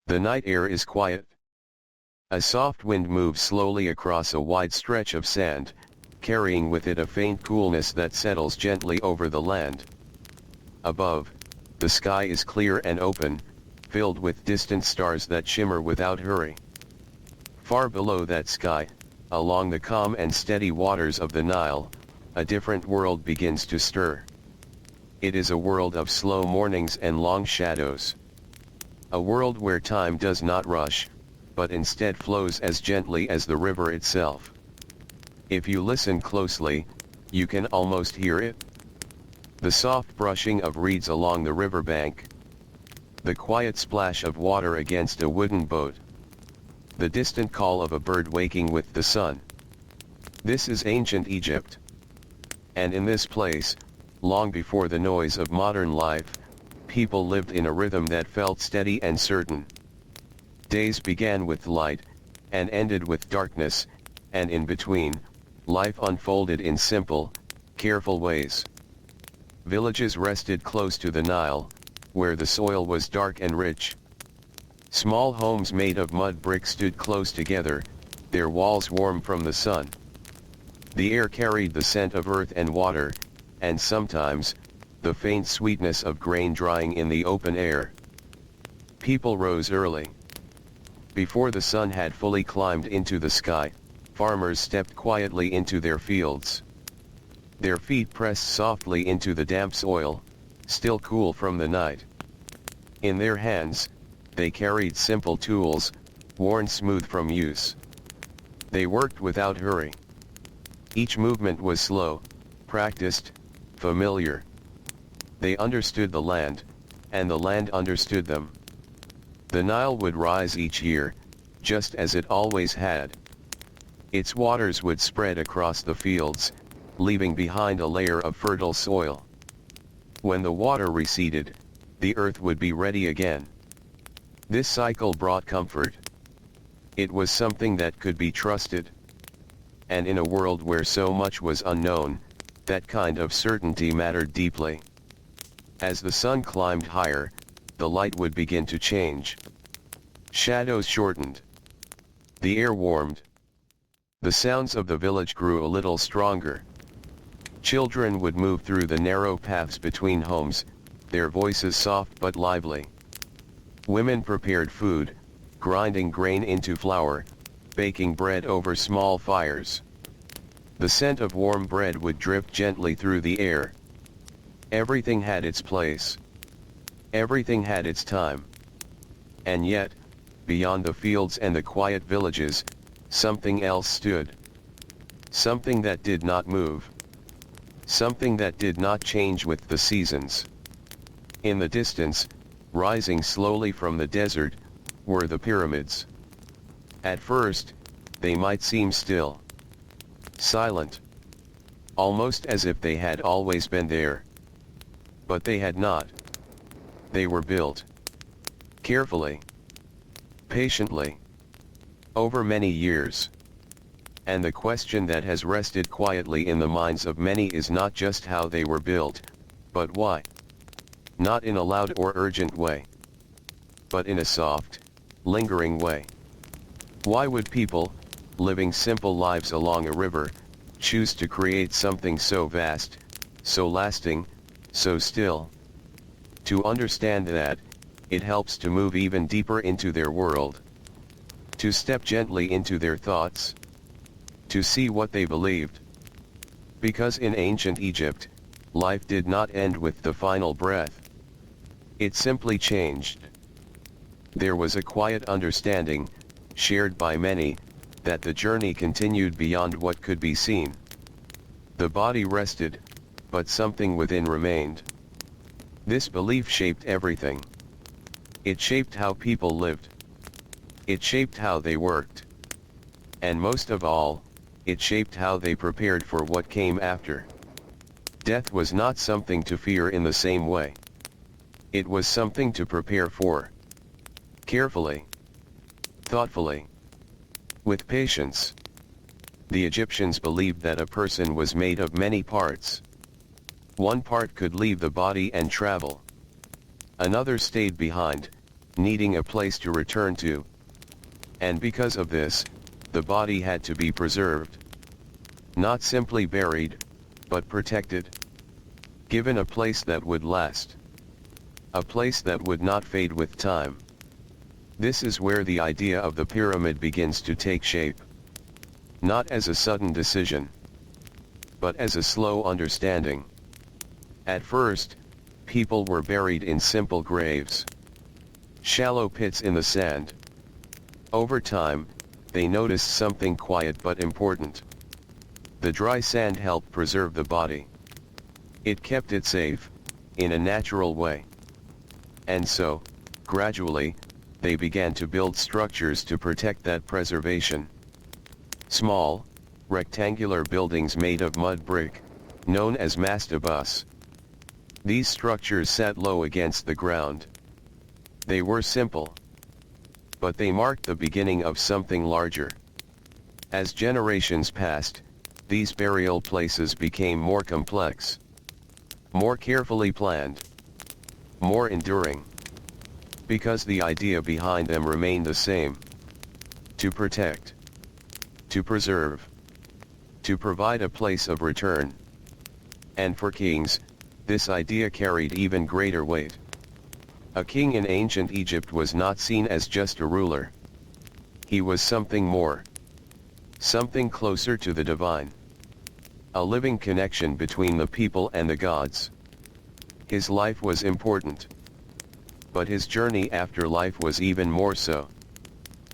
The night air is quiet. A soft wind moves slowly across a wide stretch of sand, carrying with it a faint coolness that settles gently over the land. Above, the sky is clear and open, filled with distant stars that shimmer without hurry. Far below that sky, along the calm and steady waters of the Nile, a different world begins to stir. It is a world of slow mornings and long shadows. A world where time does not rush, but instead flows as gently as the river itself. If you listen closely, you can almost hear it. The soft brushing of reeds along the riverbank. The quiet splash of water against a wooden boat. The distant call of a bird waking with the sun. This is ancient Egypt. And in this place, long before the noise of modern life, people lived in a rhythm that felt steady and certain. Days began with light, and ended with darkness, and in between, life unfolded in simple, careful ways. Villages rested close to the Nile, where the soil was dark and rich. Small homes made of mud bricks stood close together, their walls warm from the sun. The air carried the scent of earth and water, and sometimes, the faint sweetness of grain drying in the open air. People rose early. Before the sun had fully climbed into the sky, farmers stepped quietly into their fields. Their feet pressed softly into the damp soil, still cool from the night. In their hands, they carried simple tools, worn smooth from use. They worked without hurry. Each movement was slow, practiced, familiar. They understood the land, and the land understood them. The Nile would rise each year, just as it always had. Its waters would spread across the fields, leaving behind a layer of fertile soil. When the water receded, the earth would be ready again. This cycle brought comfort. It was something that could be trusted. And in a world where so much was unknown, that kind of certainty mattered deeply. As the sun climbed higher, the light would begin to change. Shadows shortened. The air warmed. The sounds of the village grew a little stronger. Children would move through the narrow paths between homes, their voices soft but lively. Women prepared food, grinding grain into flour, baking bread over small fires. The scent of warm bread would drift gently through the air. Everything had its place. Everything had its time. And yet, beyond the fields and the quiet villages, something else stood. Something that did not move. Something that did not change with the seasons. In the distance, rising slowly from the desert, were the pyramids. At first, they might seem still. Silent. Almost as if they had always been there. But they had not. They were built. Carefully. Patiently. Over many years. And the question that has rested quietly in the minds of many is not just how they were built, but why. Not in a loud or urgent way. But in a soft, lingering way. Why would people, living simple lives along a river, choose to create something so vast, so lasting, so still? To understand that, it helps to move even deeper into their world. To step gently into their thoughts. To see what they believed. Because in ancient Egypt, life did not end with the final breath. It simply changed. There was a quiet understanding, shared by many, that the journey continued beyond what could be seen. The body rested, but something within remained. This belief shaped everything. It shaped how people lived. It shaped how they worked. And most of all, it shaped how they prepared for what came after. Death was not something to fear in the same way. It was something to prepare for. Carefully. Thoughtfully. With patience. The Egyptians believed that a person was made of many parts. One part could leave the body and travel. Another stayed behind, needing a place to return to. And because of this, the body had to be preserved. Not simply buried, but protected. Given a place that would last. A place that would not fade with time. This is where the idea of the pyramid begins to take shape. Not as a sudden decision, but as a slow understanding. At first, people were buried in simple graves. Shallow pits in the sand. Over time, they noticed something quiet but important. The dry sand helped preserve the body. It kept it safe, in a natural way. And so, gradually, they began to build structures to protect that preservation. Small, rectangular buildings made of mud brick, known as mastabas. These structures sat low against the ground. They were simple. But they marked the beginning of something larger. As generations passed, these burial places became more complex. More carefully planned. More enduring. Because the idea behind them remained the same. To protect. To preserve. To provide a place of return. And for kings, this idea carried even greater weight. A king in ancient Egypt was not seen as just a ruler. He was something more. Something closer to the divine. A living connection between the people and the gods. His life was important. But his journey after life was even more so.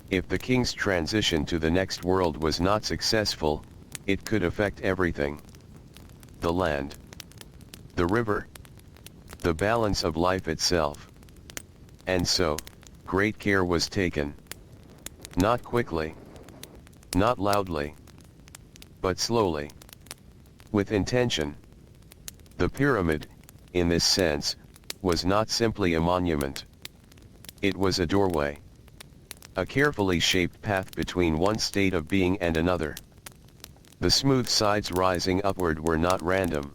If the king's transition to the next world was not successful, it could affect everything. The land. The river. The balance of life itself. And so, great care was taken. Not quickly. Not loudly. But slowly. With intention. The pyramid, in this sense, was not simply a monument. It was a doorway. A carefully shaped path between one state of being and another. The smooth sides rising upward were not random.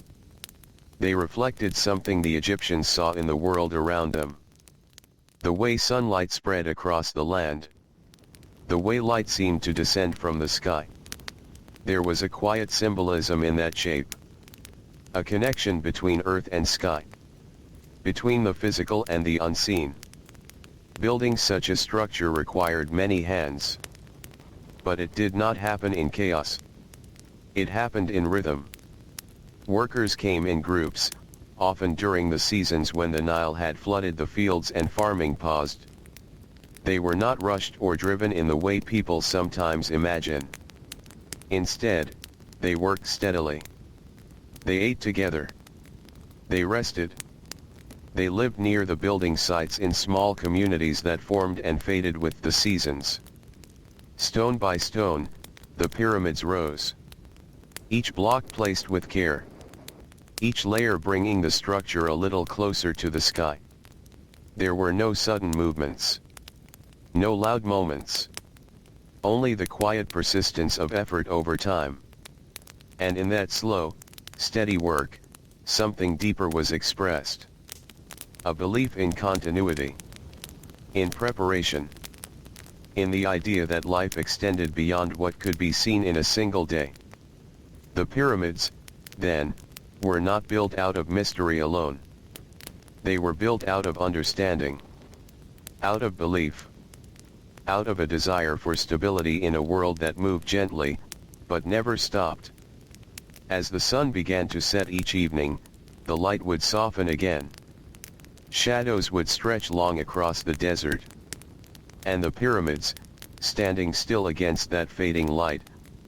They reflected something the Egyptians saw in the world around them. The way sunlight spread across the land. The way light seemed to descend from the sky. There was a quiet symbolism in that shape. A connection between earth and sky. Between the physical and the unseen. Building such a structure required many hands. But it did not happen in chaos. It happened in rhythm. Workers came in groups, often during the seasons when the Nile had flooded the fields and farming paused. They were not rushed or driven in the way people sometimes imagine. Instead, they worked steadily. They ate together. They rested. They lived near the building sites in small communities that formed and faded with the seasons. Stone by stone, the pyramids rose. Each block placed with care. Each layer bringing the structure a little closer to the sky. There were no sudden movements. No loud moments. Only the quiet persistence of effort over time. And in that slow, steady work, something deeper was expressed. A belief in continuity. In preparation. In the idea that life extended beyond what could be seen in a single day. The pyramids, then, were not built out of mystery alone. They were built out of understanding. Out of belief. Out of a desire for stability in a world that moved gently, but never stopped. As the sun began to set each evening, the light would soften again. Shadows would stretch long across the desert. And the pyramids, standing still against that fading light,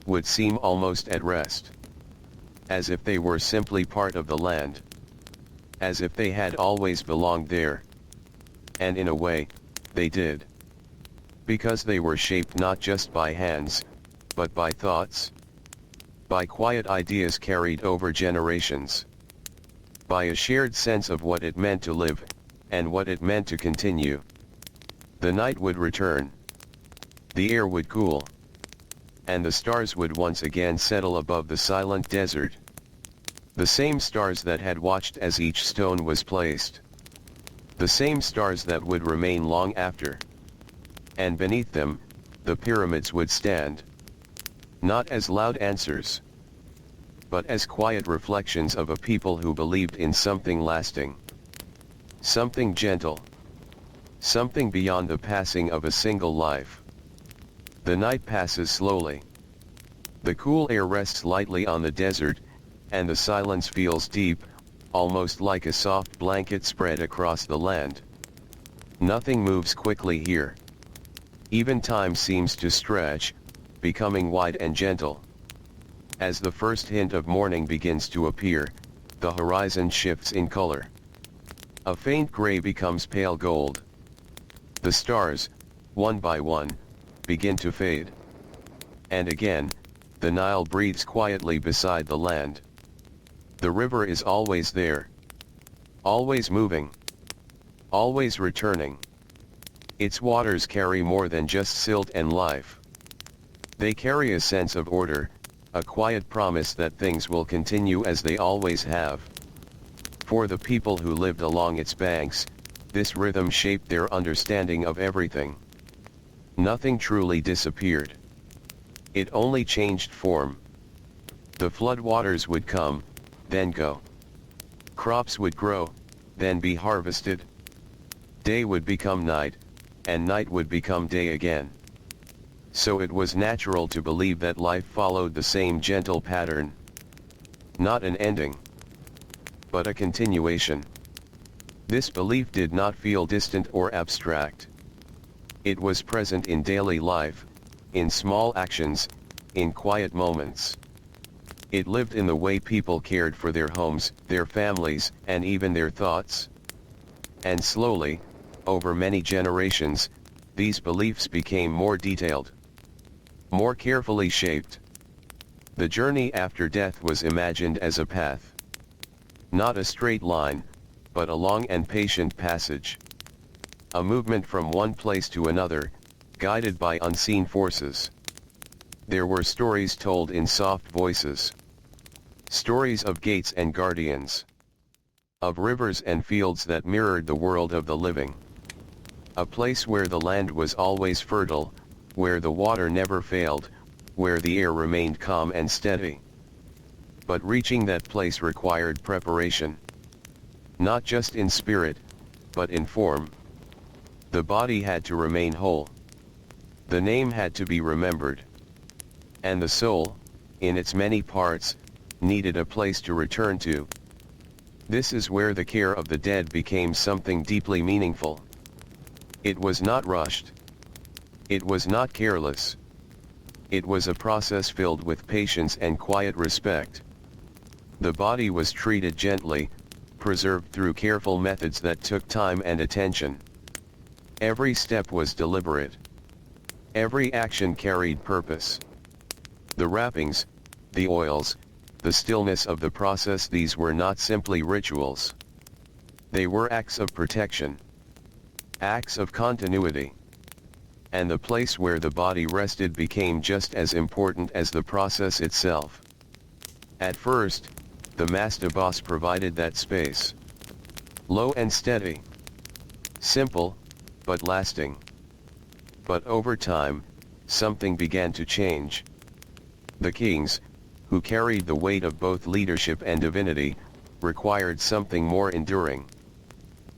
would seem almost at rest. As if they were simply part of the land. As if they had always belonged there. And in a way, they did. Because they were shaped not just by hands, but by thoughts. By quiet ideas carried over generations. By a shared sense of what it meant to live, and what it meant to continue. The night would return. The air would cool. And the stars would once again settle above the silent desert. The same stars that had watched as each stone was placed. The same stars that would remain long after. And beneath them, the pyramids would stand. Not as loud answers, but as quiet reflections of a people who believed in something lasting. Something gentle. Something beyond the passing of a single life. The night passes slowly. The cool air rests lightly on the desert, and the silence feels deep, almost like a soft blanket spread across the land. Nothing moves quickly here. Even time seems to stretch, becoming wide and gentle. As the first hint of morning begins to appear, the horizon shifts in color. A faint gray becomes pale gold. The stars, one by one, begin to fade. And again, the Nile breathes quietly beside the land. The river is always there. Always moving. Always returning. Its waters carry more than just silt and life. They carry a sense of order, a quiet promise that things will continue as they always have. For the people who lived along its banks, this rhythm shaped their understanding of everything. Nothing truly disappeared. It only changed form. The floodwaters would come, then go. Crops would grow, then be harvested. Day would become night, and night would become day again. So it was natural to believe that life followed the same gentle pattern. Not an ending, but a continuation. This belief did not feel distant or abstract. It was present in daily life, in small actions, in quiet moments. It lived in the way people cared for their homes, their families, and even their thoughts. And slowly, over many generations, these beliefs became more detailed, more carefully shaped. The journey after death was imagined as a path. Not a straight line, but a long and patient passage. A movement from one place to another, guided by unseen forces. There were stories told in soft voices. Stories of gates and guardians. Of rivers and fields that mirrored the world of the living. A place where the land was always fertile, where the water never failed, where the air remained calm and steady. But reaching that place required preparation. Not just in spirit, but in form. The body had to remain whole. The name had to be remembered. And the soul, in its many parts, needed a place to return to. This is where the care of the dead became something deeply meaningful. It was not rushed. It was not careless. It was a process filled with patience and quiet respect. The body was treated gently, preserved through careful methods that took time and attention. Every step was deliberate. Every action carried purpose. The wrappings, the oils, the stillness of the process, these were not simply rituals. They were acts of protection. Acts of continuity. And the place where the body rested became just as important as the process itself. At first, the mastabas provided that space. Low and steady. Simple, but lasting. But over time, something began to change. The kings, who carried the weight of both leadership and divinity, required something more enduring.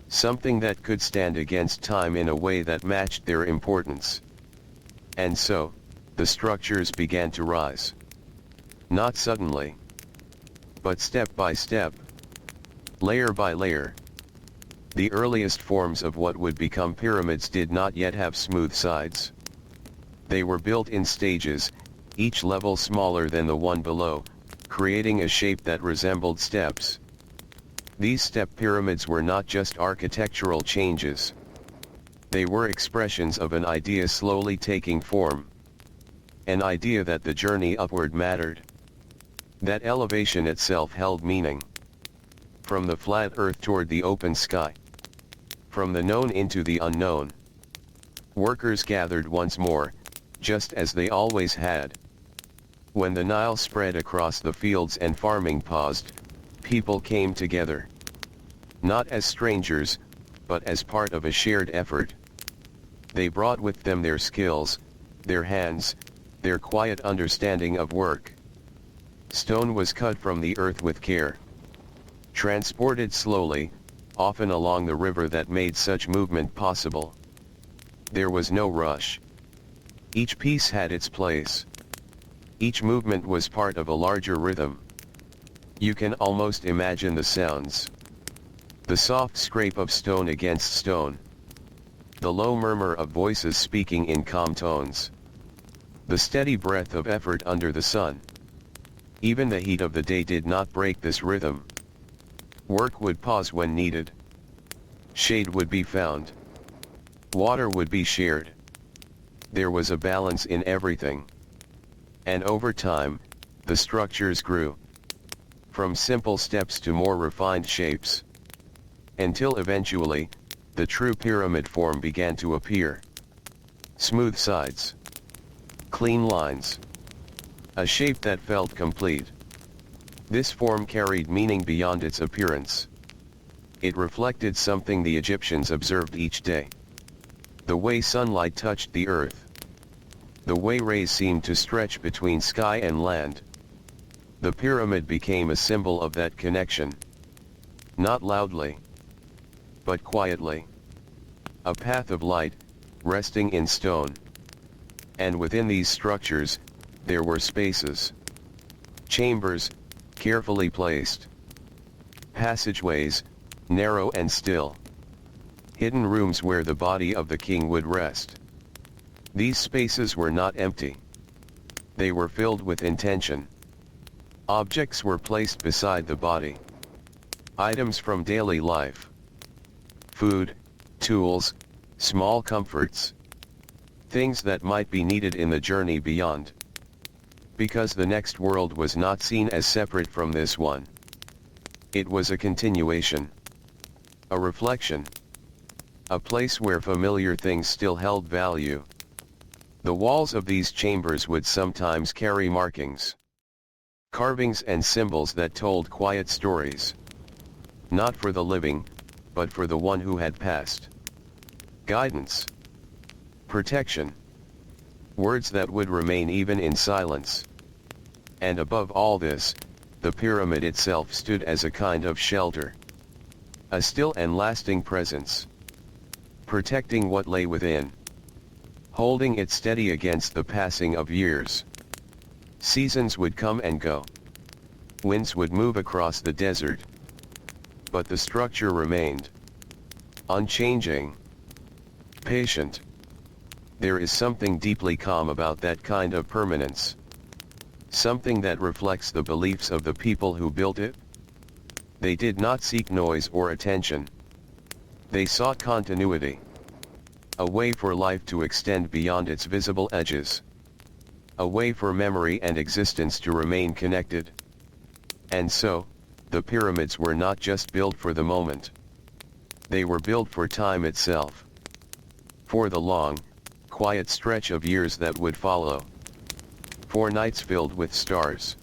Something that could stand against time in a way that matched their importance. And so, the structures began to rise. Not suddenly, but step by step, layer by layer. The earliest forms of what would become pyramids did not yet have smooth sides. They were built in stages, each level smaller than the one below, creating a shape that resembled steps. These step pyramids were not just architectural changes. They were expressions of an idea slowly taking form. An idea that the journey upward mattered. That elevation itself held meaning. From the flat earth toward the open sky. From the known into the unknown. Workers gathered once more, just as they always had. When the Nile spread across the fields and farming paused, people came together. Not as strangers, but as part of a shared effort. They brought with them their skills, their hands, their quiet understanding of work. Stone was cut from the earth with care. Transported slowly, often along the river that made such movement possible. There was no rush. Each piece had its place. Each movement was part of a larger rhythm. You can almost imagine the sounds. The soft scrape of stone against stone. The low murmur of voices speaking in calm tones. The steady breath of effort under the sun. Even the heat of the day did not break this rhythm. Work would pause when needed. Shade would be found. Water would be shared. There was a balance in everything. And over time, the structures grew. From simple steps to more refined shapes. Until eventually, the true pyramid form began to appear. Smooth sides. Clean lines. A shape that felt complete. This form carried meaning beyond its appearance. It reflected something the Egyptians observed each day. The way sunlight touched the earth. The way rays seemed to stretch between sky and land. The pyramid became a symbol of that connection. Not loudly, but quietly. A path of light, resting in stone. And within these structures, there were spaces. Chambers, carefully placed. Passageways, narrow and still. Hidden rooms where the body of the king would rest. These spaces were not empty. They were filled with intention. Objects were placed beside the body. Items from daily life. Food, tools, small comforts. Things that might be needed in the journey beyond. Because the next world was not seen as separate from this one. It was a continuation. A reflection. A place where familiar things still held value. The walls of these chambers would sometimes carry markings. Carvings and symbols that told quiet stories. Not for the living, but for the one who had passed. Guidance. Protection. Words that would remain even in silence. And above all this, the pyramid itself stood as a kind of shelter. A still and lasting presence. Protecting what lay within. Holding it steady against the passing of years. Seasons would come and go. Winds would move across the desert. But the structure remained. Unchanging. Patient. There is something deeply calm about that kind of permanence. Something that reflects the beliefs of the people who built it. They did not seek noise or attention. They sought continuity. A way for life to extend beyond its visible edges. A way for memory and existence to remain connected. And so, the pyramids were not just built for the moment. They were built for time itself. For the long, quiet stretch of years that would follow. For nights filled with stars.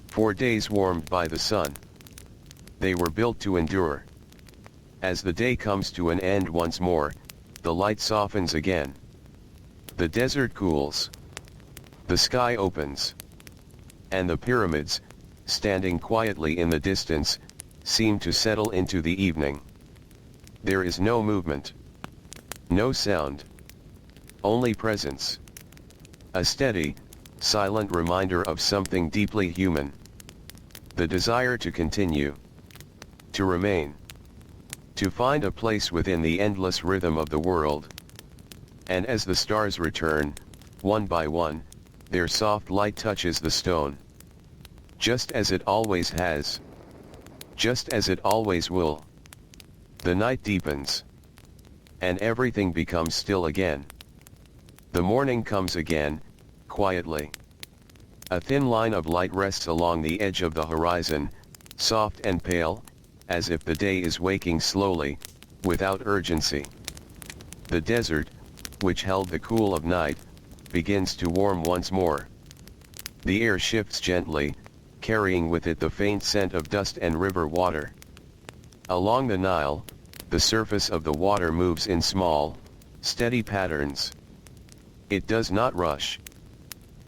For days warmed by the sun. They were built to endure. As the day comes to an end once more, the light softens again. The desert cools. The sky opens. And the pyramids, standing quietly in the distance, seem to settle into the evening. There is no movement. No sound. Only presence. A steady, silent reminder of something deeply human. The desire to continue. To remain. To find a place within the endless rhythm of the world. And as the stars return, one by one, their soft light touches the stone. Just as it always has. Just as it always will. The night deepens. And everything becomes still again. The morning comes again, quietly. A thin line of light rests along the edge of the horizon, soft and pale, as if the day is waking slowly, without urgency. The desert, which held the cool of night, begins to warm once more. The air shifts gently, carrying with it the faint scent of dust and river water. Along the Nile, the surface of the water moves in small, steady patterns. It does not rush.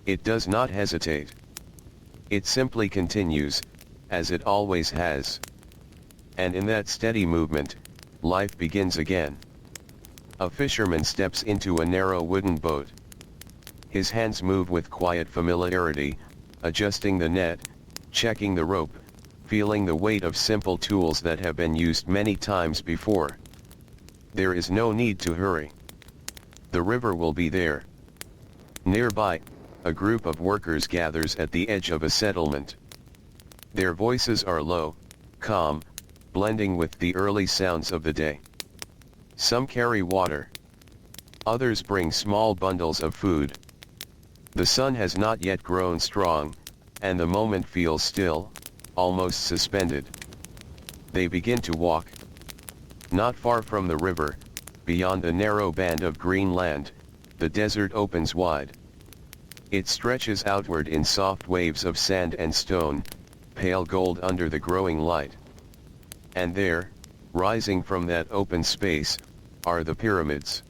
It does not hesitate. It simply continues, as it always has. And in that steady movement, life begins again. A fisherman steps into a narrow wooden boat. His hands move with quiet familiarity, adjusting the net, checking the rope, feeling the weight of simple tools that have been used many times before. There is no need to hurry. The river will be there. Nearby, a group of workers gathers at the edge of a settlement. Their voices are low, calm, blending with the early sounds of the day. Some carry water. Others bring small bundles of food. The sun has not yet grown strong, and the moment feels still, almost suspended. They begin to walk. Not far from the river, beyond a narrow band of green land, the desert opens wide. It stretches outward in soft waves of sand and stone, pale gold under the growing light. And there, rising from that open space, are the pyramids.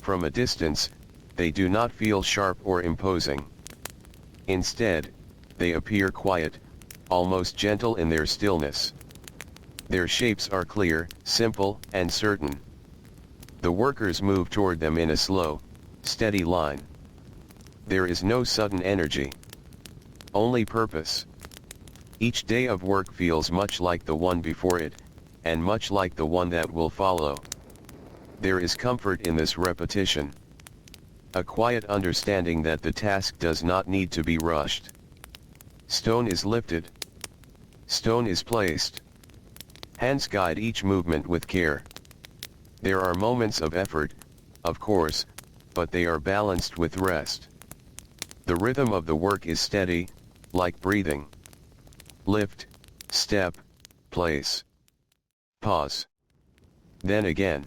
From a distance, they do not feel sharp or imposing. Instead, they appear quiet, almost gentle in their stillness. Their shapes are clear, simple, and certain. The workers move toward them in a slow, steady line. There is no sudden energy. Only purpose. Each day of work feels much like the one before it, and much like the one that will follow. There is comfort in this repetition. A quiet understanding that the task does not need to be rushed. Stone is lifted. Stone is placed. Hands guide each movement with care. There are moments of effort, of course, but they are balanced with rest. The rhythm of the work is steady, like breathing. Lift, step, place. Pause. Then again.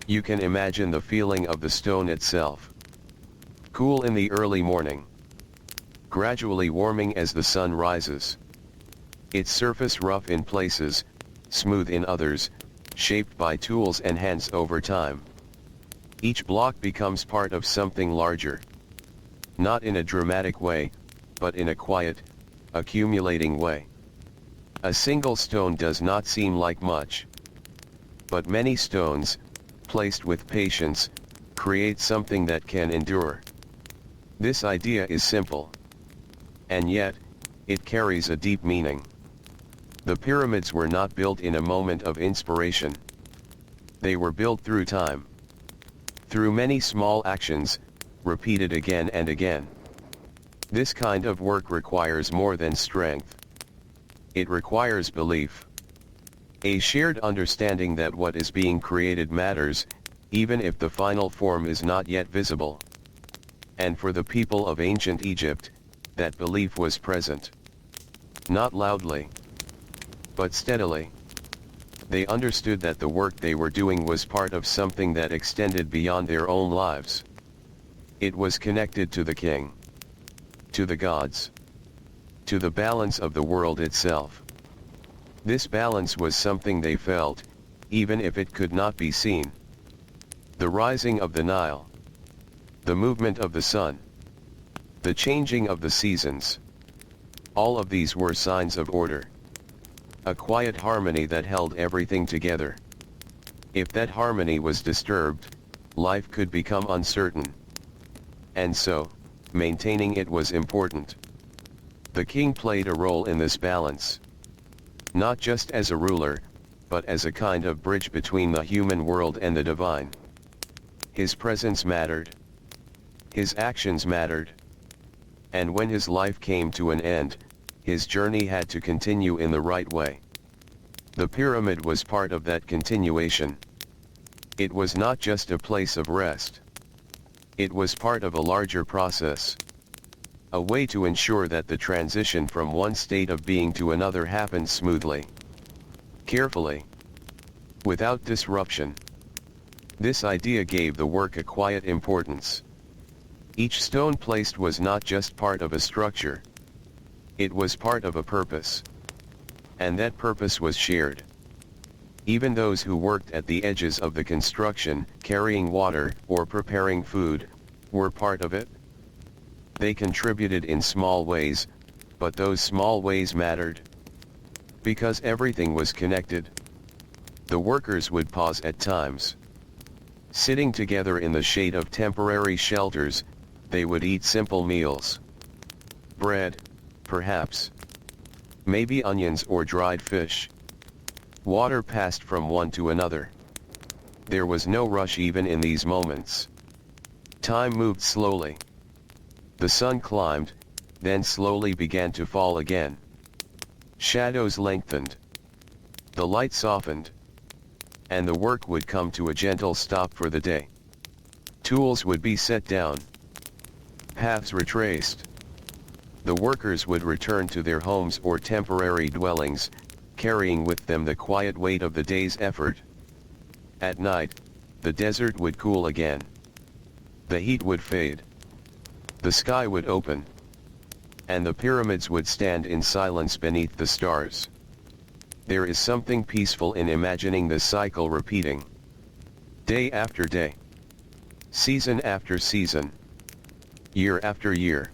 You can imagine the feeling of the stone itself. Cool in the early morning. Gradually warming as the sun rises. Its surface rough in places, smooth in others, shaped by tools and hands over time. Each block becomes part of something larger. Not in a dramatic way, but in a quiet, accumulating way. A single stone does not seem like much. But many stones, placed with patience, create something that can endure. This idea is simple. And yet, it carries a deep meaning. The pyramids were not built in a moment of inspiration. They were built through time. Through many small actions, repeated again and again. This kind of work requires more than strength. It requires belief. A shared understanding that what is being created matters, even if the final form is not yet visible. And for the people of ancient Egypt, that belief was present. Not loudly, but steadily. They understood that the work they were doing was part of something that extended beyond their own lives. It was connected to the king, to the gods, to the balance of the world itself. This balance was something they felt, even if it could not be seen. The rising of the Nile, the movement of the sun, the changing of the seasons. All of these were signs of order. A quiet harmony that held everything together. If that harmony was disturbed, life could become uncertain. And so, maintaining it was important. The king played a role in this balance. Not just as a ruler, but as a kind of bridge between the human world and the divine. His presence mattered. His actions mattered. And when his life came to an end, his journey had to continue in the right way. The pyramid was part of that continuation. It was not just a place of rest. It was part of a larger process. A way to ensure that the transition from one state of being to another happened smoothly. Carefully. Without disruption. This idea gave the work a quiet importance. Each stone placed was not just part of a structure. It was part of a purpose. And that purpose was shared. Even those who worked at the edges of the construction, carrying water, or preparing food, were part of it. They contributed in small ways, but those small ways mattered. Because everything was connected. The workers would pause at times. Sitting together in the shade of temporary shelters, they would eat simple meals. Bread, perhaps. Maybe onions or dried fish. Water passed from one to another. There was no rush even in these moments. Time moved slowly. The sun climbed, then slowly began to fall again. Shadows lengthened. The light softened. And the work would come to a gentle stop for the day. Tools would be set down. Paths retraced. The workers would return to their homes or temporary dwellings, carrying with them the quiet weight of the day's effort. At night, the desert would cool again. The heat would fade. The sky would open. And the pyramids would stand in silence beneath the stars. There is something peaceful in imagining this cycle repeating. Day after day. Season after season. Year after year.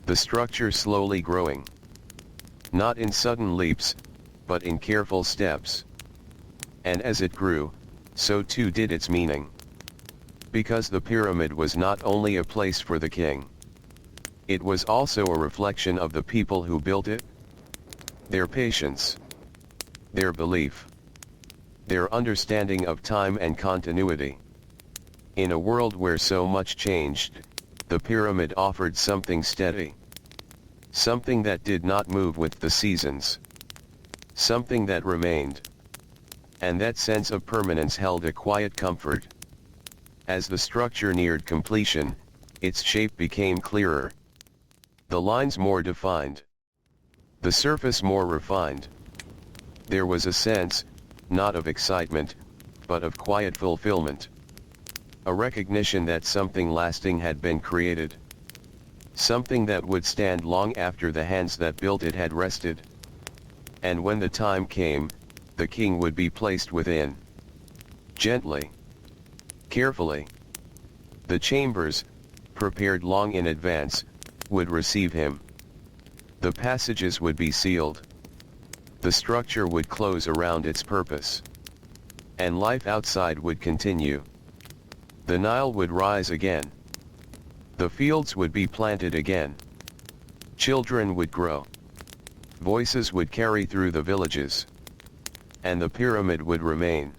The structure slowly growing. Not in sudden leaps, but in careful steps. And as it grew, so too did its meaning. Because the pyramid was not only a place for the king. It was also a reflection of the people who built it. Their patience. Their belief. Their understanding of time and continuity. In a world where so much changed, the pyramid offered something steady. Something that did not move with the seasons. Something that remained. And that sense of permanence held a quiet comfort. As the structure neared completion, its shape became clearer. The lines more defined. The surface more refined. There was a sense, not of excitement, but of quiet fulfillment. A recognition that something lasting had been created. Something that would stand long after the hands that built it had rested. And when the time came, the king would be placed within. Gently. Carefully. The chambers, prepared long in advance, would receive him. The passages would be sealed. The structure would close around its purpose. And life outside would continue. The Nile would rise again. The fields would be planted again. Children would grow. Voices would carry through the villages. And the pyramid would remain.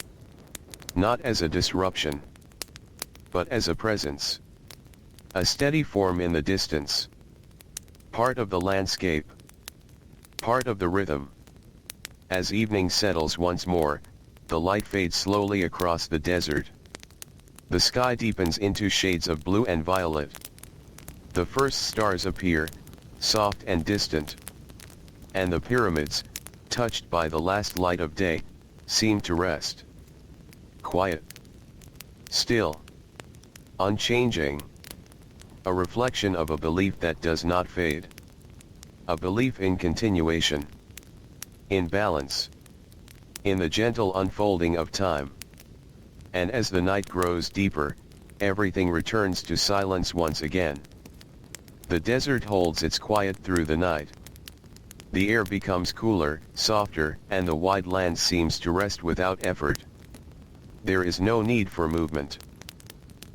Not as a disruption. But as a presence. A steady form in the distance. Part of the landscape. Part of the rhythm. As evening settles once more, the light fades slowly across the desert. The sky deepens into shades of blue and violet. The first stars appear, soft and distant. And the pyramids, touched by the last light of day, seem to rest. Quiet. Still. Unchanging. A reflection of a belief that does not fade. A belief in continuation. In balance. In the gentle unfolding of time. And as the night grows deeper, everything returns to silence once again. The desert holds its quiet through the night. The air becomes cooler, softer, and the wide land seems to rest without effort. There is no need for movement.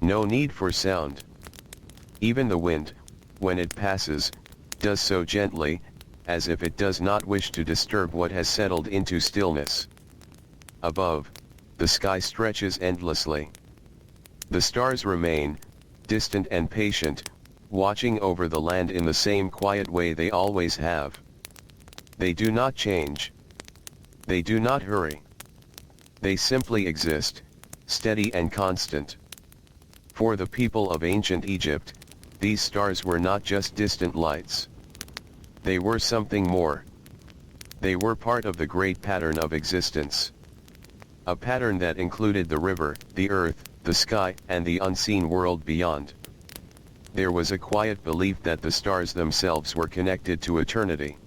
No need for sound. Even the wind, when it passes, does so gently, as if it does not wish to disturb what has settled into stillness. Above, the sky stretches endlessly. The stars remain, distant and patient, watching over the land in the same quiet way they always have. They do not change. They do not hurry. They simply exist, steady and constant. For the people of ancient Egypt, these stars were not just distant lights. They were something more. They were part of the great pattern of existence. A pattern that included the river, the earth, the sky, and the unseen world beyond. There was a quiet belief that the stars themselves were connected to eternity.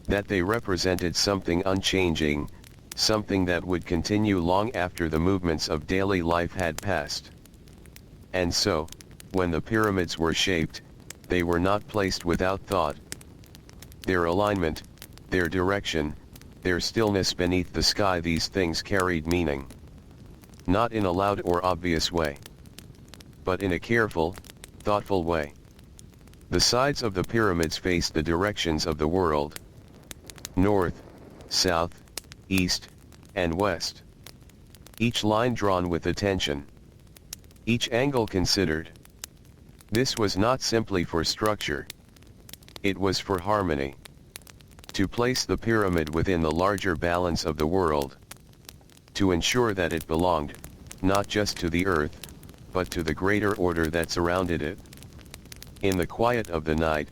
That they represented something unchanging, something that would continue long after the movements of daily life had passed. And so, when the pyramids were shaped, they were not placed without thought. Their alignment, their direction, their stillness beneath the sky, these things carried meaning. Not in a loud or obvious way, but in a careful, thoughtful way. The sides of the pyramids faced the directions of the world: north, south, east, and west. Each line drawn with attention. Each angle considered. This was not simply for structure. It was for harmony. To place the pyramid within the larger balance of the world. To ensure that it belonged, not just to the earth, but to the greater order that surrounded it. In the quiet of the night,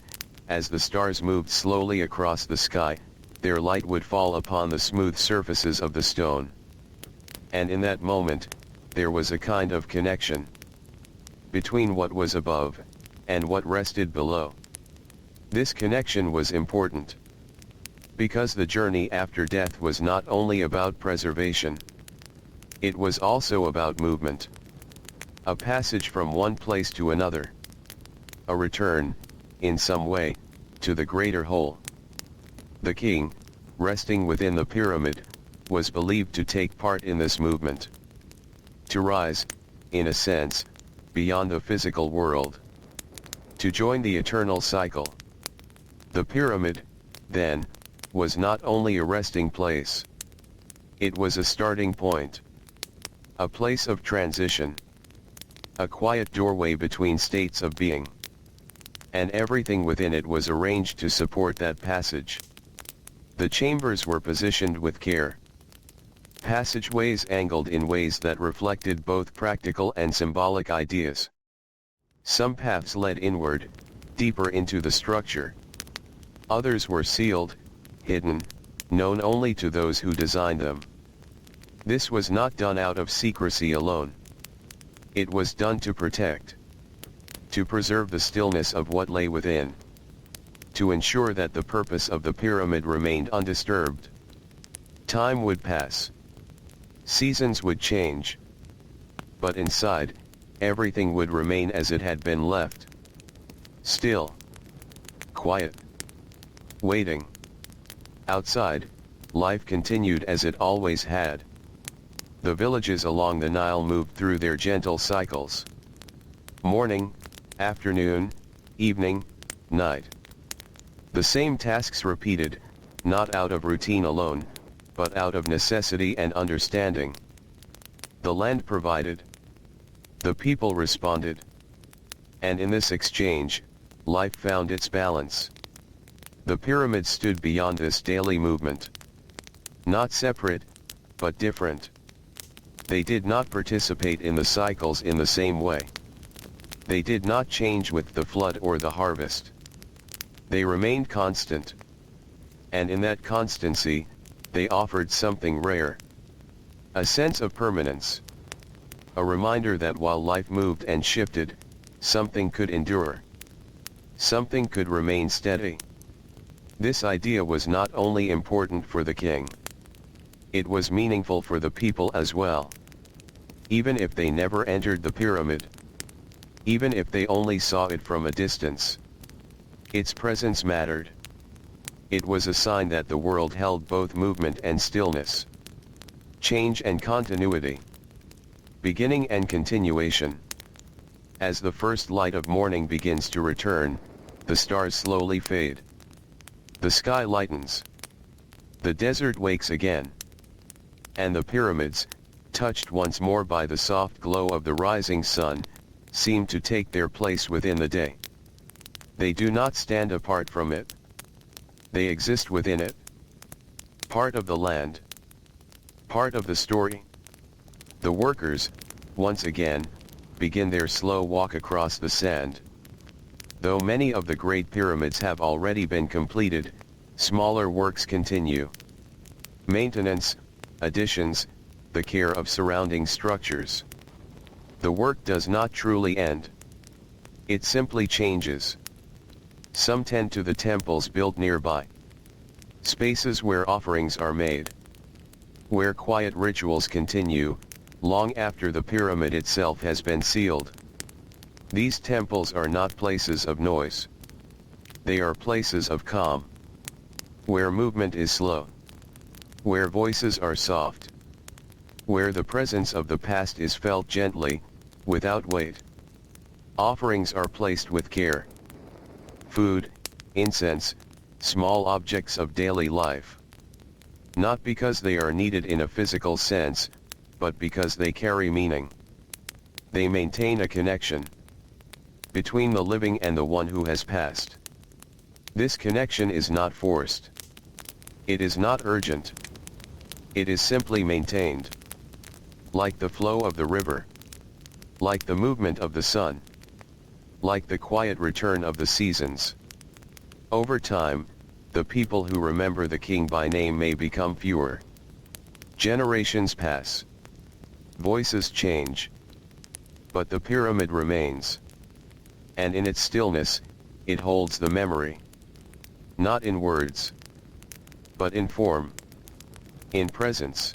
as the stars moved slowly across the sky, their light would fall upon the smooth surfaces of the stone. And in that moment, there was a kind of connection between what was above, and what rested below. This connection was important, because the journey after death was not only about preservation. It was also about movement. A passage from one place to another. A return, in some way, to the greater whole. The king, resting within the pyramid, was believed to take part in this movement. To rise, in a sense, beyond the physical world. To join the eternal cycle. The pyramid, then, was not only a resting place. It was a starting point. A place of transition. A quiet doorway between states of being. And everything within it was arranged to support that passage. The chambers were positioned with care. Passageways angled in ways that reflected both practical and symbolic ideas. Some paths led inward, deeper into the structure. Others were sealed, hidden, known only to those who designed them. This was not done out of secrecy alone. It was done to protect. To preserve the stillness of what lay within. To ensure that the purpose of the pyramid remained undisturbed. Time would pass. Seasons would change. But inside, everything would remain as it had been left. Still. Quiet. Waiting. Outside, life continued as it always had. The villages along the Nile moved through their gentle cycles. Morning, afternoon, evening, night. The same tasks repeated, not out of routine alone, but out of necessity and understanding. The land provided. The people responded. And in this exchange, life found its balance. The pyramids stood beyond this daily movement. Not separate, but different. They did not participate in the cycles in the same way. They did not change with the flood or the harvest. They remained constant. And in that constancy, they offered something rare. A sense of permanence. A reminder that while life moved and shifted, something could endure. Something could remain steady. This idea was not only important for the king. It was meaningful for the people as well. Even if they never entered the pyramid. Even if they only saw it from a distance. Its presence mattered. It was a sign that the world held both movement and stillness. Change and continuity. Beginning and continuation. As the first light of morning begins to return, the stars slowly fade. The sky lightens. The desert wakes again. And the pyramids, touched once more by the soft glow of the rising sun, seem to take their place within the day. They do not stand apart from it. They exist within it. Part of the land. Part of the story. The workers, once again, begin their slow walk across the sand. Though many of the great pyramids have already been completed, smaller works continue. Maintenance, additions, the care of surrounding structures. The work does not truly end. It simply changes. Some tend to the temples built nearby. Spaces where offerings are made. where quiet rituals continue, long after the pyramid itself has been sealed. These temples are not places of noise. They are places of calm, where movement is slow, where voices are soft, where the presence of the past is felt gently, without weight. Offerings are placed with care. Food, incense, small objects of daily life. Not because they are needed in a physical sense, but because they carry meaning. They maintain a connection between the living and the one who has passed. This connection is not forced. It is not urgent. It is simply maintained. Like the flow of the river. Like the movement of the sun. Like the quiet return of the seasons. Over time, the people who remember the king by name may become fewer. Generations pass. Voices change. But the pyramid remains. And in its stillness, it holds the memory. Not in words, but in form. In presence.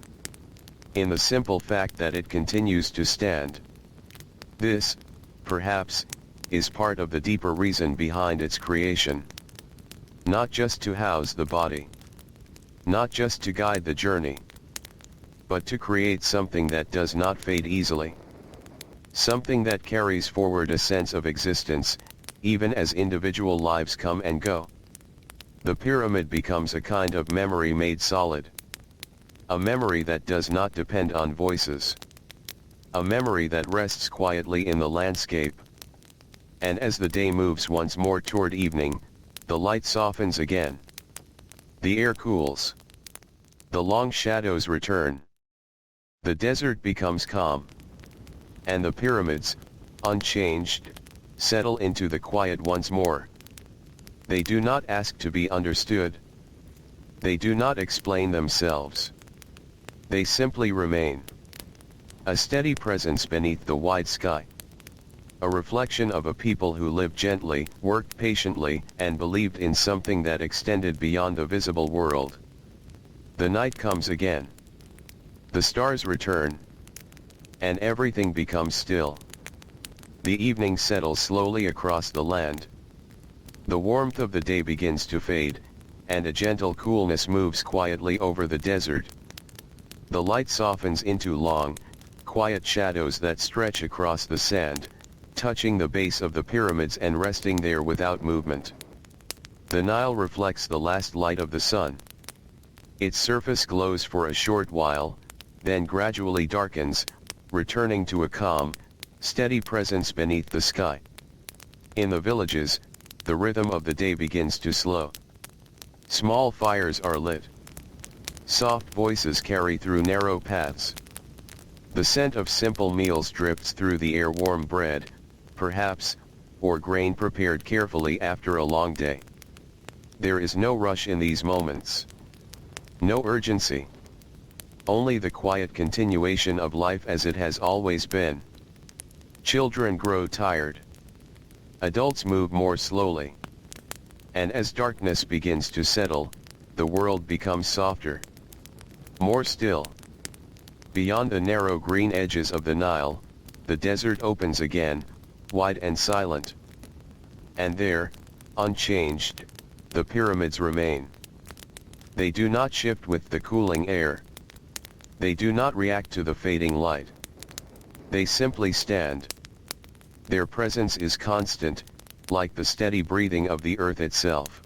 In the simple fact that it continues to stand. This, perhaps, is part of the deeper reason behind its creation. Not just to house the body. Not just to guide the journey. But to create something that does not fade easily. Something that carries forward a sense of existence, even as individual lives come and go. The pyramid becomes a kind of memory made solid. A memory that does not depend on voices. A memory that rests quietly in the landscape. And as the day moves once more toward evening, the light softens again. The air cools. The long shadows return. The desert becomes calm. And the pyramids, unchanged, settle into the quiet once more. They do not ask to be understood. They do not explain themselves. They simply remain. A steady presence beneath the wide sky. A reflection of a people who lived gently, worked patiently, and believed in something that extended beyond the visible world. The night comes again. The stars return. And everything becomes still. The evening settles slowly across the land. The warmth of the day begins to fade, and a gentle coolness moves quietly over the desert. The light softens into long, quiet shadows that stretch across the sand, touching the base of the pyramids and resting there without movement. The Nile reflects the last light of the sun. Its surface glows for a short while, then gradually darkens, returning to a calm, steady presence beneath the sky. In the villages, the rhythm of the day begins to slow. Small fires are lit. Soft voices carry through narrow paths. The scent of simple meals drifts through the air, warm bread, perhaps, or grain prepared carefully after a long day. There is no rush in these moments. No urgency. Only the quiet continuation of life as it has always been. Children grow tired. Adults move more slowly. And as darkness begins to settle, the world becomes softer. More still. Beyond the narrow green edges of the Nile, the desert opens again, wide and silent. And there, unchanged, the pyramids remain. They do not shift with the cooling air. They do not react to the fading light. They simply stand. Their presence is constant, like the steady breathing of the earth itself.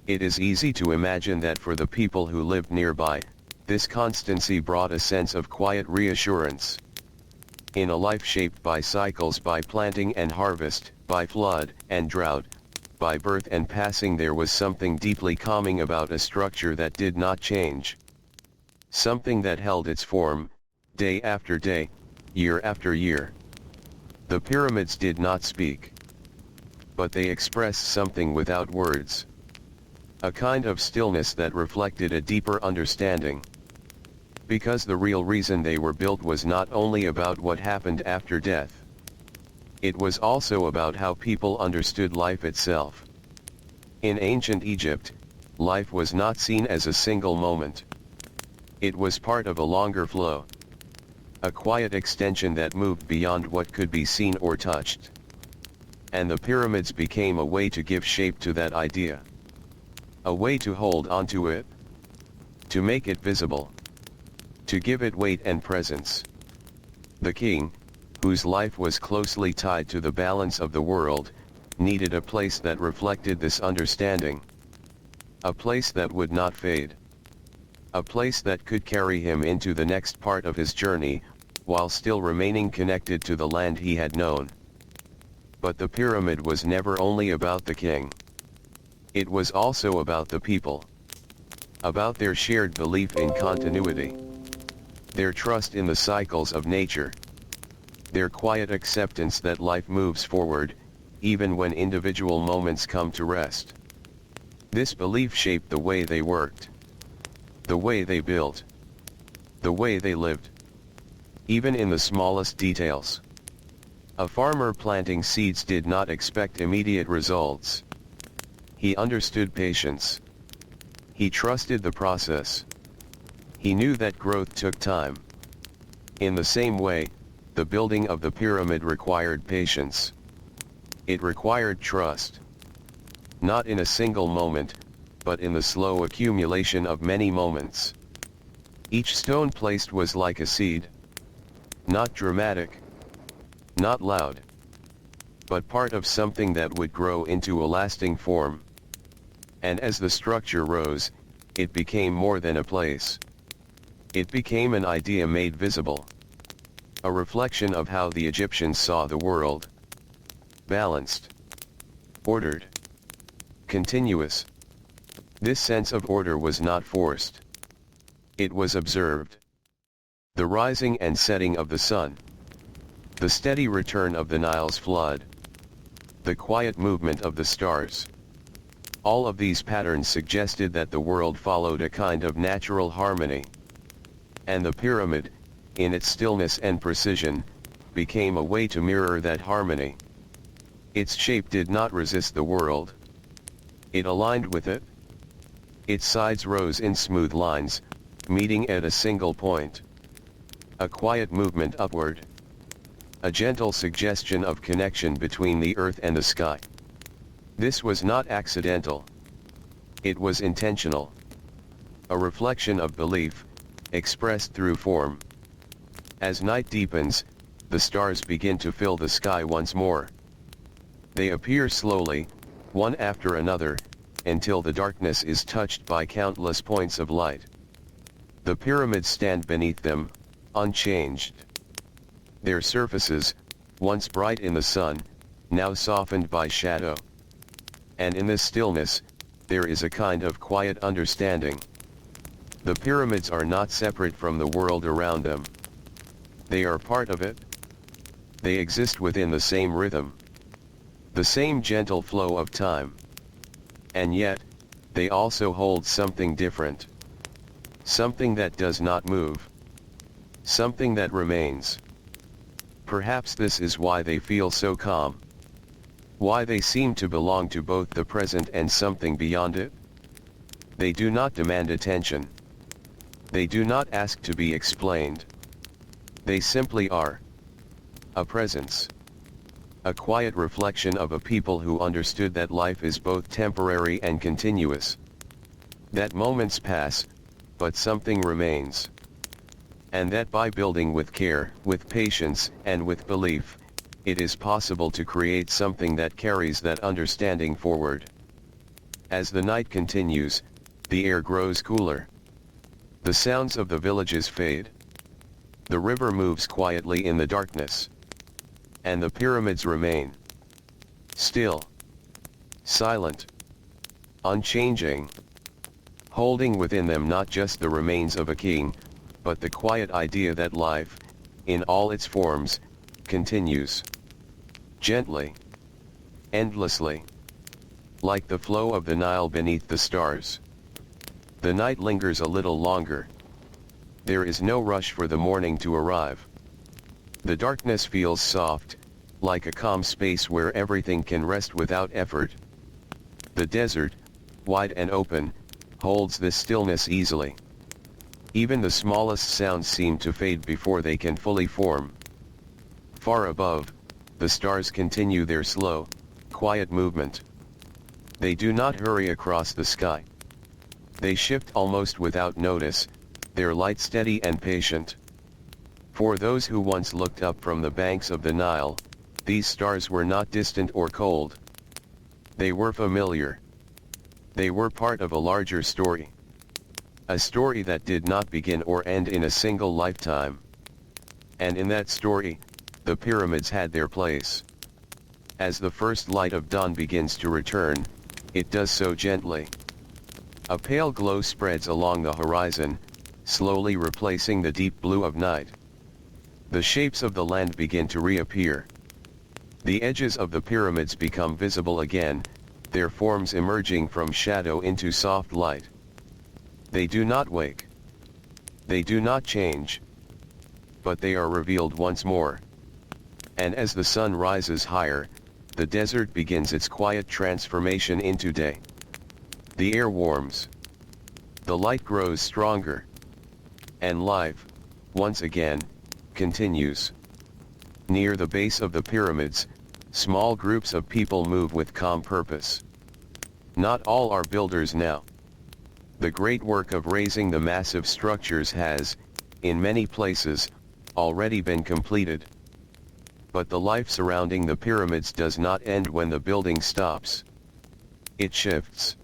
It is easy to imagine that for the people who lived nearby, this constancy brought a sense of quiet reassurance. In a life shaped by cycles, by planting and harvest, by flood and drought, by birth and passing, there was something deeply calming about a structure that did not change. Something that held its form, day after day, year after year. The pyramids did not speak. But they expressed something without words. A kind of stillness that reflected a deeper understanding. Because the real reason they were built was not only about what happened after death. It was also about how people understood life itself. In ancient Egypt, life was not seen as a single moment. It was part of a longer flow. A quiet extension that moved beyond what could be seen or touched. And the pyramids became a way to give shape to that idea. A way to hold onto it. To make it visible. To give it weight and presence. The king, whose life was closely tied to the balance of the world, needed a place that reflected this understanding. A place that would not fade. A place that could carry him into the next part of his journey, while still remaining connected to the land he had known. But the pyramid was never only about the king. It was also about the people. About their shared belief in continuity. Their trust in the cycles of nature. Their quiet acceptance that life moves forward, even when individual moments come to rest. This belief shaped the way they worked. The way they built. The way they lived. Even in the smallest details. A farmer planting seeds did not expect immediate results. He understood patience. He trusted the process. He knew that growth took time. In the same way, the building of the pyramid required patience. It required trust. Not in a single moment, but in the slow accumulation of many moments. Each stone placed was like a seed. Not dramatic. Not loud. But part of something that would grow into a lasting form. And as the structure rose, it became more than a place. It became an idea made visible. A reflection of how the Egyptians saw the world. Balanced. Ordered. Continuous. This sense of order was not forced. It was observed. The rising and setting of the sun. The steady return of the Nile's flood. The quiet movement of the stars. All of these patterns suggested that the world followed a kind of natural harmony. And the pyramid, in its stillness and precision, became a way to mirror that harmony. Its shape did not resist the world. It aligned with it. Its sides rose in smooth lines, meeting at a single point. A quiet movement upward. A gentle suggestion of connection between the earth and the sky. This was not accidental. It was intentional. A reflection of belief, expressed through form. As night deepens, the stars begin to fill the sky once more. They appear slowly, one after another, until the darkness is touched by countless points of light. The pyramids stand beneath them, unchanged. Their surfaces, once bright in the sun, now softened by shadow. And in this stillness, there is a kind of quiet understanding. The pyramids are not separate from the world around them. They are part of it. They exist within the same rhythm. The same gentle flow of time. And yet, they also hold something different. Something that does not move. Something that remains. Perhaps this is why they feel so calm. Why they seem to belong to both the present and something beyond it. They do not demand attention. They do not ask to be explained. They simply are. A presence. A quiet reflection of a people who understood that life is both temporary and continuous. That moments pass, but something remains. And that by building with care, with patience, and with belief, it is possible to create something that carries that understanding forward. As the night continues, the air grows cooler. The sounds of the villages fade. The river moves quietly in the darkness. And the pyramids remain. Still. Silent. Unchanging. Holding within them not just the remains of a king, but the quiet idea that life, in all its forms, continues. Gently. Endlessly. Like the flow of the Nile beneath the stars. The night lingers a little longer. There is no rush for the morning to arrive. The darkness feels soft, like a calm space where everything can rest without effort. The desert, wide and open, holds this stillness easily. Even the smallest sounds seem to fade before they can fully form. Far above, the stars continue their slow, quiet movement. They do not hurry across the sky. They shift almost without notice, their light steady and patient. For those who once looked up from the banks of the Nile, these stars were not distant or cold. They were familiar. They were part of a larger story. A story that did not begin or end in a single lifetime. And in that story, the pyramids had their place. As the first light of dawn begins to return, it does so gently. A pale glow spreads along the horizon, slowly replacing the deep blue of night. The shapes of the land begin to reappear. The edges of the pyramids become visible again, their forms emerging from shadow into soft light. They do not wake. They do not change. But they are revealed once more. And as the sun rises higher, the desert begins its quiet transformation into day. The air warms. The light grows stronger. And life, once again, continues. Near the base of the pyramids, small groups of people move with calm purpose. Not all are builders now. The great work of raising the massive structures has, in many places, already been completed. But the life surrounding the pyramids does not end when the building stops. It shifts.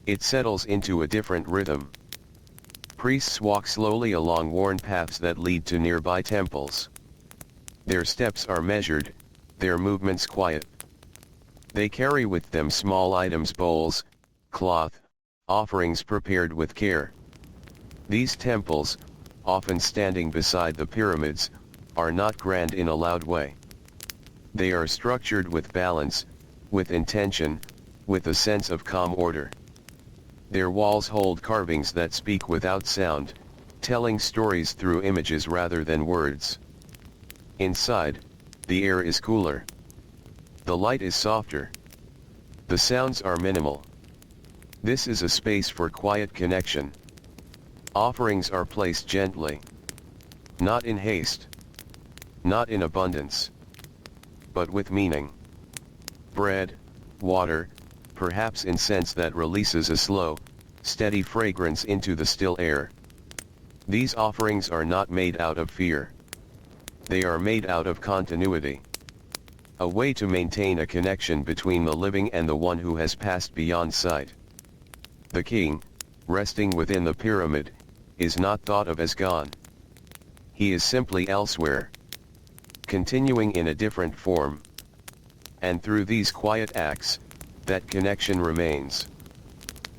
It settles into a different rhythm. Priests walk slowly along worn paths that lead to nearby temples. Their steps are measured, their movements quiet. They carry with them small items: bowls, cloth, offerings prepared with care. These temples, often standing beside the pyramids, are not grand in a loud way. They are structured with balance, with intention, with a sense of calm order. Their walls hold carvings that speak without sound, telling stories through images rather than words. Inside, the air is cooler. The light is softer. The sounds are minimal. This is a space for quiet connection. Offerings are placed gently. Not in haste. Not in abundance. But with meaning. Bread, water, perhaps incense that releases a slow, steady fragrance into the still air. These offerings are not made out of fear. They are made out of continuity. A way to maintain a connection between the living and the one who has passed beyond sight. The king, resting within the pyramid, is not thought of as gone. He is simply elsewhere. Continuing in a different form. And through these quiet acts, that connection remains.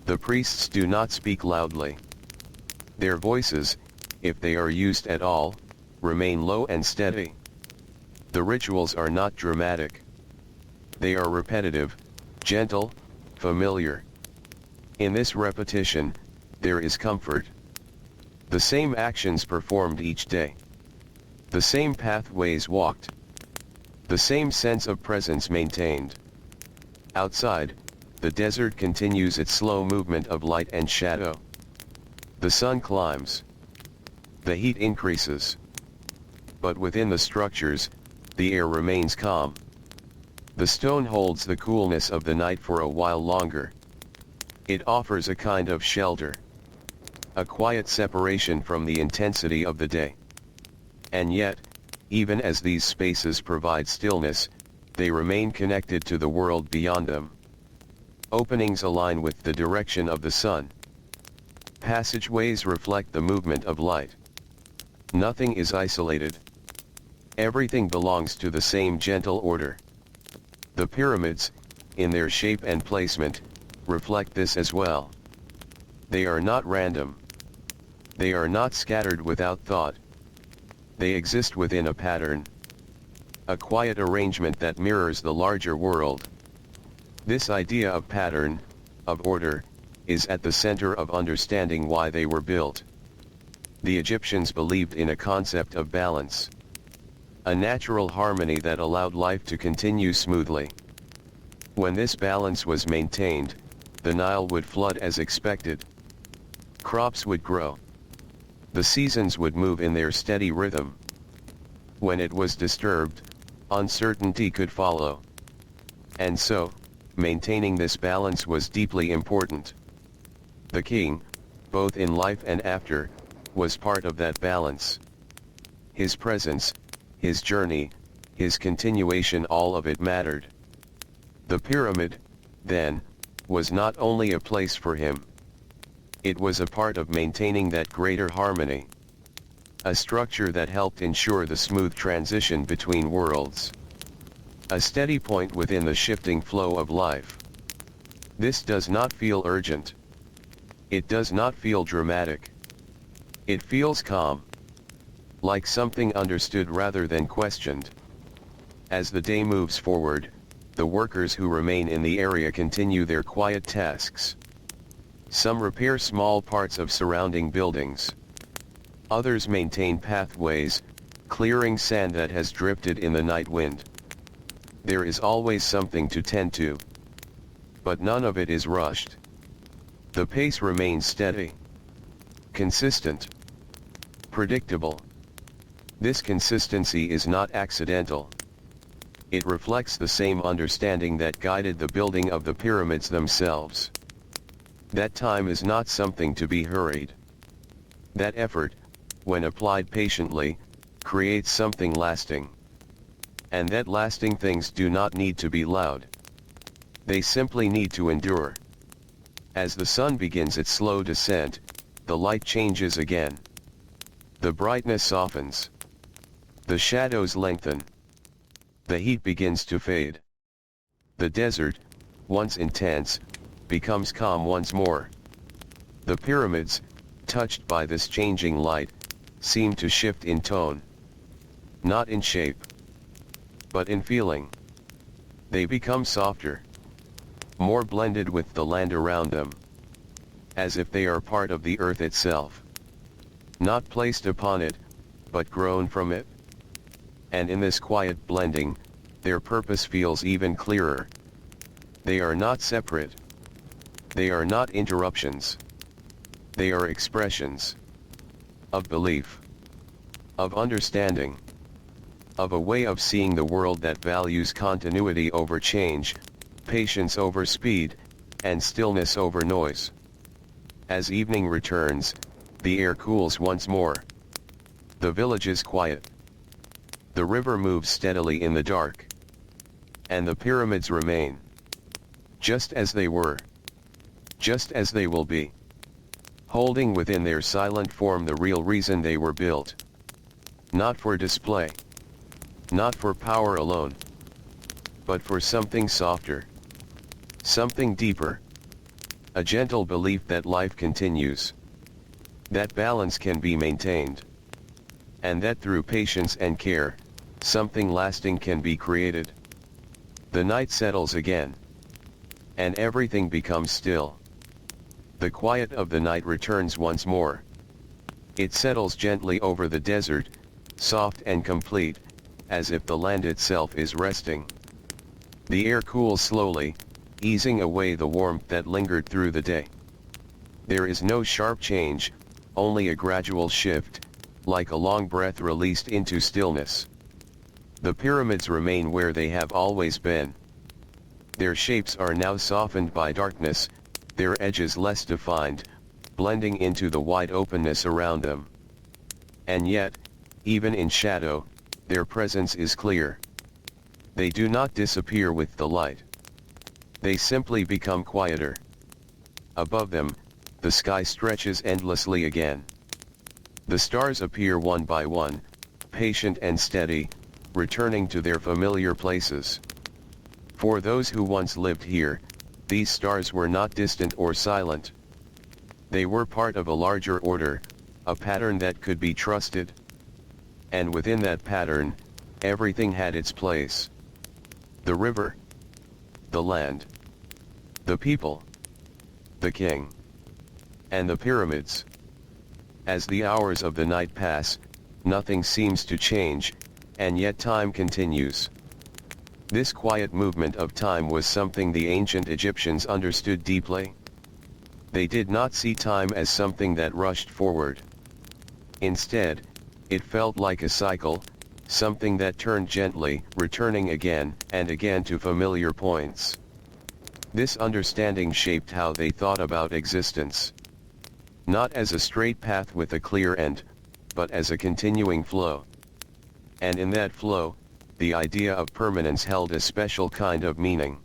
The priests do not speak loudly. Their voices, if they are used at all, remain low and steady. The rituals are not dramatic. They are repetitive, gentle, familiar. In this repetition, there is comfort. The same actions performed each day. The same pathways walked. The same sense of presence maintained. Outside, the desert continues its slow movement of light and shadow. The sun climbs. The heat increases. But within the structures, the air remains calm. The stone holds the coolness of the night for a while longer. It offers a kind of shelter. A quiet separation from the intensity of the day. And yet, even as these spaces provide stillness, they remain connected to the world beyond them. Openings align with the direction of the sun. Passageways reflect the movement of light. Nothing is isolated. Everything belongs to the same gentle order. The pyramids, in their shape and placement, reflect this as well. They are not random. They are not scattered without thought. They exist within a pattern. A quiet arrangement that mirrors the larger world. This idea of pattern, of order, is at the center of understanding why they were built. The Egyptians believed in a concept of balance. A natural harmony that allowed life to continue smoothly. When this balance was maintained, the Nile would flood as expected. Crops would grow. The seasons would move in their steady rhythm. When it was disturbed, uncertainty could follow. And so, maintaining this balance was deeply important. The king, both in life and after, was part of that balance. His presence, his journey, his continuation, all of it mattered. The pyramid, then, was not only a place for him. It was a part of maintaining that greater harmony. A structure that helped ensure the smooth transition between worlds. A steady point within the shifting flow of life. This does not feel urgent. It does not feel dramatic. It feels calm. Like something understood rather than questioned. As the day moves forward, the workers who remain in the area continue their quiet tasks. Some repair small parts of surrounding buildings. Others maintain pathways, clearing sand that has drifted in the night wind. There is always something to tend to. But none of it is rushed. The pace remains steady. Consistent. Predictable. This consistency is not accidental. It reflects the same understanding that guided the building of the pyramids themselves. That time is not something to be hurried. That effort, when applied patiently, creates something lasting. And that lasting things do not need to be loud. They simply need to endure. As the sun begins its slow descent, the light changes again. The brightness softens. The shadows lengthen. The heat begins to fade. The desert, once intense, becomes calm once more. The pyramids, touched by this changing light, seem to shift in tone. Not in shape, but in feeling. They become softer. More blended with the land around them. As if they are part of the earth itself. Not placed upon it, but grown from it. And in this quiet blending, their purpose feels even clearer. They are not separate. They are not interruptions. They are expressions. Of belief. Of understanding. Of a way of seeing the world that values continuity over change, patience over speed, and stillness over noise. As evening returns, the air cools once more. The village is quiet. The river moves steadily in the dark. And the pyramids remain. Just as they were. Just as they will be. Holding within their silent form the real reason they were built. Not for display. Not for power alone. But for something softer. Something deeper. A gentle belief that life continues. That balance can be maintained. And that through patience and care, something lasting can be created. The night settles again. And everything becomes still. The quiet of the night returns once more. It settles gently over the desert, soft and complete, as if the land itself is resting. The air cools slowly, easing away the warmth that lingered through the day. There is no sharp change, only a gradual shift, like a long breath released into stillness. The pyramids remain where they have always been. Their shapes are now softened by darkness, their edges less defined, blending into the wide openness around them. And yet, even in shadow, their presence is clear. They do not disappear with the light. They simply become quieter. Above them, the sky stretches endlessly again. The stars appear one by one, patient and steady, returning to their familiar places. For those who once lived here, these stars were not distant or silent. They were part of a larger order, a pattern that could be trusted. And within that pattern, everything had its place. The river. The land. The people. The king. And the pyramids. As the hours of the night pass, nothing seems to change, and yet time continues. This quiet movement of time was something the ancient Egyptians understood deeply. They did not see time as something that rushed forward. Instead, it felt like a cycle, something that turned gently, returning again and again to familiar points. This understanding shaped how they thought about existence. Not as a straight path with a clear end, but as a continuing flow. And in that flow, the idea of permanence held a special kind of meaning.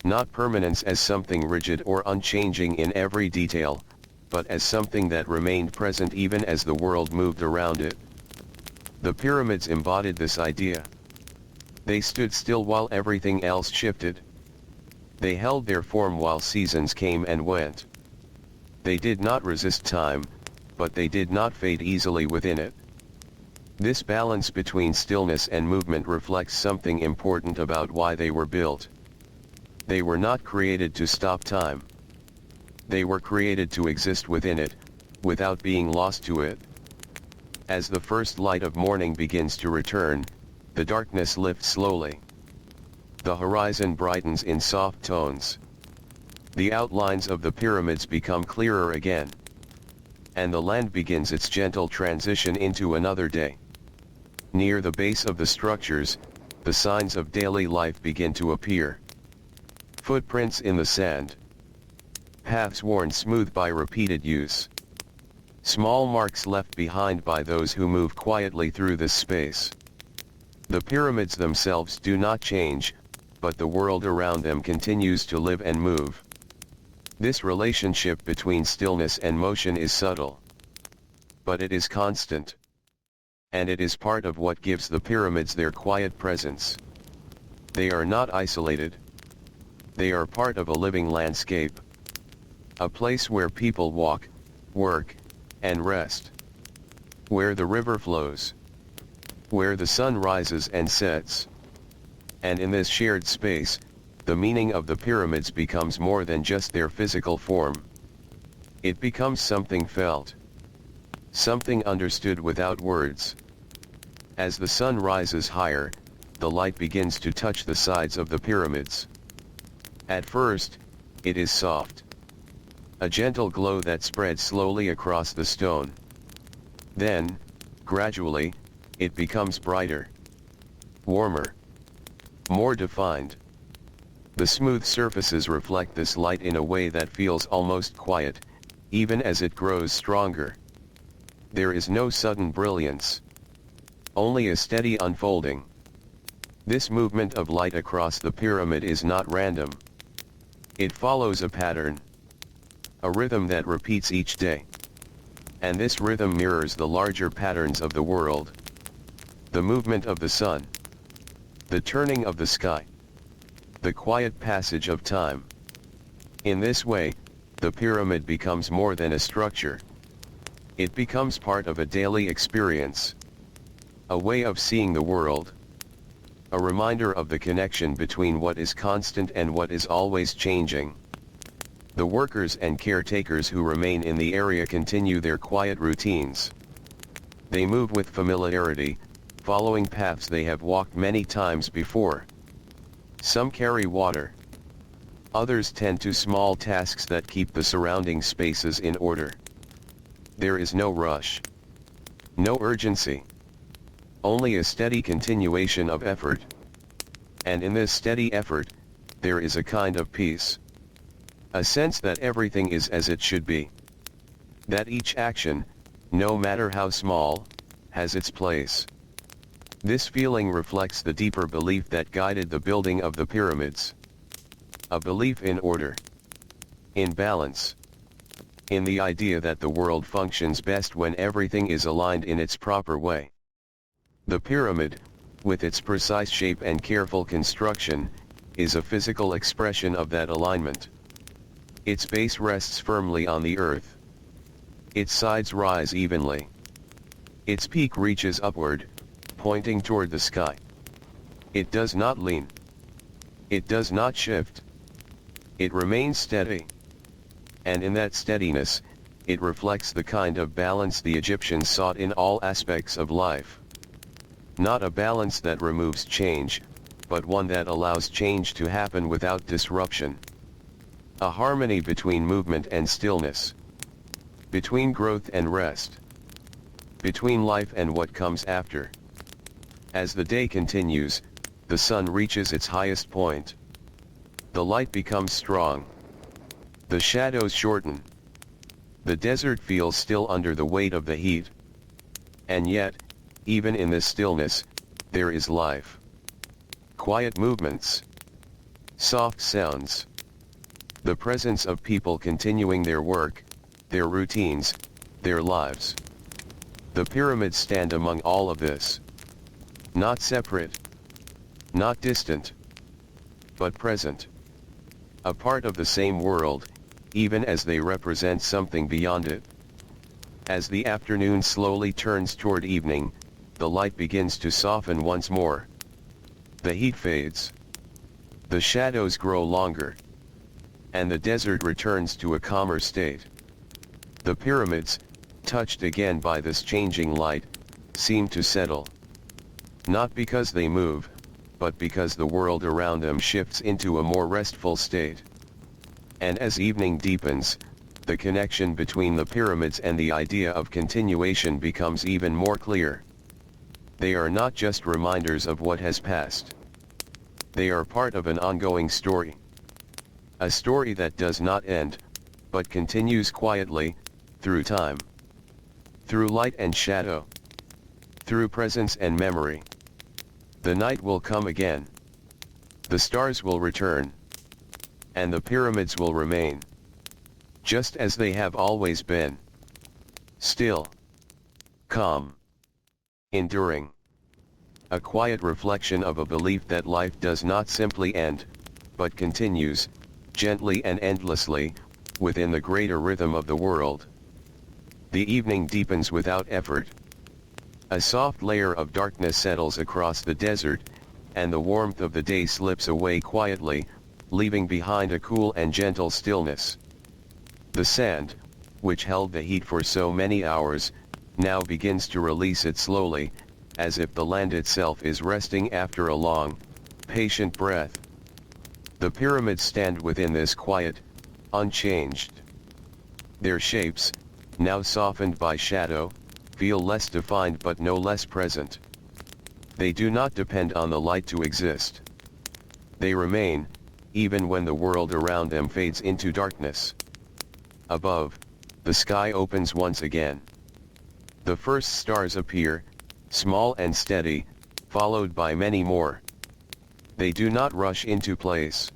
Not permanence as something rigid or unchanging in every detail, but as something that remained present even as the world moved around it. The pyramids embodied this idea. They stood still while everything else shifted. They held their form while seasons came and went. They did not resist time, but they did not fade easily within it. This balance between stillness and movement reflects something important about why they were built. They were not created to stop time. They were created to exist within it, without being lost to it. As the first light of morning begins to return, the darkness lifts slowly. The horizon brightens in soft tones. The outlines of the pyramids become clearer again. And the land begins its gentle transition into another day. Near the base of the structures, the signs of daily life begin to appear. Footprints in the sand. Paths worn smooth by repeated use. Small marks left behind by those who move quietly through this space. The pyramids themselves do not change, but the world around them continues to live and move. This relationship between stillness and motion is subtle. But it is constant. And it is part of what gives the pyramids their quiet presence. They are not isolated. They are part of a living landscape. A place where people walk, work, and rest. Where the river flows. Where the sun rises and sets. And in this shared space, the meaning of the pyramids becomes more than just their physical form. It becomes something felt. Something understood without words. As the sun rises higher, the light begins to touch the sides of the pyramids. At first, it is soft. A gentle glow that spreads slowly across the stone. Then, gradually, it becomes brighter. Warmer. More defined. The smooth surfaces reflect this light in a way that feels almost quiet, even as it grows stronger. There is no sudden brilliance. Only a steady unfolding. This movement of light across the pyramid is not random. It follows a pattern. A rhythm that repeats each day. And this rhythm mirrors the larger patterns of the world. The movement of the sun. The turning of the sky. The quiet passage of time. In this way, the pyramid becomes more than a structure. It becomes part of a daily experience. A way of seeing the world. A reminder of the connection between what is constant and what is always changing. The workers and caretakers who remain in the area continue their quiet routines. They move with familiarity, following paths they have walked many times before. Some carry water. Others tend to small tasks that keep the surrounding spaces in order. There is no rush. No urgency. Only a steady continuation of effort. And in this steady effort, there is a kind of peace. A sense that everything is as it should be. That each action, no matter how small, has its place. This feeling reflects the deeper belief that guided the building of the pyramids. A belief in order. In balance. In the idea that the world functions best when everything is aligned in its proper way. The pyramid, with its precise shape and careful construction, is a physical expression of that alignment. Its base rests firmly on the earth. Its sides rise evenly. Its peak reaches upward, pointing toward the sky. It does not lean. It does not shift. It remains steady. And in that steadiness, it reflects the kind of balance the Egyptians sought in all aspects of life. Not a balance that removes change, but one that allows change to happen without disruption. A harmony between movement and stillness. Between growth and rest. between life and what comes after. As the day continues, the sun reaches its highest point. The light becomes strong. The shadows shorten. The desert feels still under the weight of the heat. And yet, even in this stillness, there is life. Quiet movements. Soft sounds. The presence of people continuing their work, their routines, their lives. The pyramids stand among all of this. Not separate. Not distant. But present. A part of the same world, even as they represent something beyond it. As the afternoon slowly turns toward evening, the light begins to soften once more. The heat fades. The shadows grow longer. And the desert returns to a calmer state. The pyramids, touched again by this changing light, seem to settle. Not because they move, but because the world around them shifts into a more restful state. And as evening deepens, the connection between the pyramids and the idea of continuation becomes even more clear. They are not just reminders of what has passed. They are part of an ongoing story. A story that does not end, but continues quietly, through time. Through light and shadow. Through presence and memory. The night will come again. The stars will return. And the pyramids will remain. Just as they have always been. Still. Calm. Enduring. A quiet reflection of a belief that life does not simply end, but continues, gently and endlessly, within the greater rhythm of the world. The evening deepens without effort. A soft layer of darkness settles across the desert, and the warmth of the day slips away quietly, leaving behind a cool and gentle stillness. The sand, which held the heat for so many hours, now begins to release it slowly, as if the land itself is resting after a long, patient breath. The pyramids stand within this quiet, unchanged. Their shapes, now softened by shadow, feel less defined but no less present. They do not depend on the light to exist. They remain, even when the world around them fades into darkness. Above, the sky opens once again. The first stars appear, small and steady, followed by many more. They do not rush into place.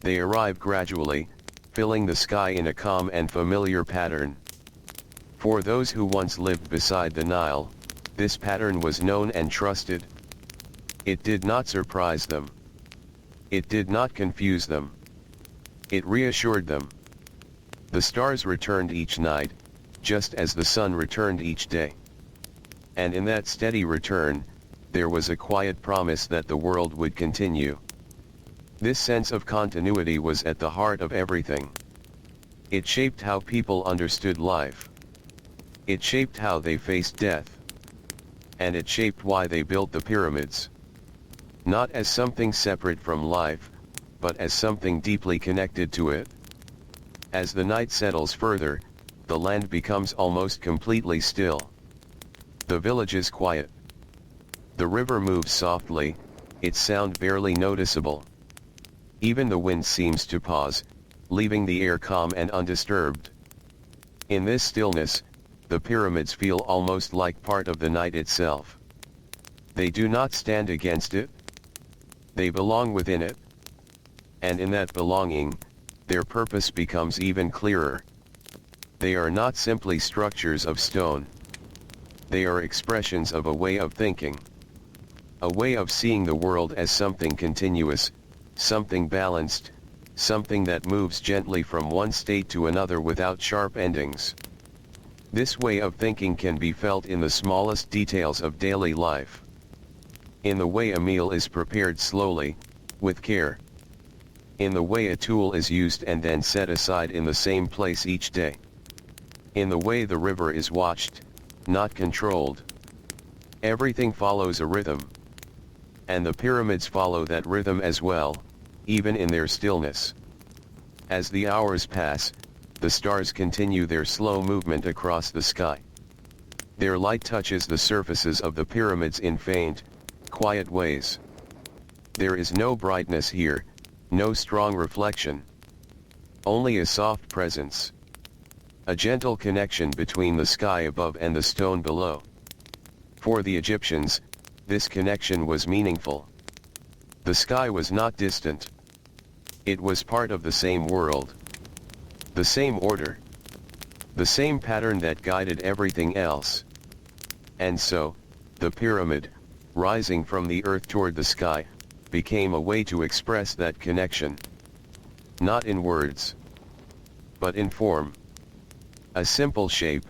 They arrive gradually, filling the sky in a calm and familiar pattern. For those who once lived beside the Nile, this pattern was known and trusted. It did not surprise them. It did not confuse them. It reassured them. The stars returned each night, just as the sun returned each day. And in that steady return, there was a quiet promise that the world would continue. This sense of continuity was at the heart of everything. It shaped how people understood life. It shaped how they faced death. And it shaped why they built the pyramids. Not as something separate from life, but as something deeply connected to it. As the night settles further, the land becomes almost completely still. The village is quiet. The river moves softly, its sound barely noticeable. Even the wind seems to pause, leaving the air calm and undisturbed. In this stillness, the pyramids feel almost like part of the night itself. They do not stand against it. They belong within it. And in that belonging, their purpose becomes even clearer. They are not simply structures of stone. They are expressions of a way of thinking. A way of seeing the world as something continuous, something balanced, something that moves gently from one state to another without sharp endings. This way of thinking can be felt in the smallest details of daily life. In the way a meal is prepared slowly, with care. In the way a tool is used and then set aside in the same place each day. In the way the river is watched, not controlled. Everything follows a rhythm. And the pyramids follow that rhythm as well, even in their stillness. As the hours pass, the stars continue their slow movement across the sky. Their light touches the surfaces of the pyramids in faint, quiet ways. There is no brightness here, no strong reflection. Only a soft presence. A gentle connection between the sky above and the stone below. For the Egyptians, this connection was meaningful. The sky was not distant. It was part of the same world. The same order. The same pattern that guided everything else. And so, the pyramid, rising from the earth toward the sky, became a way to express that connection. Not in words, but in form. A simple shape,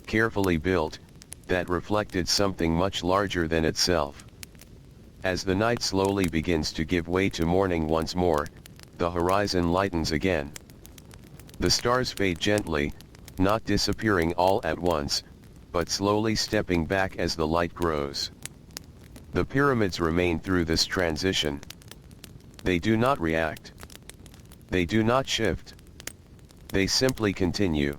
carefully built, that reflected something much larger than itself. As the night slowly begins to give way to morning once more, the horizon lightens again. The stars fade gently, not disappearing all at once, but slowly stepping back as the light grows. The pyramids remain through this transition. They do not react. They do not shift. They simply continue.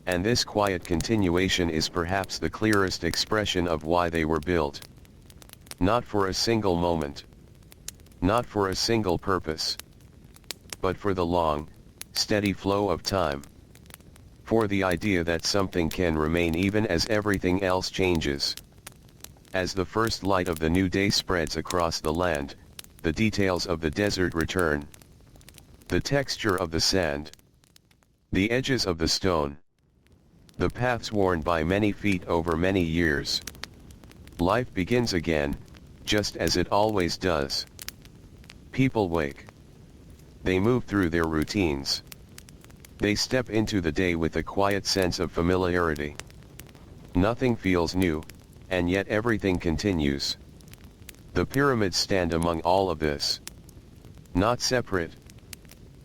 And this quiet continuation is perhaps the clearest expression of why they were built. Not for a single moment. Not for a single purpose. But for the long, steady flow of time. For the idea that something can remain even as everything else changes. As the first light of the new day spreads across the land, the details of the desert return. The texture of the sand. The edges of the stone. The paths worn by many feet over many years. Life begins again, just as it always does. People wake. They move through their routines. They step into the day with a quiet sense of familiarity. Nothing feels new, and yet everything continues. The pyramids stand among all of this. Not separate.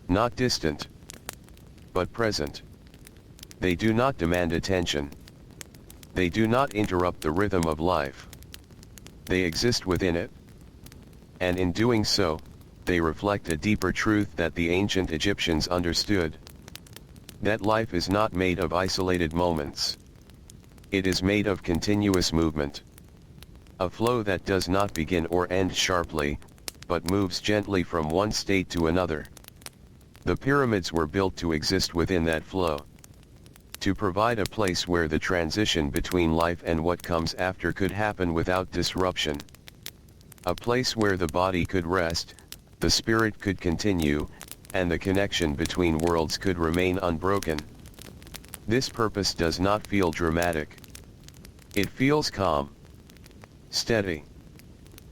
Not distant. But present. They do not demand attention. They do not interrupt the rhythm of life. They exist within it. And in doing so, they reflect a deeper truth that the ancient Egyptians understood. That life is not made of isolated moments. It is made of continuous movement. A flow that does not begin or end sharply, but moves gently from one state to another. The pyramids were built to exist within that flow. To provide a place where the transition between life and what comes after could happen without disruption. A place where the body could rest, the spirit could continue, and the connection between worlds could remain unbroken. This purpose does not feel dramatic. It feels calm, steady,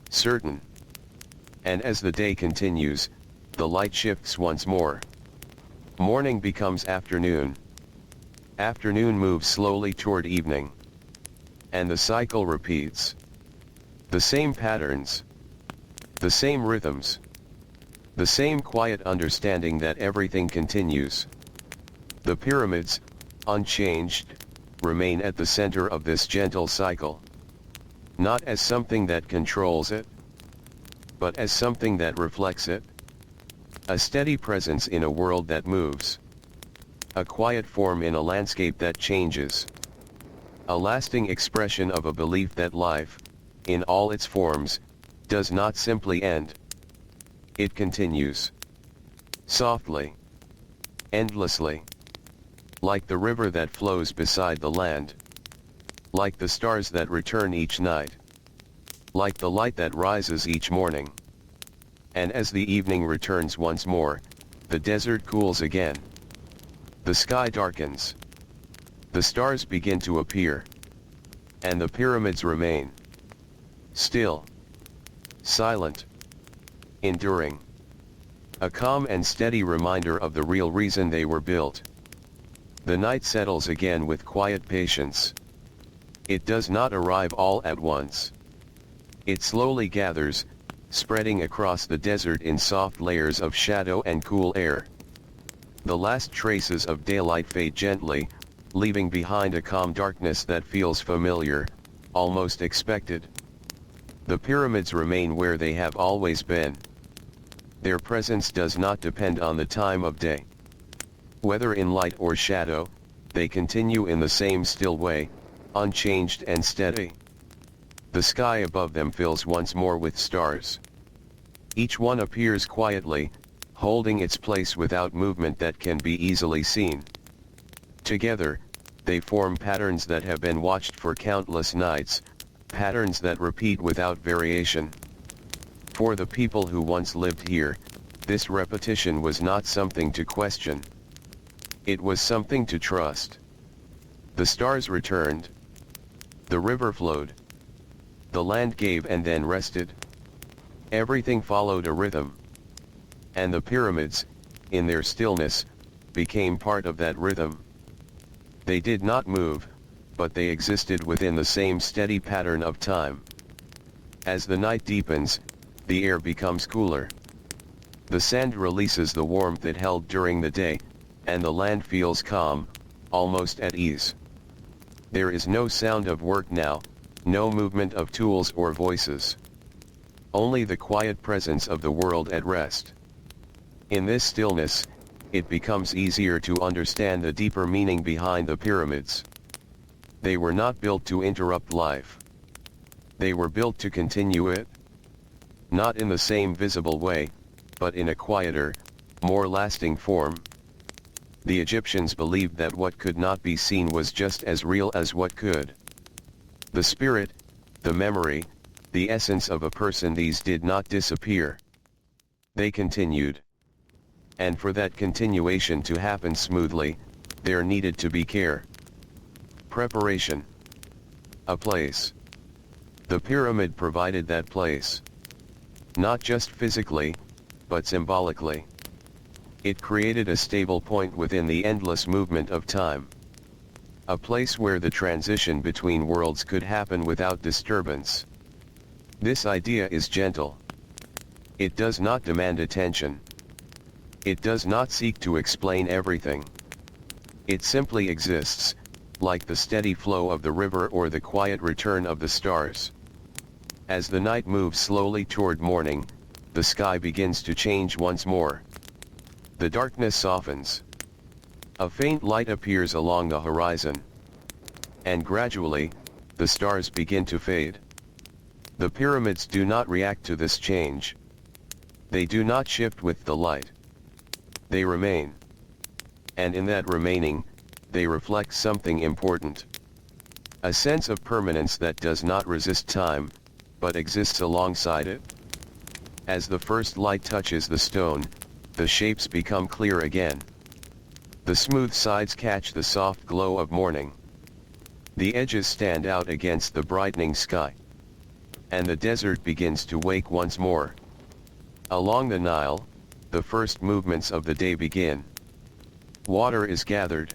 certain. And as the day continues, the light shifts once more. Morning becomes afternoon. Afternoon moves slowly toward evening. And the cycle repeats. The same patterns. The same rhythms. The same quiet understanding that everything continues. The pyramids, unchanged, remain at the center of this gentle cycle. Not as something that controls it, but as something that reflects it. A steady presence in a world that moves. A quiet form in a landscape that changes. A lasting expression of a belief that life, in all its forms, does not simply end. It continues. Softly. Endlessly. Like the river that flows beside the land. Like the stars that return each night. Like the light that rises each morning. And as the evening returns once more, the desert cools again. The sky darkens. The stars begin to appear. And the pyramids remain. Still. Silent. Enduring. A calm and steady reminder of the real reason they were built. The night settles again with quiet patience. It does not arrive all at once. It slowly gathers, spreading across the desert in soft layers of shadow and cool air. The last traces of daylight fade gently, leaving behind a calm darkness that feels familiar, almost expected. The pyramids remain where they have always been. Their presence does not depend on the time of day. Whether in light or shadow, they continue in the same still way, unchanged and steady. The sky above them fills once more with stars. Each one appears quietly, holding its place without movement that can be easily seen. Together, they form patterns that have been watched for countless nights, patterns that repeat without variation. For the people who once lived here, this repetition was not something to question. It was something to trust. The stars returned. The river flowed. The land gave and then rested. Everything followed a rhythm. And the pyramids, in their stillness, became part of that rhythm. They did not move, but they existed within the same steady pattern of time. As the night deepens, the air becomes cooler. The sand releases the warmth it held during the day, and the land feels calm, almost at ease. There is no sound of work now, no movement of tools or voices. Only the quiet presence of the world at rest. In this stillness, it becomes easier to understand the deeper meaning behind the pyramids. They were not built to interrupt life. They were built to continue it. Not in the same visible way, but in a quieter, more lasting form. The Egyptians believed that what could not be seen was just as real as what could. The spirit, the memory, the essence of a person, these did not disappear. They continued. And for that continuation to happen smoothly, there needed to be care. Preparation. A place. The pyramid provided that place. Not just physically, but symbolically. It created a stable point within the endless movement of time. A place where the transition between worlds could happen without disturbance. This idea is gentle. It does not demand attention. It does not seek to explain everything. It simply exists, like the steady flow of the river or the quiet return of the stars. As the night moves slowly toward morning, the sky begins to change once more. The darkness softens. A faint light appears along the horizon. And gradually, the stars begin to fade. The pyramids do not react to this change. They do not shift with the light. They remain. And in that remaining, they reflect something important. A sense of permanence that does not resist time, but exists alongside it. As the first light touches the stone, the shapes become clear again. The smooth sides catch the soft glow of morning. The edges stand out against the brightening sky. And the desert begins to wake once more. Along the Nile, the first movements of the day begin. Water is gathered.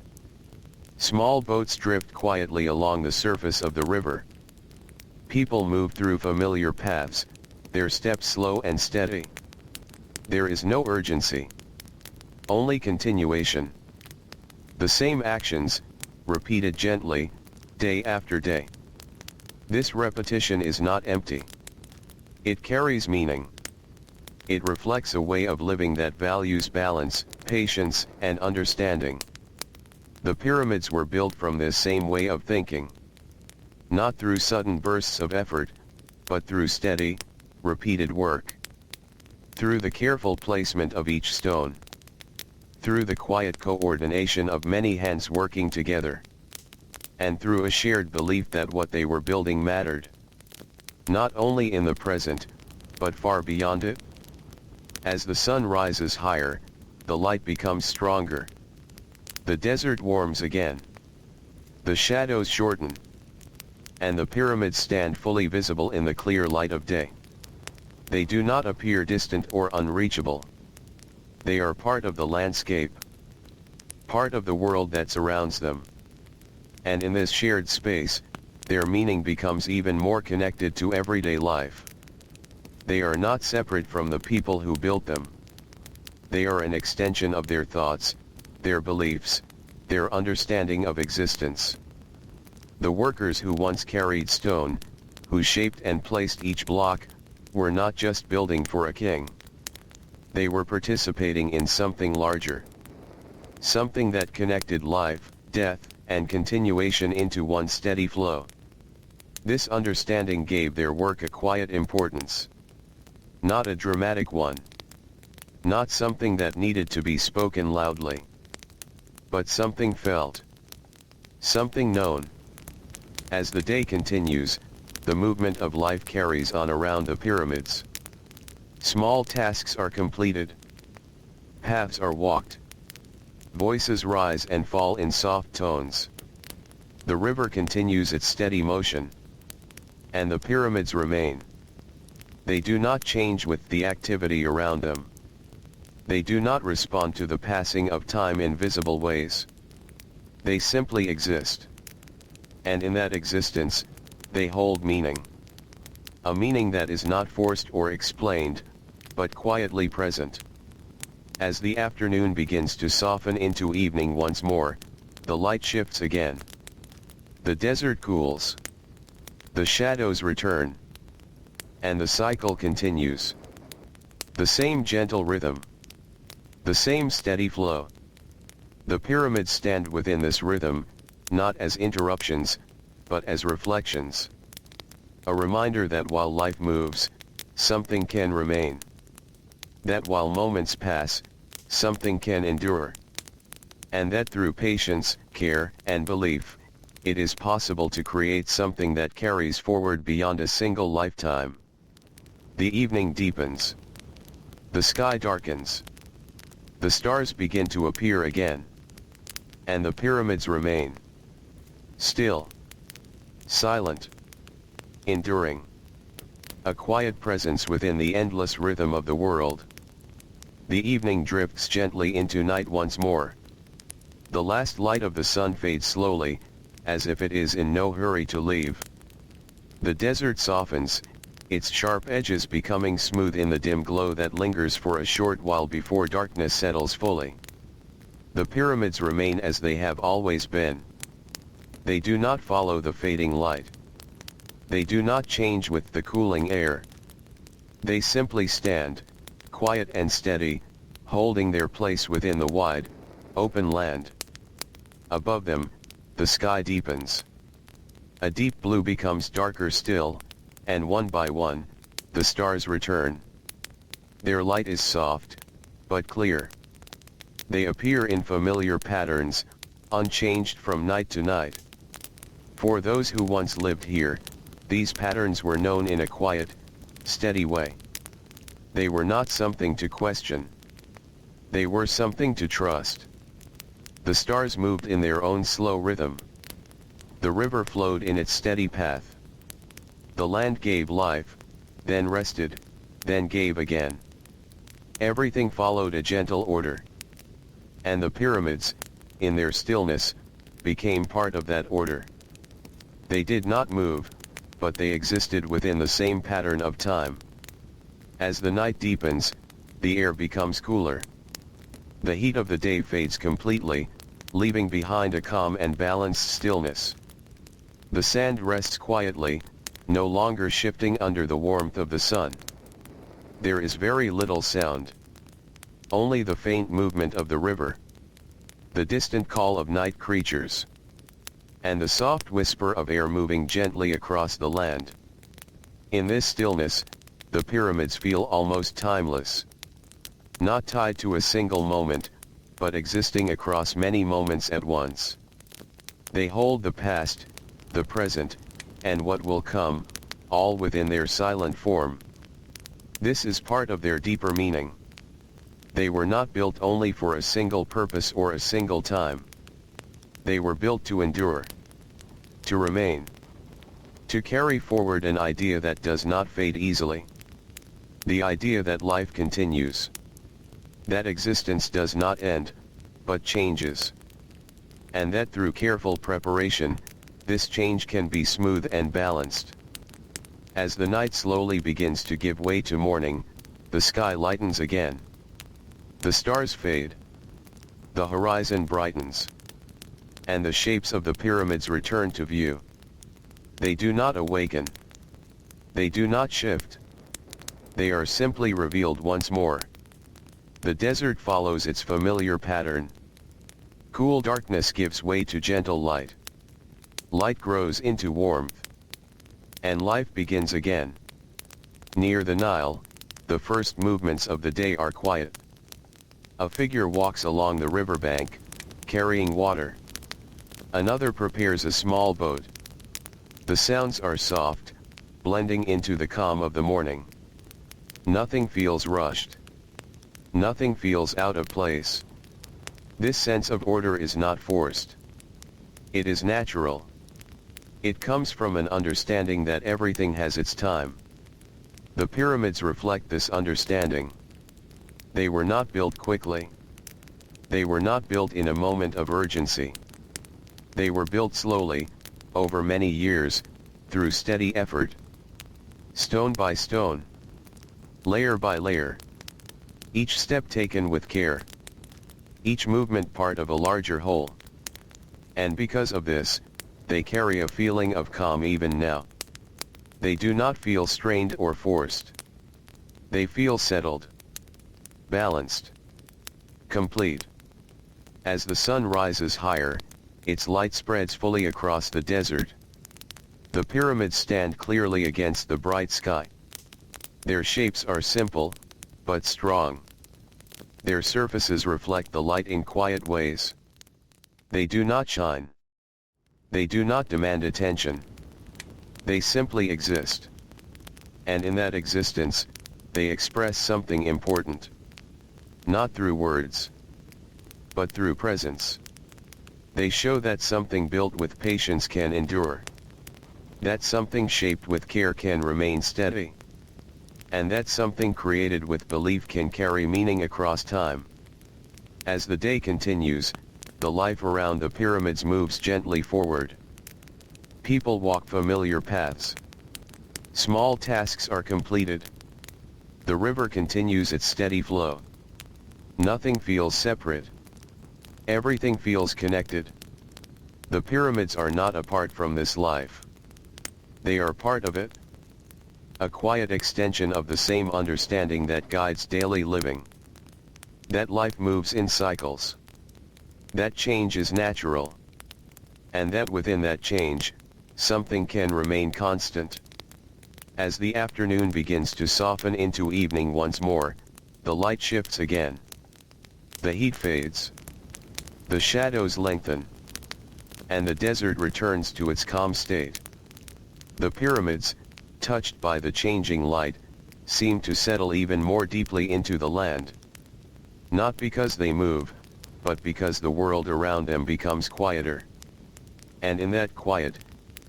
Small boats drift quietly along the surface of the river. People move through familiar paths, their steps slow and steady. There is no urgency. Only continuation. The same actions, repeated gently, day after day. This repetition is not empty. It carries meaning. It reflects a way of living that values balance, patience, and understanding. The pyramids were built from this same way of thinking. Not through sudden bursts of effort, but through steady, repeated work. Through the careful placement of each stone. Through the quiet coordination of many hands working together. And through a shared belief that what they were building mattered. Not only in the present, but far beyond it. As the sun rises higher, the light becomes stronger. The desert warms again. The shadows shorten. And the pyramids stand fully visible in the clear light of day. They do not appear distant or unreachable. They are part of the landscape. Part of the world that surrounds them. And in this shared space, their meaning becomes even more connected to everyday life. They are not separate from the people who built them. They are an extension of their thoughts, their beliefs, their understanding of existence. The workers who once carried stone, who shaped and placed each block, were not just building for a king. They were participating in something larger. Something that connected life, death, and continuation into one steady flow. This understanding gave their work a quiet importance. Not a dramatic one. Not something that needed to be spoken loudly. But something felt. Something known. As the day continues, the movement of life carries on around the pyramids. Small tasks are completed. Paths are walked. Voices rise and fall in soft tones. The river continues its steady motion. And the pyramids remain. They do not change with the activity around them. They do not respond to the passing of time in visible ways. They simply exist. And in that existence, they hold meaning. A meaning that is not forced or explained, but quietly present. As the afternoon begins to soften into evening once more, the light shifts again. The desert cools. The shadows return. And the cycle continues. The same gentle rhythm. The same steady flow. The pyramids stand within this rhythm, not as interruptions, but as reflections. A reminder that while life moves, something can remain. That while moments pass, something can endure. And that through patience, care, and belief, it is possible to create something that carries forward beyond a single lifetime. The evening deepens. The sky darkens. The stars begin to appear again. And the pyramids remain. Still. Silent. Enduring. A quiet presence within the endless rhythm of the world. The evening drifts gently into night once more. The last light of the sun fades slowly, as if it is in no hurry to leave. The desert softens, its sharp edges becoming smooth in the dim glow that lingers for a short while before darkness settles fully. The pyramids remain as they have always been. They do not follow the fading light. They do not change with the cooling air. They simply stand, quiet and steady, holding their place within the wide, open land. Above them, the sky deepens. A deep blue becomes darker still, and one by one, the stars return. Their light is soft, but clear. They appear in familiar patterns, unchanged from night to night. For those who once lived here, these patterns were known in a quiet, steady way. They were not something to question. They were something to trust. The stars moved in their own slow rhythm. The river flowed in its steady path. The land gave life, then rested, then gave again. Everything followed a gentle order. And the pyramids, in their stillness, became part of that order. They did not move, but they existed within the same pattern of time. As the night deepens, the air becomes cooler. The heat of the day fades completely, leaving behind a calm and balanced stillness. The sand rests quietly, no longer shifting under the warmth of the sun. There is very little sound. Only the faint movement of the river. The distant call of night creatures. And the soft whisper of air moving gently across the land. In this stillness, the pyramids feel almost timeless. Not tied to a single moment, but existing across many moments at once. They hold the past, the present, and what will come, all within their silent form. This is part of their deeper meaning. They were not built only for a single purpose or a single time. They were built to endure. To remain. To carry forward an idea that does not fade easily. The idea that life continues. That existence does not end, but changes. And that through careful preparation, this change can be smooth and balanced. As the night slowly begins to give way to morning, the sky lightens again. The stars fade. The horizon brightens. And the shapes of the pyramids return to view. They do not awaken. They do not shift. They are simply revealed once more. The desert follows its familiar pattern. Cool darkness gives way to gentle light. Light grows into warmth. And life begins again. Near the Nile, the first movements of the day are quiet. A figure walks along the riverbank, carrying water. Another prepares a small boat. The sounds are soft, blending into the calm of the morning. Nothing feels rushed. Nothing feels out of place. This sense of order is not forced. It is natural. It comes from an understanding that everything has its time. The pyramids reflect this understanding. They were not built quickly. They were not built in a moment of urgency. They were built slowly, over many years, through steady effort. Stone by stone. Layer by layer. Each step taken with care. Each movement part of a larger whole. And because of this, they carry a feeling of calm even now. They do not feel strained or forced. They feel settled. Balanced. Complete. As the sun rises higher, its light spreads fully across the desert. The pyramids stand clearly against the bright sky. Their shapes are simple, but strong. Their surfaces reflect the light in quiet ways. They do not shine. They do not demand attention. They simply exist. And in that existence, they express something important. Not through words, but through presence. They show that something built with patience can endure. That something shaped with care can remain steady. And that something created with belief can carry meaning across time. As the day continues, the life around the pyramids moves gently forward. People walk familiar paths. Small tasks are completed. The river continues its steady flow. Nothing feels separate. Everything feels connected. The pyramids are not apart from this life. They are part of it. A quiet extension of the same understanding that guides daily living. That life moves in cycles. That change is natural. And that within that change, something can remain constant. As the afternoon begins to soften into evening once more, the light shifts again. The heat fades. The shadows lengthen. And the desert returns to its calm state. The pyramids, touched by the changing light, seem to settle even more deeply into the land. Not because they move, but because the world around them becomes quieter. And in that quiet,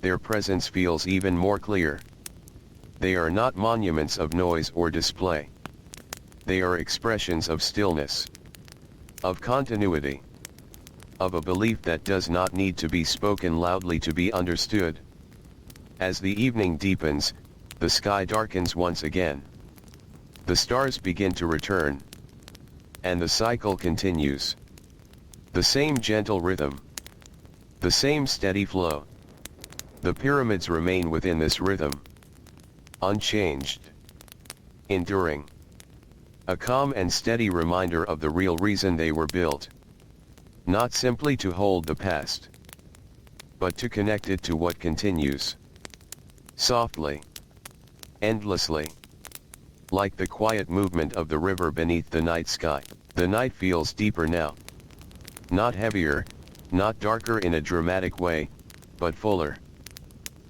their presence feels even more clear. They are not monuments of noise or display. They are expressions of stillness, of continuity, of a belief that does not need to be spoken loudly to be understood. As the evening deepens, the sky darkens once again. The stars begin to return. And the cycle continues. The same gentle rhythm. The same steady flow. The pyramids remain within this rhythm. Unchanged. Enduring. A calm and steady reminder of the real reason they were built. Not simply to hold the past, but to connect it to what continues. Softly. Endlessly. Like the quiet movement of the river beneath the night sky. The night feels deeper now. Not heavier, not darker in a dramatic way, but fuller.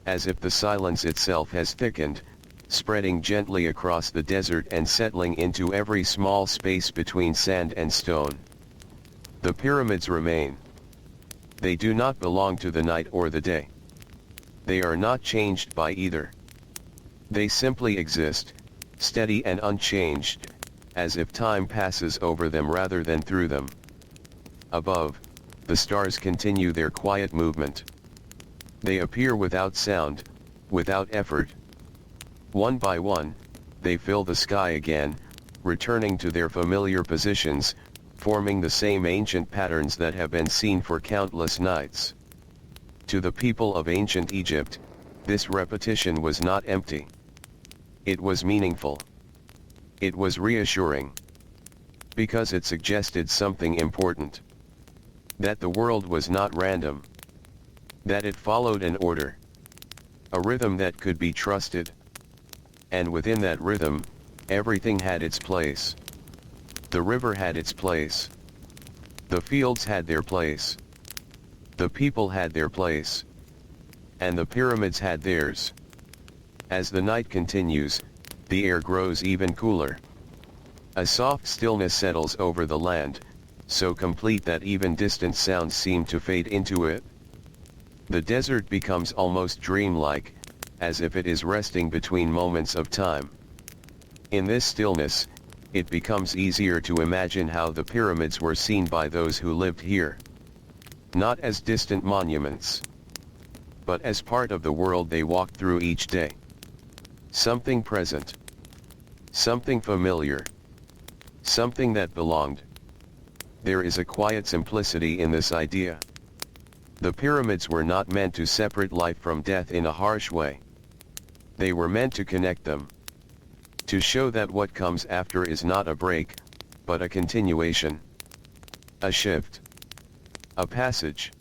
As if the silence itself has thickened, spreading gently across the desert and settling into every small space between sand and stone. The pyramids remain. They do not belong to the night or the day. They are not changed by either. They simply exist, steady and unchanged, as if time passes over them rather than through them. Above, the stars continue their quiet movement. They appear without sound, without effort. One by one, they fill the sky again, returning to their familiar positions, forming the same ancient patterns that have been seen for countless nights. To the people of ancient Egypt, this repetition was not empty. It was meaningful. It was reassuring. Because it suggested something important. that the world was not random, that it followed an order, a rhythm that could be trusted, and within that rhythm, everything had its place. The river had its place. The fields had their place. The people had their place. And the pyramids had theirs. As the night continues, the air grows even cooler. A soft stillness settles over the land, so complete that even distant sounds seem to fade into it. The desert becomes almost dreamlike, as if it is resting between moments of time. In this stillness, it becomes easier to imagine how the pyramids were seen by those who lived here. Not as distant monuments, but as part of the world they walked through each day. Something present. Something familiar. Something that belonged. There is a quiet simplicity in this idea. The pyramids were not meant to separate life from death in a harsh way. They were meant to connect them. To show that what comes after is not a break, but a continuation. A shift. A passage.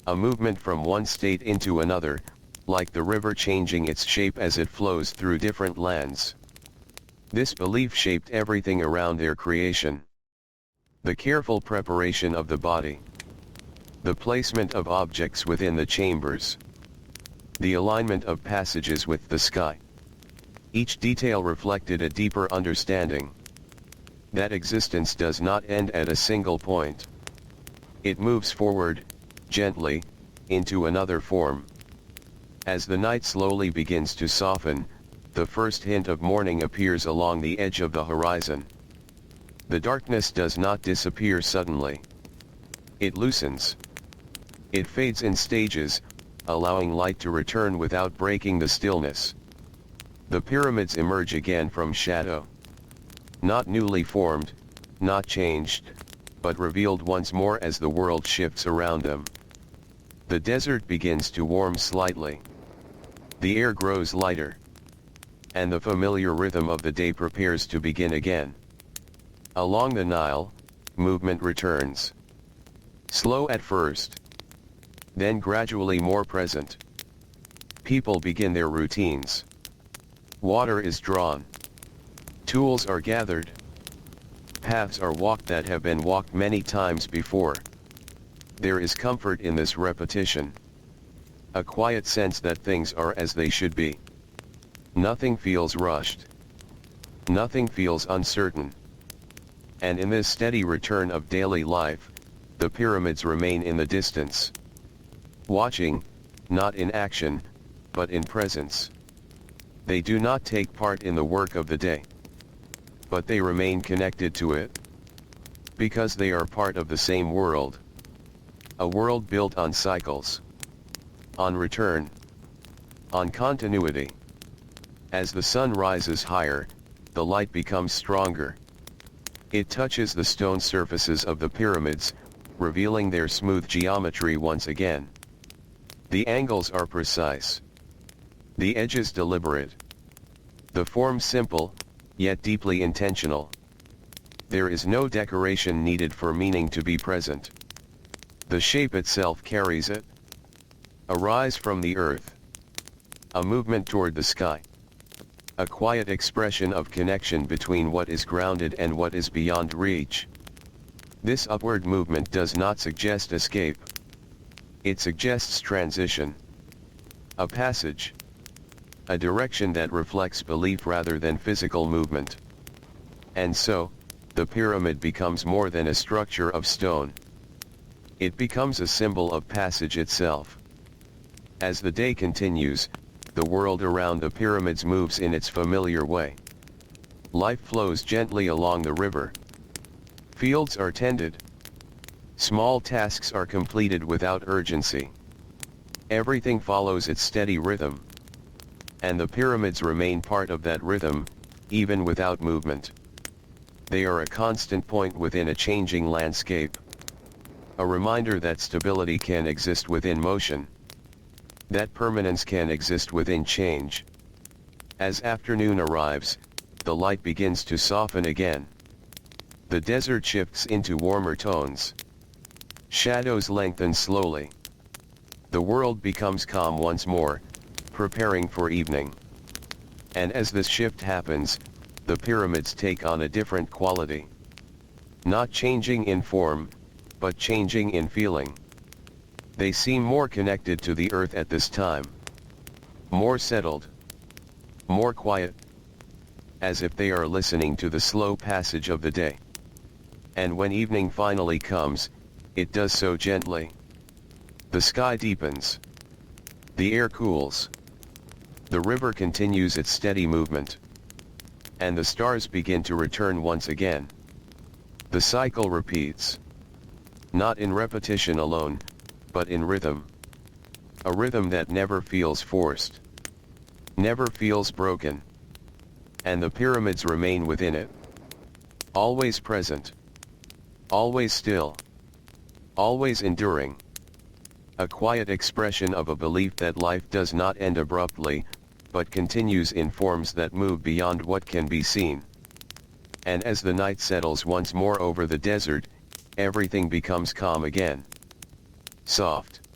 A movement from one state into another, like the river changing its shape as it flows through different lands. This belief shaped everything around their creation. The careful preparation of the body. The placement of objects within the chambers. The alignment of passages with the sky. Each detail reflected a deeper understanding. That existence does not end at a single point. It moves forward, gently, into another form. As the night slowly begins to soften, the first hint of morning appears along the edge of the horizon. The darkness does not disappear suddenly. It loosens. It fades in stages, allowing light to return without breaking the stillness. The pyramids emerge again from shadow. Not newly formed, not changed, but revealed once more as the world shifts around them. The desert begins to warm slightly. The air grows lighter. And the familiar rhythm of the day prepares to begin again. Along the Nile, movement returns. Slow at first. Then gradually more present. People begin their routines. Water is drawn. Tools are gathered. Paths are walked that have been walked many times before. There is comfort in this repetition. A quiet sense that things are as they should be. Nothing feels rushed. Nothing feels uncertain. And in this steady return of daily life, the pyramids remain in the distance. Watching, not in action, but in presence. They do not take part in the work of the day. But they remain connected to it. Because they are part of the same world. A world built on cycles. On return. On continuity. As the sun rises higher, the light becomes stronger. It touches the stone surfaces of the pyramids, revealing their smooth geometry once again. The angles are precise. The edges deliberate. The form simple, yet deeply intentional. There is no decoration needed for meaning to be present. The shape itself carries it. A rise from the earth. A movement toward the sky. A quiet expression of connection between what is grounded and what is beyond reach. This upward movement does not suggest escape. It suggests transition. A passage. A direction that reflects belief rather than physical movement. And so, the pyramid becomes more than a structure of stone. It becomes a symbol of passage itself. As the day continues, the world around the pyramids moves in its familiar way. Life flows gently along the river. Fields are tended. Small tasks are completed without urgency. Everything follows its steady rhythm. And the pyramids remain part of that rhythm, even without movement. They are a constant point within a changing landscape. A reminder that stability can exist within motion. That permanence can exist within change. As afternoon arrives, the light begins to soften again. The desert shifts into warmer tones. Shadows lengthen slowly. The world becomes calm once more, preparing for evening. And as this shift happens, the pyramids take on a different quality. Not changing in form, but changing in feeling. They seem more connected to the earth at this time. More settled. More quiet. As if they are listening to the slow passage of the day. And when evening finally comes, it does so gently. The sky deepens. The air cools. The river continues its steady movement. And the stars begin to return once again. The cycle repeats. Not in repetition alone, but in rhythm. A rhythm that never feels forced. Never feels broken. And the pyramids remain within it. Always present. Always still. Always enduring. A quiet expression of a belief that life does not end abruptly, but continues in forms that move beyond what can be seen. And as the night settles once more over the desert, everything becomes calm again. Soft.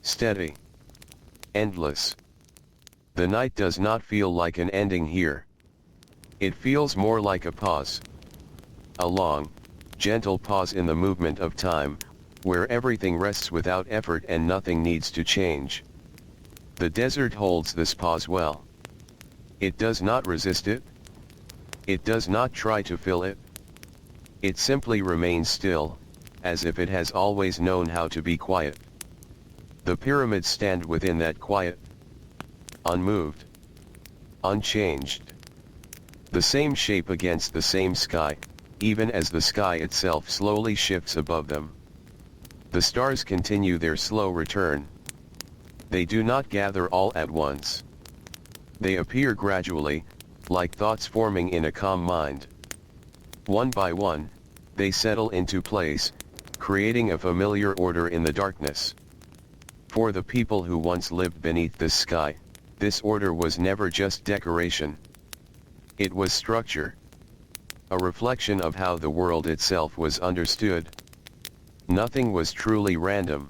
Steady. Endless. The night does not feel like an ending here. It feels more like a pause. A long, gentle pause in the movement of time, where everything rests without effort and nothing needs to change. The desert holds this pause well. It does not resist it. It does not try to fill it. It simply remains still, as if it has always known how to be quiet. The pyramids stand within that quiet. Unmoved. Unchanged. The same shape against the same sky, even as the sky itself slowly shifts above them. The stars continue their slow return. They do not gather all at once. They appear gradually, like thoughts forming in a calm mind. One by one, they settle into place, creating a familiar order in the darkness. For the people who once lived beneath this sky, this order was never just decoration. It was structure. A reflection of how the world itself was understood. Nothing was truly random.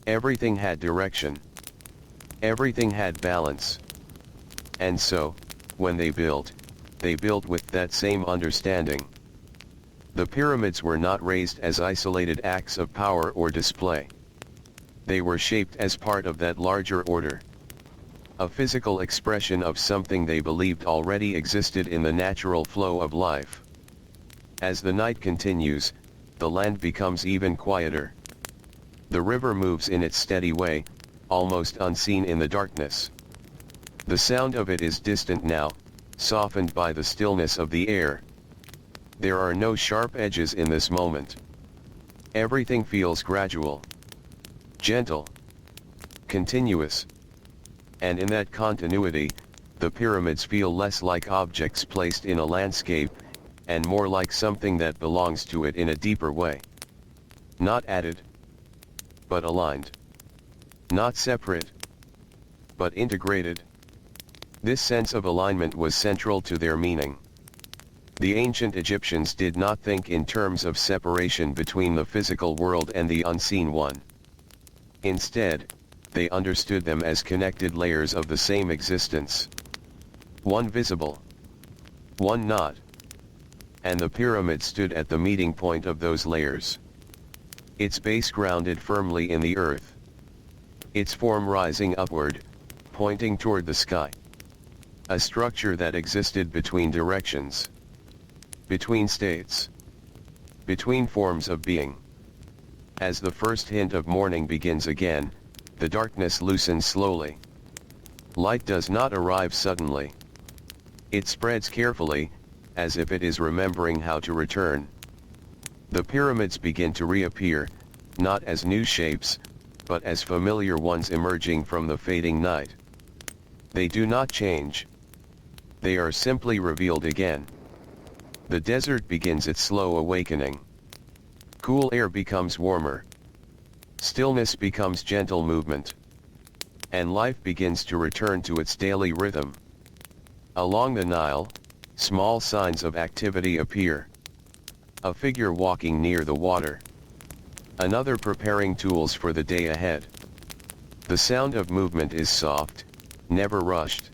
Everything had direction. Everything had balance. And so, when they built with that same understanding. The pyramids were not raised as isolated acts of power or display. They were shaped as part of that larger order. A physical expression of something they believed already existed in the natural flow of life. As the night continues, the land becomes even quieter. The river moves in its steady way, almost unseen in the darkness. The sound of it is distant now, softened by the stillness of the air. There are no sharp edges in this moment. Everything feels gradual, gentle, continuous. And in that continuity, the pyramids feel less like objects placed in a landscape, and more like something that belongs to it in a deeper way. Not added, but aligned. Not separate, but integrated. This sense of alignment was central to their meaning. The ancient Egyptians did not think in terms of separation between the physical world and the unseen one. Instead, they understood them as connected layers of the same existence. One visible, one not. And the pyramid stood at the meeting point of those layers. Its base grounded firmly in the earth. Its form rising upward, pointing toward the sky. A structure that existed between directions. Between states. Between forms of being. As the first hint of morning begins again, the darkness loosens slowly. Light does not arrive suddenly. It spreads carefully, as if it is remembering how to return. The pyramids begin to reappear, not as new shapes, but as familiar ones emerging from the fading night. They do not change. They are simply revealed again. The desert begins its slow awakening. Cool air becomes warmer. Stillness becomes gentle movement. And life begins to return to its daily rhythm. Along the Nile, small signs of activity appear. A figure walking near the water. Another preparing tools for the day ahead. The sound of movement is soft, never rushed.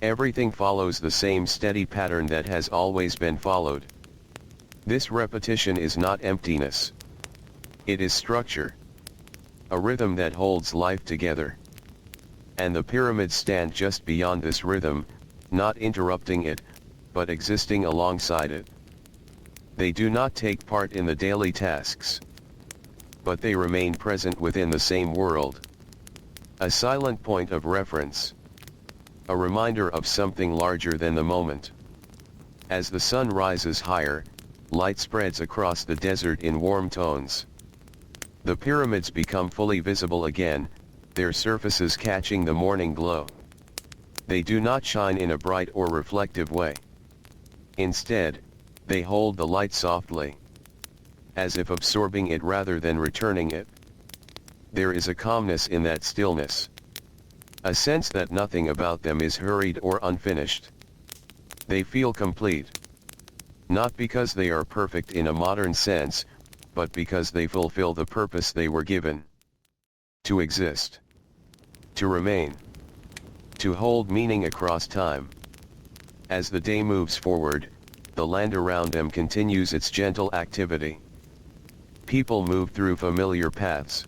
Everything follows the same steady pattern that has always been followed. This repetition is not emptiness. It is structure. A rhythm that holds life together. And the pyramids stand just beyond this rhythm, not interrupting it, but existing alongside it. They do not take part in the daily tasks. But they remain present within the same world. A silent point of reference. A reminder of something larger than the moment. As the sun rises higher, light spreads across the desert in warm tones. The pyramids become fully visible again, their surfaces catching the morning glow. They do not shine in a bright or reflective way. Instead, they hold the light softly, as if absorbing it rather than returning it. There is a calmness in that stillness. A sense that nothing about them is hurried or unfinished. They feel complete. Not because they are perfect in a modern sense, but because they fulfill the purpose they were given. To exist. To remain. To hold meaning across time. As the day moves forward, the land around them continues its gentle activity. People move through familiar paths.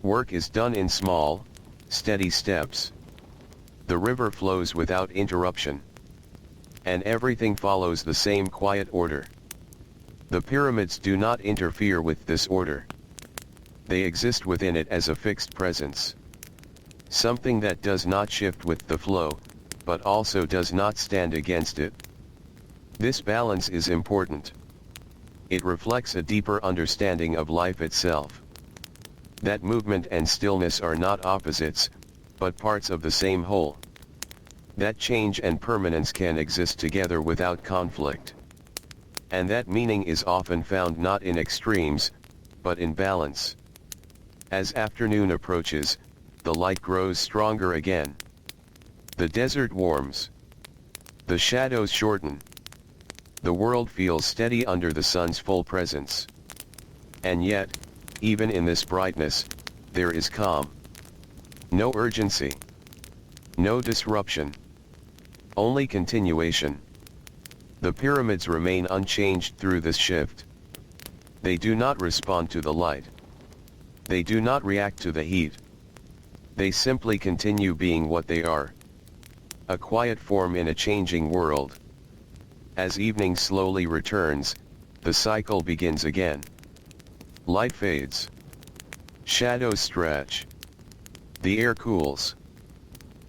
Work is done in small, steady steps. The river flows without interruption. And everything follows the same quiet order. The pyramids do not interfere with this order. They exist within it as a fixed presence. Something that does not shift with the flow, but also does not stand against it. This balance is important. It reflects a deeper understanding of life itself. That movement and stillness are not opposites, but parts of the same whole. That change and permanence can exist together without conflict. And that meaning is often found not in extremes, but in balance. As afternoon approaches, the light grows stronger again. The desert warms. The shadows shorten. The world feels steady under the sun's full presence. And yet, even in this brightness, there is calm. No urgency. No disruption. Only continuation. The pyramids remain unchanged through this shift. They do not respond to the light. They do not react to the heat. They simply continue being what they are. A quiet form in a changing world. As evening slowly returns, the cycle begins again. Light fades. Shadows stretch. The air cools.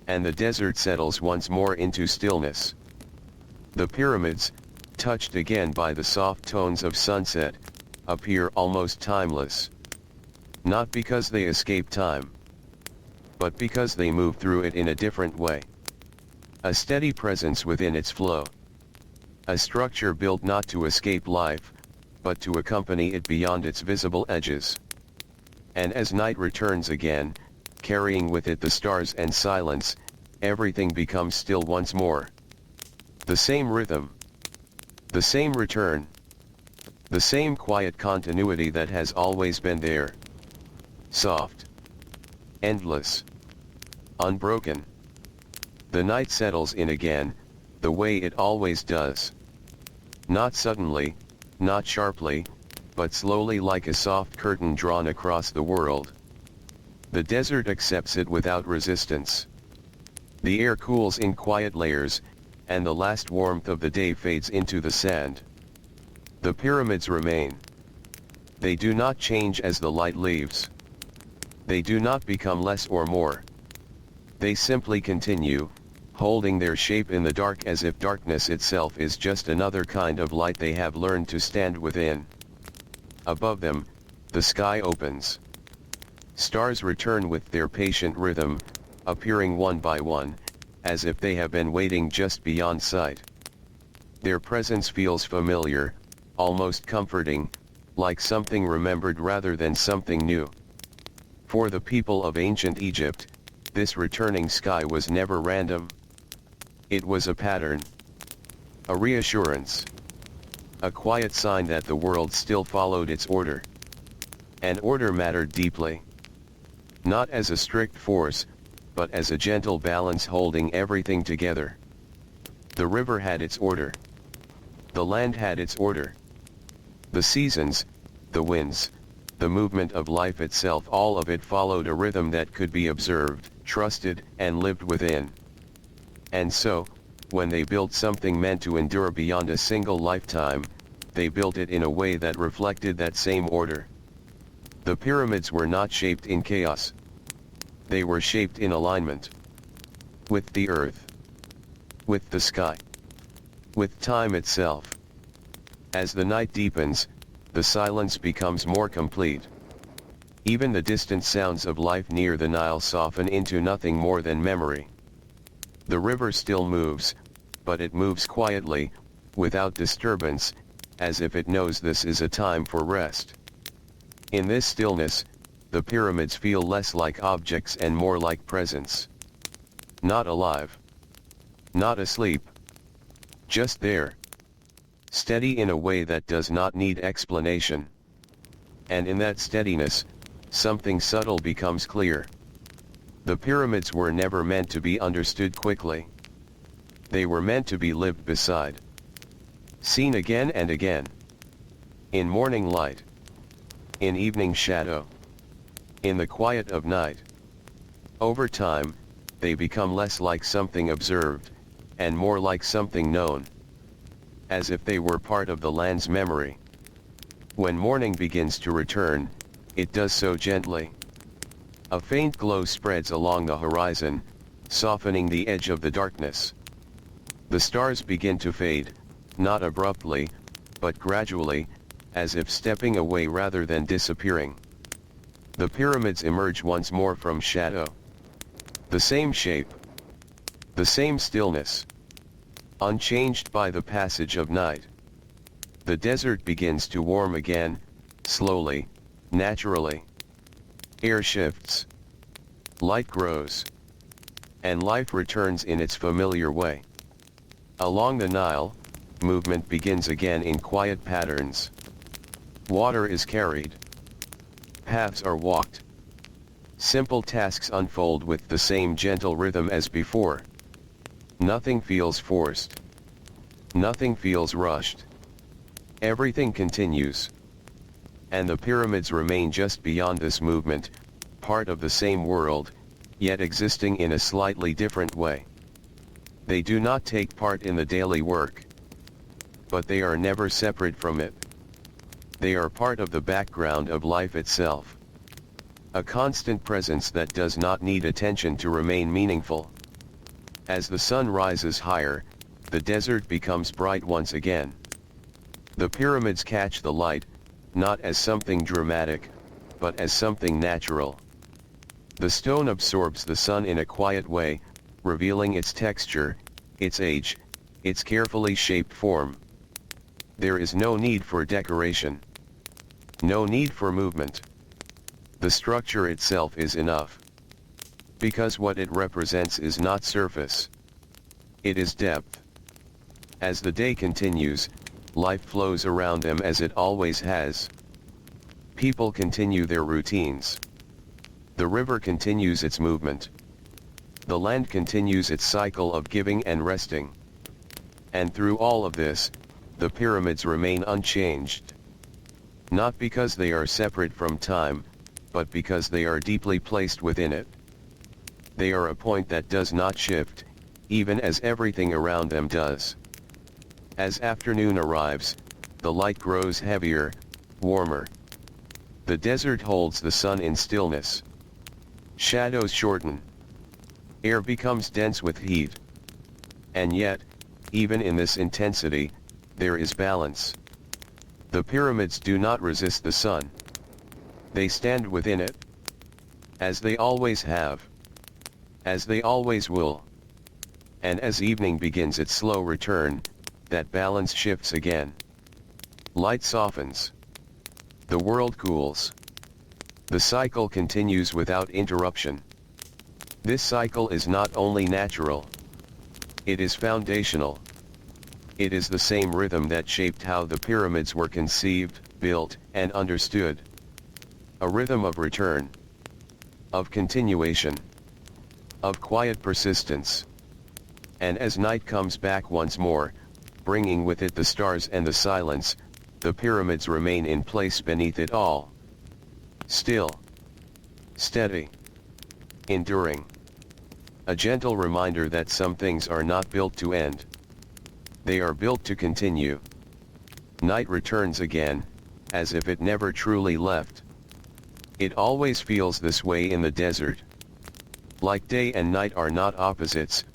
And the desert settles once more into stillness. The pyramids, touched again by the soft tones of sunset, appear almost timeless. Not because they escape time, but because they move through it in a different way. A steady presence within its flow. A structure built not to escape life, but to accompany it beyond its visible edges. And as night returns again, carrying with it the stars and silence, everything becomes still once more. The same rhythm. The same return. The same quiet continuity that has always been there. Soft. Endless. Unbroken. The night settles in again, the way it always does. Not suddenly, not sharply, but slowly, like a soft curtain drawn across the world. The desert accepts it without resistance. The air cools in quiet layers, and the last warmth of the day fades into the sand. The pyramids remain. They do not change as the light leaves. They do not become less or more. They simply continue, holding their shape in the dark as if darkness itself is just another kind of light they have learned to stand within. Above them, the sky opens. Stars return with their patient rhythm, appearing one by one, as if they have been waiting just beyond sight. Their presence feels familiar, almost comforting, like something remembered rather than something new. For the people of ancient Egypt, this returning sky was never random. It was a pattern. A reassurance. A quiet sign that the world still followed its order. And order mattered deeply. Not as a strict force, but as a gentle balance holding everything together. The river had its order. The land had its order. The seasons, the winds, the movement of life itself, all of it followed a rhythm that could be observed, trusted, and lived within. And so, when they built something meant to endure beyond a single lifetime, they built it in a way that reflected that same order. The pyramids were not shaped in chaos. They were shaped in alignment. With the earth. With the sky. With time itself. As the night deepens, the silence becomes more complete. Even the distant sounds of life near the Nile soften into nothing more than memory. The river still moves, but it moves quietly, without disturbance, as if it knows this is a time for rest. In this stillness, the pyramids feel less like objects and more like presence. Not alive. Not asleep. Just there. Steady in a way that does not need explanation. And in that steadiness, something subtle becomes clear. The pyramids were never meant to be understood quickly. They were meant to be lived beside. Seen again and again. In morning light. In evening shadow. In the quiet of night. Over time, they become less like something observed, and more like something known. As if they were part of the land's memory. When morning begins to return, it does so gently. A faint glow spreads along the horizon, softening the edge of the darkness. The stars begin to fade, not abruptly, but gradually, as if stepping away rather than disappearing. The pyramids emerge once more from shadow. The same shape. The same stillness. Unchanged by the passage of night. The desert begins to warm again, slowly, naturally. Air shifts. Light grows. And life returns in its familiar way. Along the Nile, movement begins again in quiet patterns. Water is carried. Paths are walked. Simple tasks unfold with the same gentle rhythm as before. Nothing feels forced. Nothing feels rushed. Everything continues. And the pyramids remain just beyond this movement, part of the same world, yet existing in a slightly different way. They do not take part in the daily work. But they are never separate from it. They are part of the background of life itself. A constant presence that does not need attention to remain meaningful. As the sun rises higher, the desert becomes bright once again. The pyramids catch the light, not as something dramatic, but as something natural. The stone absorbs the sun in a quiet way, revealing its texture, its age, its carefully shaped form. There is no need for decoration. No need for movement. The structure itself is enough. Because what it represents is not surface. It is depth. As the day continues, life flows around them as it always has. People continue their routines. The river continues its movement. The land continues its cycle of giving and resting. And through all of this, the pyramids remain unchanged. Not because they are separate from time, but because they are deeply placed within it. They are a point that does not shift, even as everything around them does. As afternoon arrives, the light grows heavier, warmer. The desert holds the sun in stillness. Shadows shorten. Air becomes dense with heat. And yet, even in this intensity, there is balance. The pyramids do not resist the sun. They stand within it. As they always have. As they always will. And as evening begins its slow return, that balance shifts again. Light softens. The world cools. The cycle continues without interruption. This cycle is not only natural. It is foundational. It is the same rhythm that shaped how the pyramids were conceived, built, and understood. A rhythm of return, of continuation, of quiet persistence. And as night comes back once more, bringing with it the stars and the silence, the pyramids remain in place beneath it all. Still, steady, enduring. A gentle reminder that some things are not built to end. They are built to continue. Night returns again, as if it never truly left. It always feels this way in the desert. Like day and night are not opposites,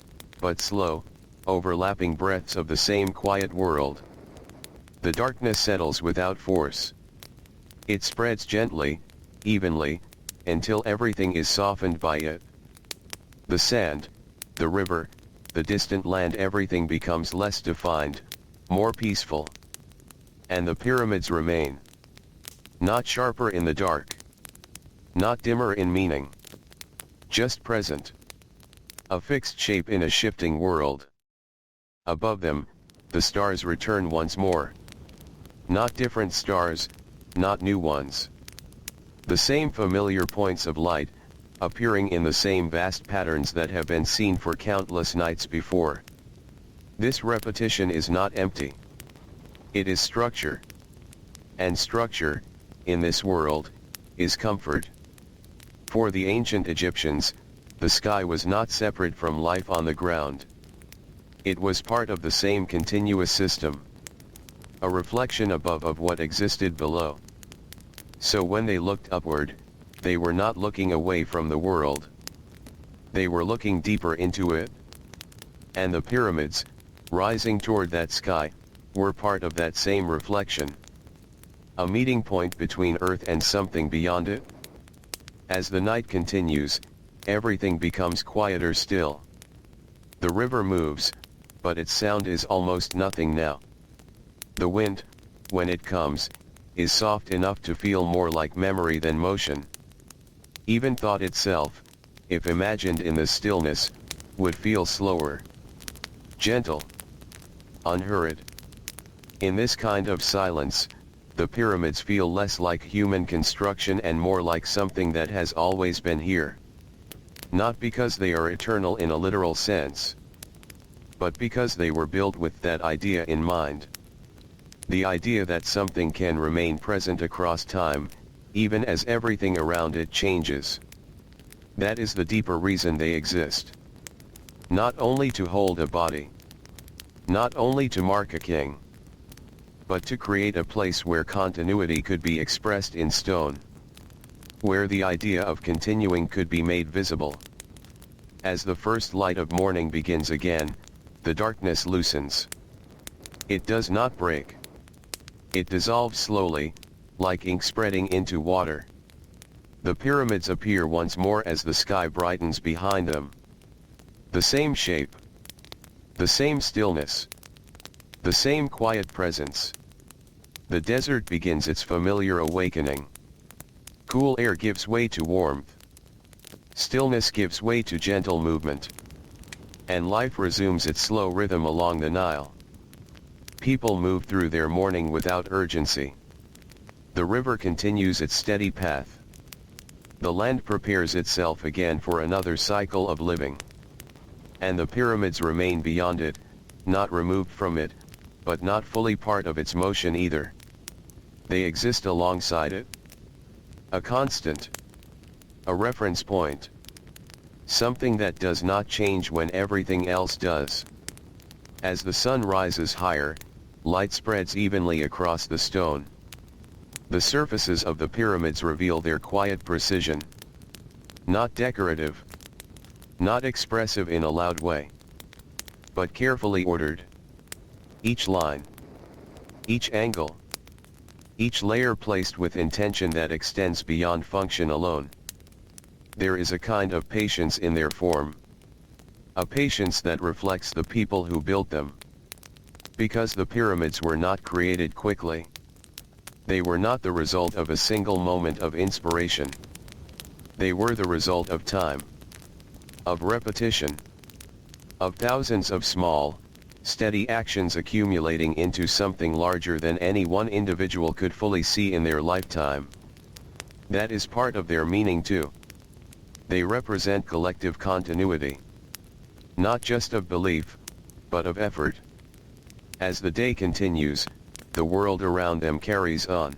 but slow, overlapping breaths of the same quiet world. The darkness settles without force. It spreads gently, evenly, until everything is softened by it. The sand, the river, the distant land, everything becomes less defined, more peaceful. And the pyramids remain. Not sharper in the dark. Not dimmer in meaning. Just present. A fixed shape in a shifting world. Above them, the stars return once more. Not different stars, not new ones. The same familiar points of light, appearing in the same vast patterns that have been seen for countless nights before. This repetition is not empty. It is structure. And structure, in this world, is comfort. For the ancient Egyptians, the sky was not separate from life on the ground. It was part of the same continuous system. A reflection above of what existed below. So when they looked upward, they were not looking away from the world. They were looking deeper into it. And the pyramids, rising toward that sky, were part of that same reflection. A meeting point between earth and something beyond it. As the night continues, everything becomes quieter still. The river moves, but its sound is almost nothing now. The wind, when it comes, is soft enough to feel more like memory than motion. Even thought itself, if imagined in the stillness, would feel slower. Gentle. Unhurried. In this kind of silence, the pyramids feel less like human construction and more like something that has always been here. Not because they are eternal in a literal sense, but because they were built with that idea in mind. The idea that something can remain present across time, even as everything around it changes. That is the deeper reason they exist. Not only to hold a body, not only to mark a king, but to create a place where continuity could be expressed in stone. Where the idea of continuing could be made visible. As the first light of morning begins again, the darkness loosens. It does not break. It dissolves slowly, like ink spreading into water. The pyramids appear once more as the sky brightens behind them. The same shape. The same stillness. The same quiet presence. The desert begins its familiar awakening. Cool air gives way to warmth. Stillness gives way to gentle movement. And life resumes its slow rhythm along the Nile. People move through their morning without urgency. The river continues its steady path. The land prepares itself again for another cycle of living. And the pyramids remain beyond it, not removed from it, but not fully part of its motion either. They exist alongside it. A constant. A reference point. Something that does not change when everything else does. As the sun rises higher, light spreads evenly across the stone. The surfaces of the pyramids reveal their quiet precision. Not decorative. Not expressive in a loud way. But carefully ordered. Each line. Each angle. Each layer placed with intention that extends beyond function alone. There is a kind of patience in their form. A patience that reflects the people who built them. Because the pyramids were not created quickly. They were not the result of a single moment of inspiration. They were the result of time. Of repetition. Of thousands of small, steady actions accumulating into something larger than any one individual could fully see in their lifetime. That is part of their meaning too. They represent collective continuity. Not just of belief, but of effort. As the day continues, the world around them carries on.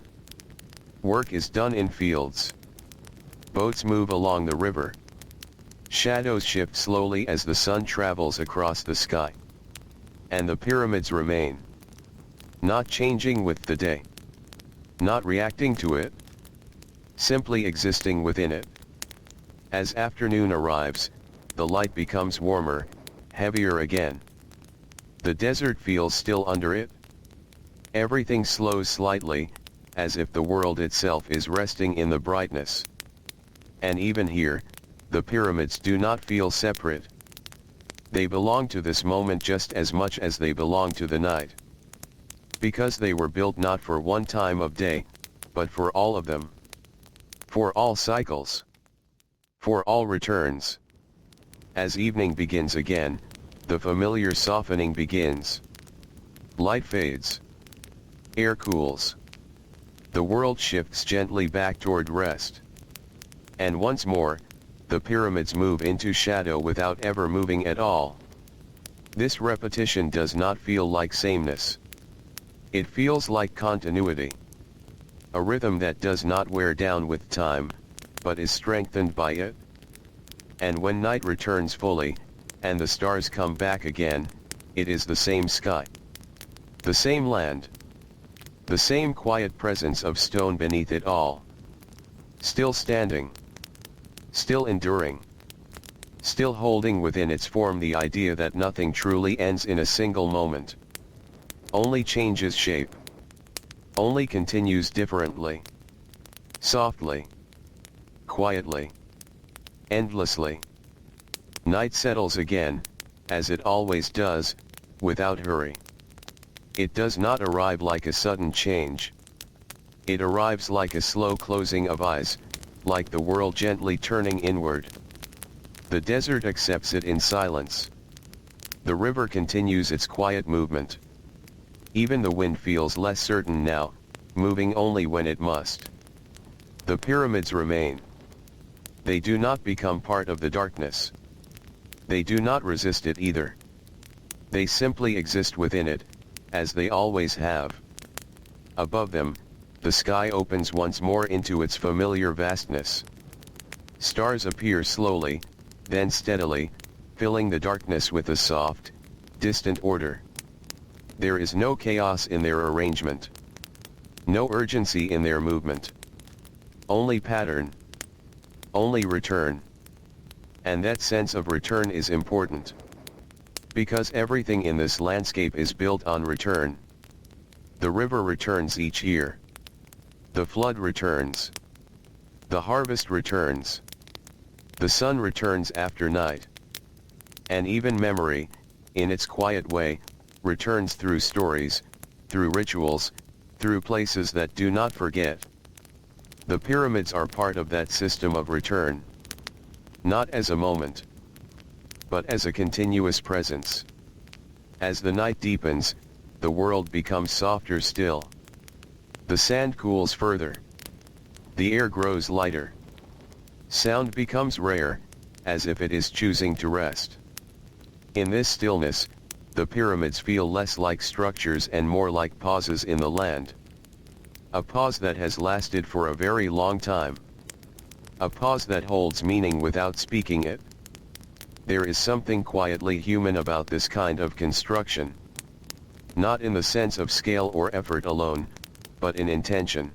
Work is done in fields. Boats move along the river. Shadows shift slowly as the sun travels across the sky. And the pyramids remain. Not changing with the day. Not reacting to it. Simply existing within it. As afternoon arrives, the light becomes warmer, heavier again. The desert feels still under it. Everything slows slightly, as if the world itself is resting in the brightness. And even here, the pyramids do not feel separate. They belong to this moment just as much as they belong to the night. Because they were built not for one time of day, but for all of them. For all cycles. For all returns. As evening begins again, the familiar softening begins. Light fades. Air cools. The world shifts gently back toward rest. And once more, the pyramids move into shadow without ever moving at all. This repetition does not feel like sameness. It feels like continuity. A rhythm that does not wear down with time, but is strengthened by it. And when night returns fully, and the stars come back again, it is the same sky. The same land. The same quiet presence of stone beneath it all. Still standing. Still enduring. Still holding within its form the idea that nothing truly ends in a single moment. Only changes shape. Only continues differently. Softly. Quietly. Endlessly. Night settles again, as it always does, without hurry. It does not arrive like a sudden change. It arrives like a slow closing of eyes, like the world gently turning inward. The desert accepts it in silence. The river continues its quiet movement. Even the wind feels less certain now, moving only when it must. The pyramids remain. They do not become part of the darkness. They do not resist it either. They simply exist within it, as they always have. Above them, the sky opens once more into its familiar vastness. Stars appear slowly, then steadily, filling the darkness with a soft, distant order. There is no chaos in their arrangement. No urgency in their movement. Only pattern. Only return. And that sense of return is important. Because everything in this landscape is built on return. The river returns each year. The flood returns. The harvest returns. The sun returns after night. And even memory, in its quiet way, returns through stories, through rituals, through places that do not forget. The pyramids are part of that system of return. Not as a moment, but as a continuous presence. As the night deepens, the world becomes softer still. The sand cools further. The air grows lighter. Sound becomes rare, as if it is choosing to rest. In this stillness, the pyramids feel less like structures and more like pauses in the land. A pause that has lasted for a very long time. A pause that holds meaning without speaking it. There is something quietly human about this kind of construction. Not in the sense of scale or effort alone, but in intention.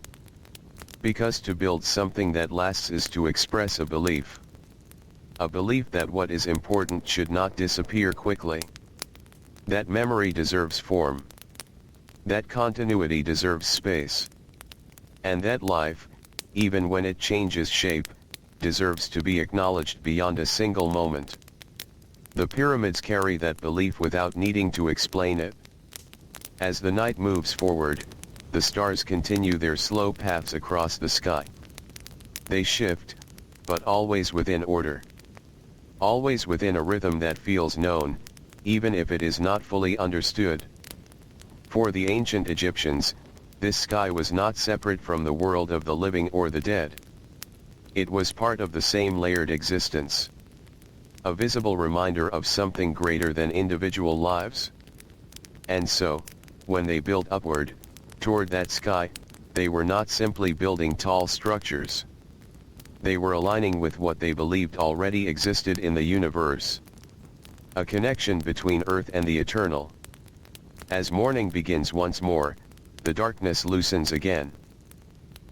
Because to build something that lasts is to express a belief. A belief that what is important should not disappear quickly. That memory deserves form. That continuity deserves space. And that life, even when it changes shape, deserves to be acknowledged beyond a single moment. The pyramids carry that belief without needing to explain it. As the night moves forward, the stars continue their slow paths across the sky. They shift, but always within order. Always within a rhythm that feels known, even if it is not fully understood. For the ancient Egyptians, this sky was not separate from the world of the living or the dead. It was part of the same layered existence. A visible reminder of something greater than individual lives. And so, when they built upward, toward that sky, they were not simply building tall structures. They were aligning with what they believed already existed in the universe. A connection between Earth and the eternal. As morning begins once more, the darkness loosens again.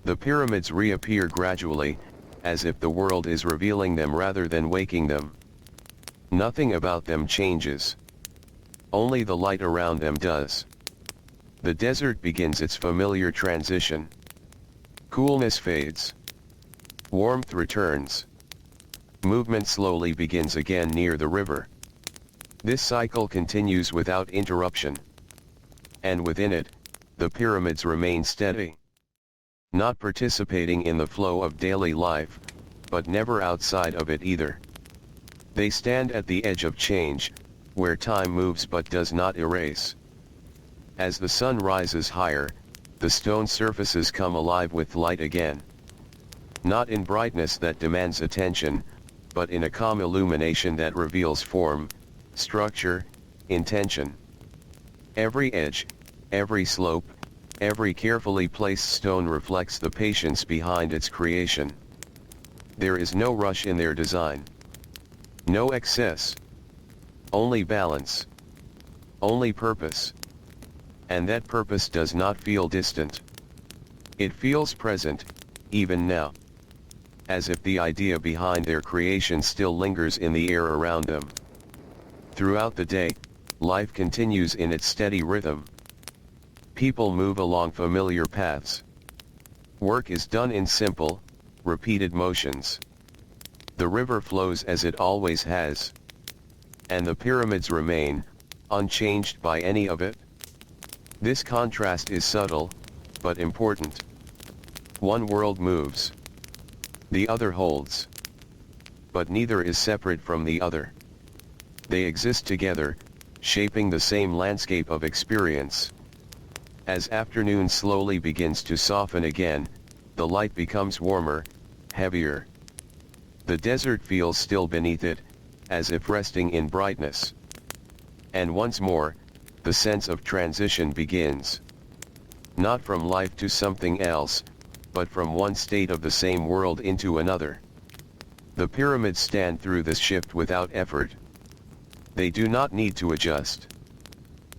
The pyramids reappear gradually, as if the world is revealing them rather than waking them. Nothing about them changes. Only the light around them does. The desert begins its familiar transition. Coolness fades. Warmth returns. Movement slowly begins again near the river. This cycle continues without interruption. And within it, the pyramids remain steady. Not participating in the flow of daily life, but never outside of it either. They stand at the edge of change, where time moves but does not erase. As the sun rises higher, the stone surfaces come alive with light again. Not in brightness that demands attention, but in a calm illumination that reveals form, structure, intention. Every edge, every slope, every carefully placed stone reflects the patience behind its creation. There is no rush in their design. No excess. Only balance. Only purpose. And that purpose does not feel distant. It feels present, even now. As if the idea behind their creation still lingers in the air around them. Throughout the day, life continues in its steady rhythm. People move along familiar paths. Work is done in simple, repeated motions. The river flows as it always has. And the pyramids remain, unchanged by any of it. This contrast is subtle, but important. One world moves. The other holds. But neither is separate from the other. They exist together, shaping the same landscape of experience. As afternoon slowly begins to soften again, the light becomes warmer, heavier. The desert feels still beneath it, as if resting in brightness. And once more, the sense of transition begins. Not from life to something else, but from one state of the same world into another. The pyramids stand through this shift without effort. They do not need to adjust.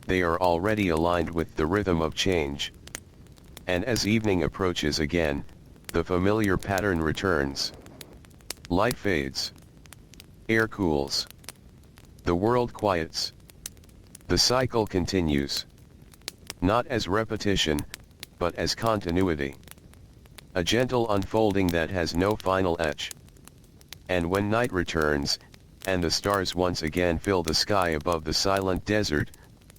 They are already aligned with the rhythm of change. And as evening approaches again, the familiar pattern returns. Light fades. Air cools. The world quiets. The cycle continues. Not as repetition, but as continuity. A gentle unfolding that has no final edge. And when night returns, and the stars once again fill the sky above the silent desert,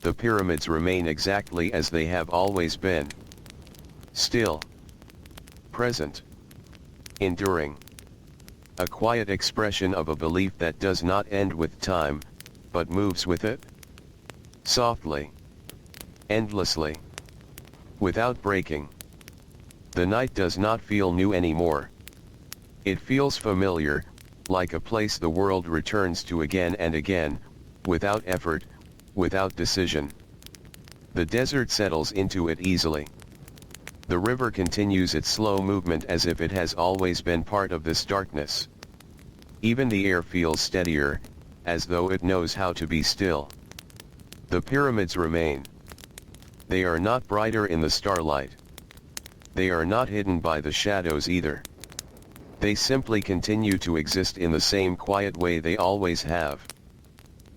the pyramids remain exactly as they have always been. Still. Present. Enduring. A quiet expression of a belief that does not end with time, but moves with it. Softly. Endlessly. Without breaking. The night does not feel new anymore. It feels familiar, like a place the world returns to again and again, without effort, without decision. The desert settles into it easily. The river continues its slow movement as if it has always been part of this darkness. Even the air feels steadier, as though it knows how to be still. The pyramids remain. They are not brighter in the starlight. They are not hidden by the shadows either. They simply continue to exist in the same quiet way they always have.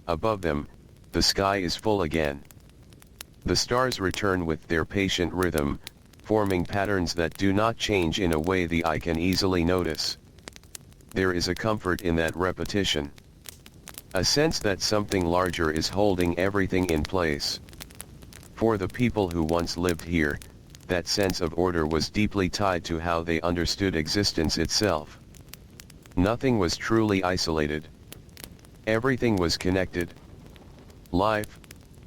Above them, the sky is full again. The stars return with their patient rhythm, forming patterns that do not change in a way the eye can easily notice. There is a comfort in that repetition. A sense that something larger is holding everything in place. For the people who once lived here, that sense of order was deeply tied to how they understood existence itself. Nothing was truly isolated. Everything was connected. Life,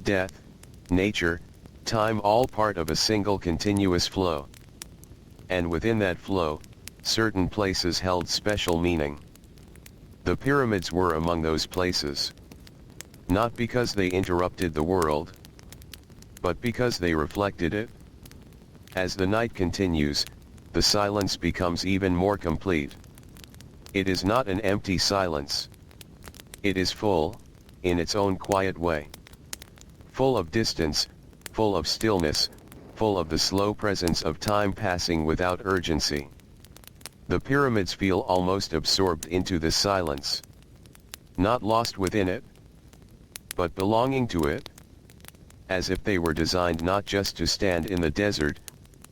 death, nature, time all part of a single continuous flow. And within that flow, certain places held special meaning. The pyramids were among those places. Not because they interrupted the world, but because they reflected it. As the night continues, the silence becomes even more complete. It is not an empty silence. It is full, in its own quiet way. Full of distance, full of stillness, full of the slow presence of time passing without urgency. The pyramids feel almost absorbed into the silence. Not lost within it, but belonging to it. As if they were designed not just to stand in the desert,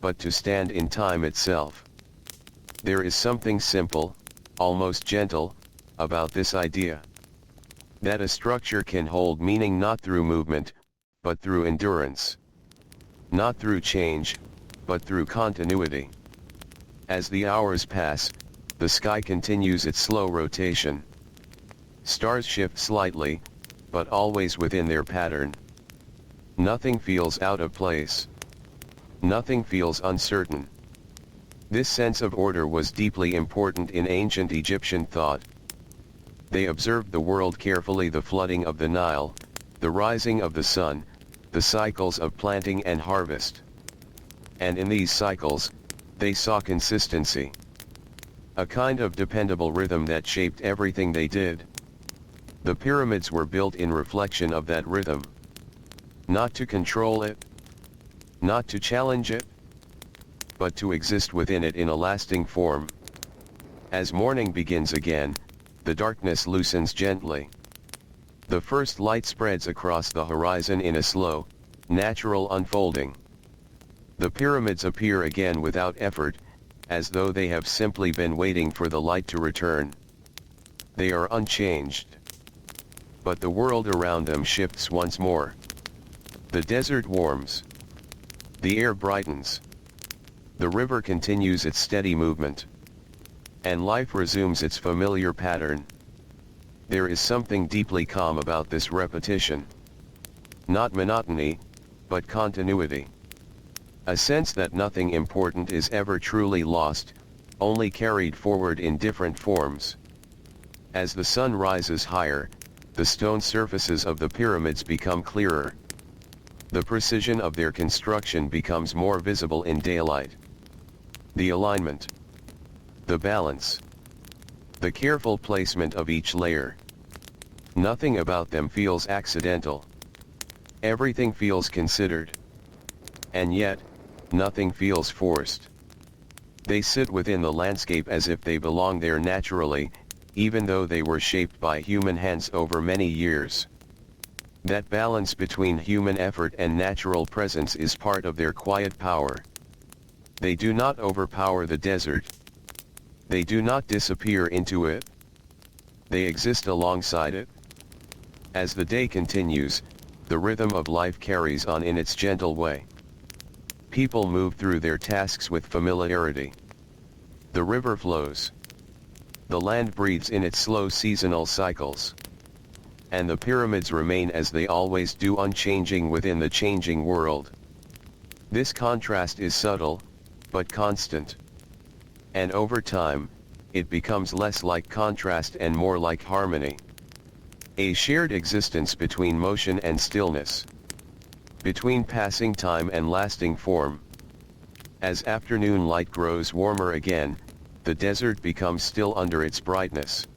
but to stand in time itself. There is something simple, almost gentle, about this idea. That a structure can hold meaning not through movement, but through endurance. Not through change, but through continuity. As the hours pass, the sky continues its slow rotation. Stars shift slightly, but always within their pattern. Nothing feels out of place. Nothing feels uncertain. This sense of order was deeply important in ancient Egyptian thought. They observed the world carefully: the flooding of the Nile, the rising of the sun, the cycles of planting and harvest. And in these cycles, they saw consistency. A kind of dependable rhythm that shaped everything they did. The pyramids were built in reflection of that rhythm. Not to control it, not to challenge it, but to exist within it in a lasting form. As morning begins again, the darkness loosens gently. The first light spreads across the horizon in a slow, natural unfolding. The pyramids appear again without effort, as though they have simply been waiting for the light to return. They are unchanged. But the world around them shifts once more. The desert warms. The air brightens. The river continues its steady movement. And life resumes its familiar pattern. There is something deeply calm about this repetition. Not monotony, but continuity. A sense that nothing important is ever truly lost, only carried forward in different forms. As the sun rises higher, the stone surfaces of the pyramids become clearer. The precision of their construction becomes more visible in daylight. The alignment, the balance, the careful placement of each layer. Nothing about them feels accidental. Everything feels considered. And yet, nothing feels forced. They sit within the landscape as if they belong there naturally, even though they were shaped by human hands over many years. That balance between human effort and natural presence is part of their quiet power. They do not overpower the desert. They do not disappear into it. They exist alongside it. As the day continues, the rhythm of life carries on in its gentle way. People move through their tasks with familiarity. The river flows. The land breathes in its slow seasonal cycles. And the pyramids remain as they always do, unchanging within the changing world. This contrast is subtle, but constant. And over time, it becomes less like contrast and more like harmony. A shared existence between motion and stillness. Between passing time and lasting form. As afternoon light grows warmer again, the desert becomes still under its brightness.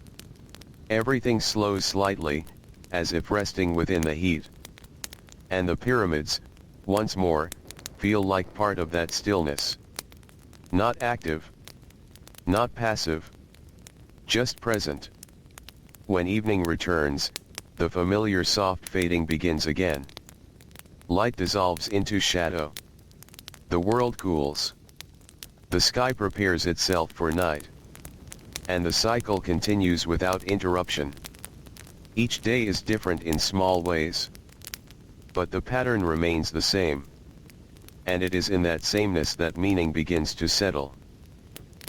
Everything slows slightly, as if resting within the heat. And the pyramids, once more, feel like part of that stillness. Not active. Not passive. Just present. When evening returns, the familiar soft fading begins again. Light dissolves into shadow. The world cools. The sky prepares itself for night. And the cycle continues without interruption. Each day is different in small ways. But the pattern remains the same. And it is in that sameness that meaning begins to settle.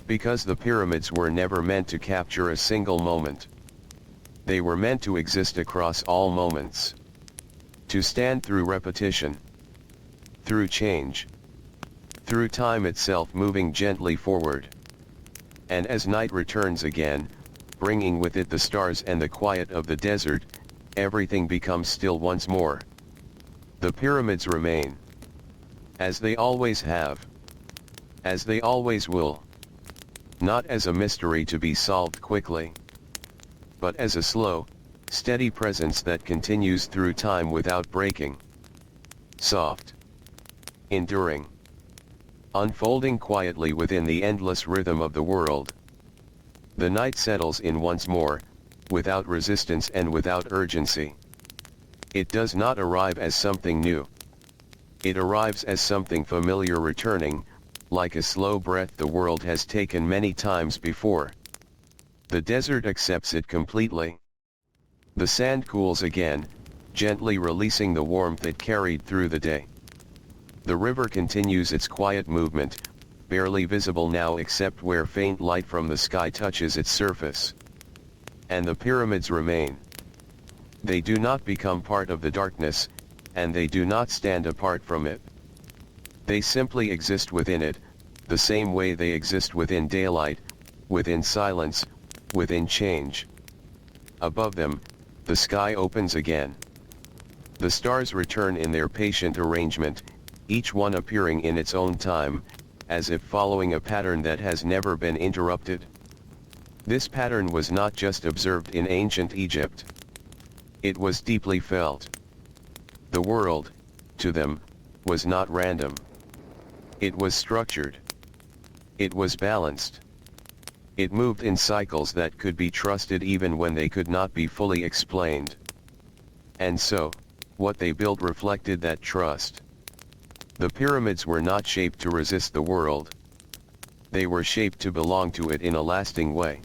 Because the pyramids were never meant to capture a single moment. They were meant to exist across all moments. To stand through repetition. Through change. Through time itself moving gently forward. And as night returns again, bringing with it the stars and the quiet of the desert, everything becomes still once more. The pyramids remain. As they always have. As they always will. Not as a mystery to be solved quickly, but as a slow, steady presence that continues through time without breaking. Soft. Enduring. Unfolding quietly within the endless rhythm of the world. The night settles in once more, without resistance and without urgency. It does not arrive as something new. It arrives as something familiar returning, like a slow breath the world has taken many times before. The desert accepts it completely. The sand cools again, gently releasing the warmth it carried through the day. The river continues its quiet movement, barely visible now except where faint light from the sky touches its surface. And the pyramids remain. They do not become part of the darkness, and they do not stand apart from it. They simply exist within it, the same way they exist within daylight, within silence, within change. Above them, the sky opens again. The stars return in their patient arrangement, each one appearing in its own time, as if following a pattern that has never been interrupted. This pattern was not just observed in ancient Egypt. It was deeply felt. The world, to them, was not random. It was structured. It was balanced. It moved in cycles that could be trusted even when they could not be fully explained. And so, what they built reflected that trust. The pyramids were not shaped to resist the world. They were shaped to belong to it in a lasting way.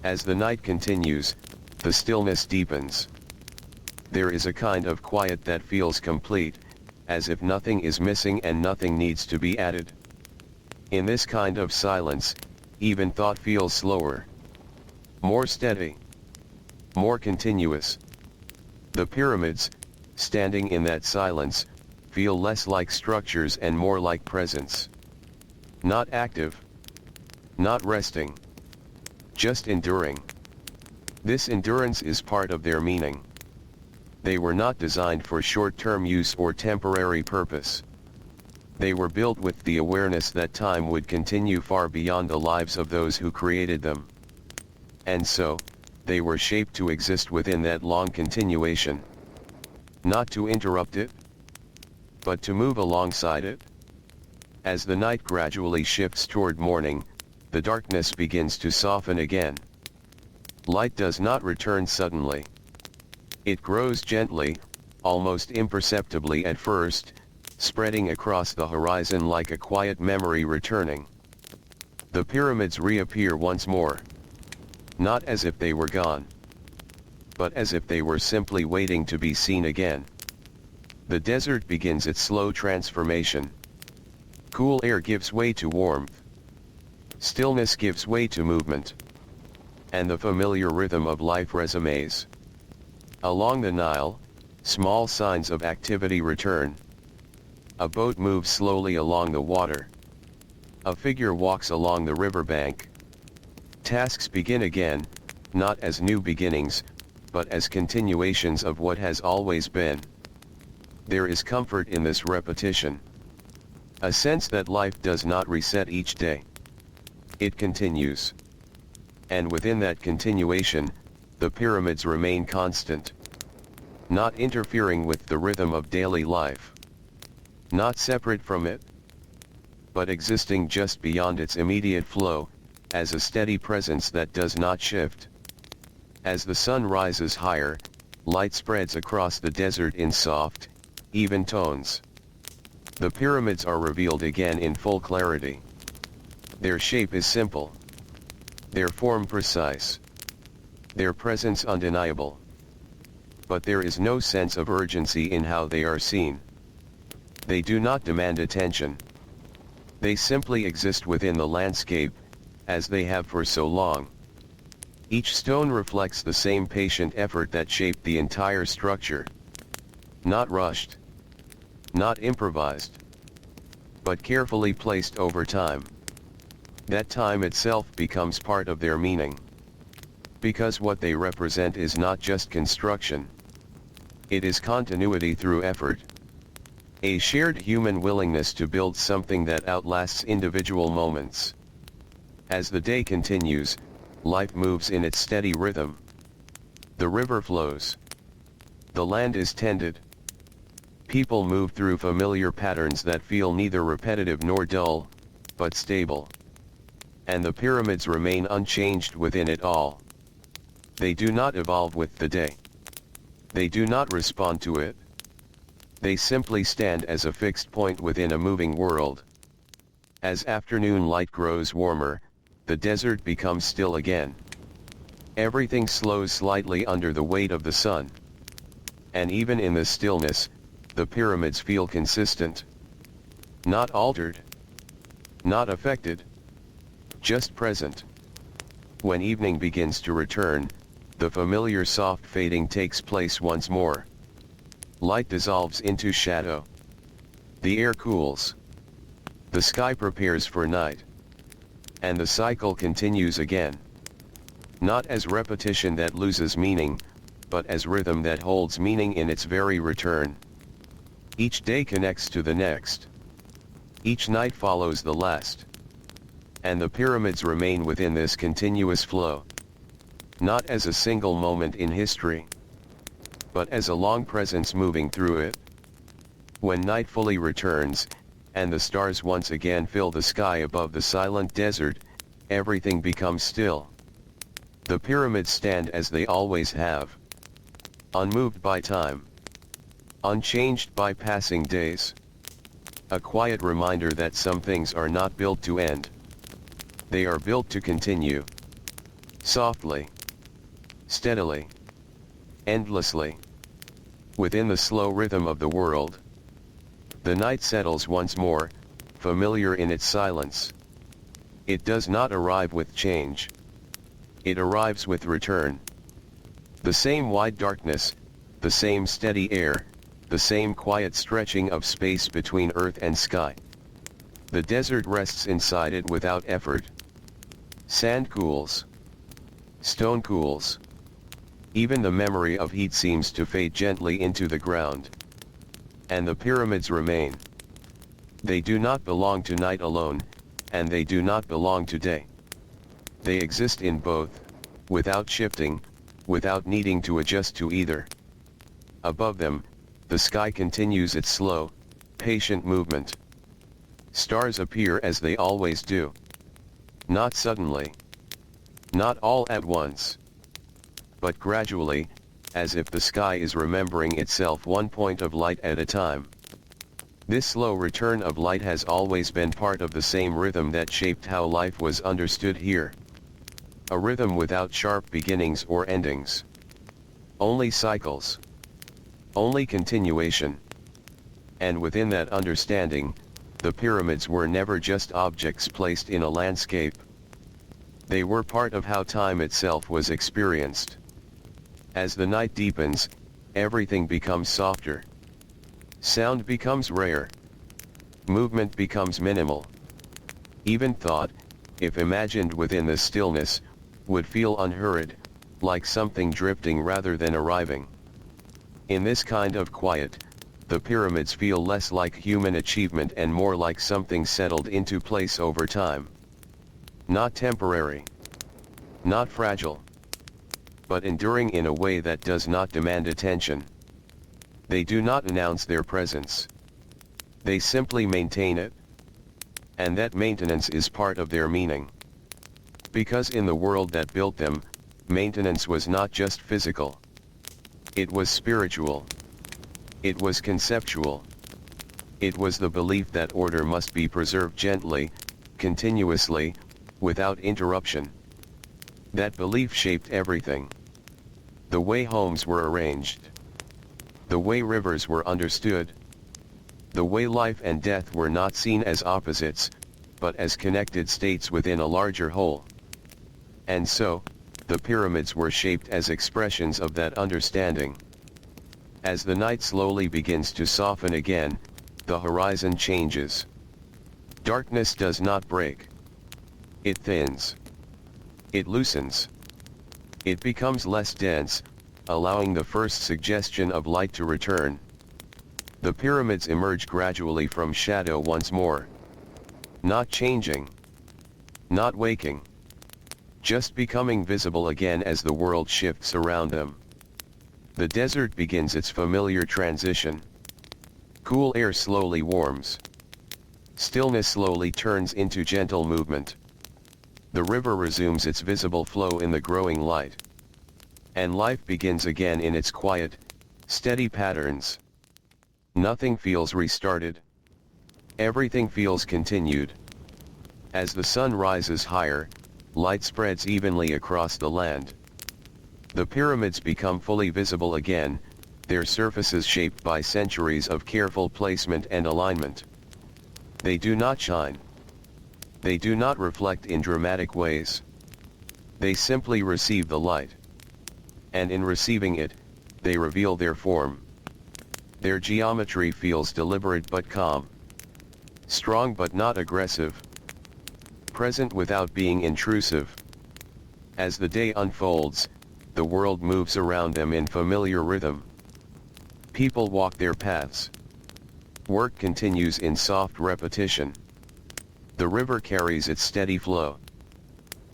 As the night continues, the stillness deepens. There is a kind of quiet that feels complete, as if nothing is missing and nothing needs to be added. In this kind of silence, even thought feels slower. More steady. More continuous. The pyramids, standing in that silence, feel less like structures and more like presence. Not active. Not resting. Just enduring. This endurance is part of their meaning. They were not designed for short-term use or temporary purpose. They were built with the awareness that time would continue far beyond the lives of those who created them. And so, they were shaped to exist within that long continuation. Not to interrupt it, but to move alongside it. As the night gradually shifts toward morning, the darkness begins to soften again. Light does not return suddenly. It grows gently, almost imperceptibly at first, spreading across the horizon like a quiet memory returning. The pyramids reappear once more. Not as if they were gone, but as if they were simply waiting to be seen again. The desert begins its slow transformation. Cool air gives way to warmth. Stillness gives way to movement. And the familiar rhythm of life resumes. Along the Nile, small signs of activity return. A boat moves slowly along the water. A figure walks along the riverbank. Tasks begin again, not as new beginnings, but as continuations of what has always been. There is comfort in this repetition. A sense that life does not reset each day. It continues. And within that continuation, the pyramids remain constant. Not interfering with the rhythm of daily life. Not separate from it, but existing just beyond its immediate flow, as a steady presence that does not shift. As the sun rises higher, light spreads across the desert in soft, even tones. The pyramids are revealed again in full clarity. Their shape is simple. Their form precise. Their presence undeniable. But there is no sense of urgency in how they are seen. They do not demand attention. They simply exist within the landscape, as they have for so long. Each stone reflects the same patient effort that shaped the entire structure. Not rushed. Not improvised. But carefully placed over time. that time itself becomes part of their meaning. Because what they represent is not just construction. It is continuity through effort. A shared human willingness to build something that outlasts individual moments. As the day continues, life moves in its steady rhythm. The river flows. The land is tended. People move through familiar patterns that feel neither repetitive nor dull, but stable. And the pyramids remain unchanged within it all. They do not evolve with the day. They do not respond to it. They simply stand as a fixed point within a moving world. As afternoon light grows warmer, the desert becomes still again. Everything slows slightly under the weight of the sun. And even in the stillness, the pyramids feel consistent. Not altered. Not affected. Just present. When evening begins to return, the familiar soft fading takes place once more. Light dissolves into shadow. The air cools. The sky prepares for night. And the cycle continues again. Not as repetition that loses meaning, but as rhythm that holds meaning in its very return. Each day connects to the next. Each night follows the last. And the pyramids remain within this continuous flow. Not as a single moment in history, but as a long presence moving through it. When night fully returns, and the stars once again fill the sky above the silent desert, everything becomes still. The pyramids stand as they always have. Unmoved by time. Unchanged by passing days. A quiet reminder that some things are not built to end. They are built to continue. Softly. Steadily. Endlessly. Within the slow rhythm of the world. The night settles once more, familiar in its silence. It does not arrive with change. It arrives with return. The same wide darkness, the same steady air, the same quiet stretching of space between earth and sky. The desert rests inside it without effort. Sand cools. Stone cools. Even the memory of heat seems to fade gently into the ground. And the pyramids remain. They do not belong to night alone, and they do not belong to day. They exist in both, without shifting, without needing to adjust to either. Above them, the sky continues its slow, patient movement. Stars appear as they always do. Not suddenly. Not all at once. But gradually, as if the sky is remembering itself one point of light at a time. This slow return of light has always been part of the same rhythm that shaped how life was understood here. A rhythm without sharp beginnings or endings. Only cycles. Only continuation. And within that understanding, the pyramids were never just objects placed in a landscape. They were part of how time itself was experienced. As the night deepens, everything becomes softer. Sound becomes rare. Movement becomes minimal. Even thought, if imagined within the stillness, would feel unhurried, like something drifting rather than arriving. In this kind of quiet, the pyramids feel less like human achievement and more like something settled into place over time. Not temporary. Not fragile. But enduring in a way that does not demand attention. They do not announce their presence. They simply maintain it. And that maintenance is part of their meaning. Because in the world that built them, maintenance was not just physical. It was spiritual. It was conceptual. It was the belief that order must be preserved gently, continuously, without interruption. That belief shaped everything. The way homes were arranged. The way rivers were understood. The way life and death were not seen as opposites, but as connected states within a larger whole. And so, the pyramids were shaped as expressions of that understanding. As the night slowly begins to soften again, the horizon changes. Darkness does not break. It thins. It loosens. It becomes less dense, allowing the first suggestion of light to return. The pyramids emerge gradually from shadow once more. Not changing. Not waking. Just becoming visible again as the world shifts around them. The desert begins its familiar transition. Cool air slowly warms. Stillness slowly turns into gentle movement. The river resumes its visible flow in the growing light. And life begins again in its quiet, steady patterns. Nothing feels restarted. Everything feels continued. As the sun rises higher, light spreads evenly across the land. The pyramids become fully visible again, their surfaces shaped by centuries of careful placement and alignment. They do not shine. They do not reflect in dramatic ways. They simply receive the light. And in receiving it, they reveal their form. Their geometry feels deliberate but calm. Strong but not aggressive. Present without being intrusive. As the day unfolds, the world moves around them in familiar rhythm. People walk their paths. Work continues in soft repetition. The river carries its steady flow.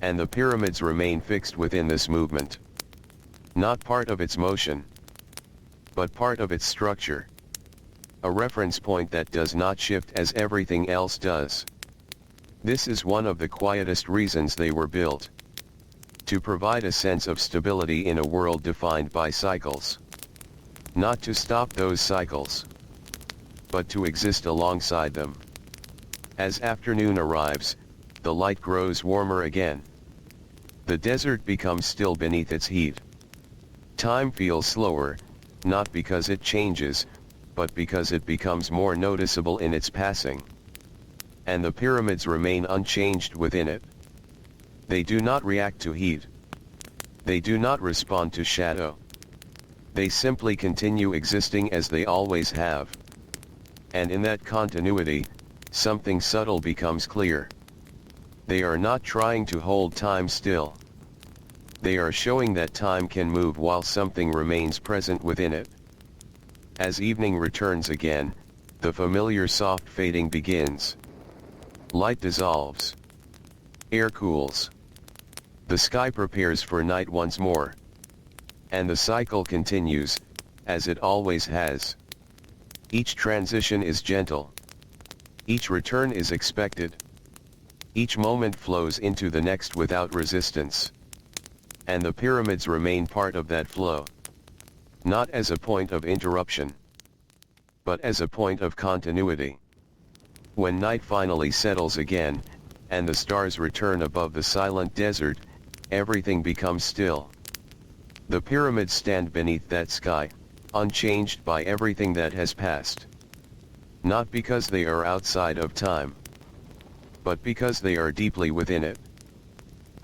And the pyramids remain fixed within this movement. Not part of its motion, but part of its structure. A reference point that does not shift as everything else does. This is one of the quietest reasons they were built. To provide a sense of stability in a world defined by cycles. Not to stop those cycles, but to exist alongside them. As afternoon arrives, the light grows warmer again. The desert becomes still beneath its heat. Time feels slower, not because it changes, but because it becomes more noticeable in its passing. And the pyramids remain unchanged within it. They do not react to heat. They do not respond to shadow. They simply continue existing as they always have. And in that continuity, something subtle becomes clear. They are not trying to hold time still. They are showing that time can move while something remains present within it. As evening returns again, the familiar soft fading begins. Light dissolves. Air cools. The sky prepares for night once more. And the cycle continues, as it always has. Each transition is gentle. Each return is expected. Each moment flows into the next without resistance. And the pyramids remain part of that flow. Not as a point of interruption, but as a point of continuity. When night finally settles again, and the stars return above the silent desert, everything becomes still. The pyramids stand beneath that sky, unchanged by everything that has passed. Not because they are outside of time, but because they are deeply within it.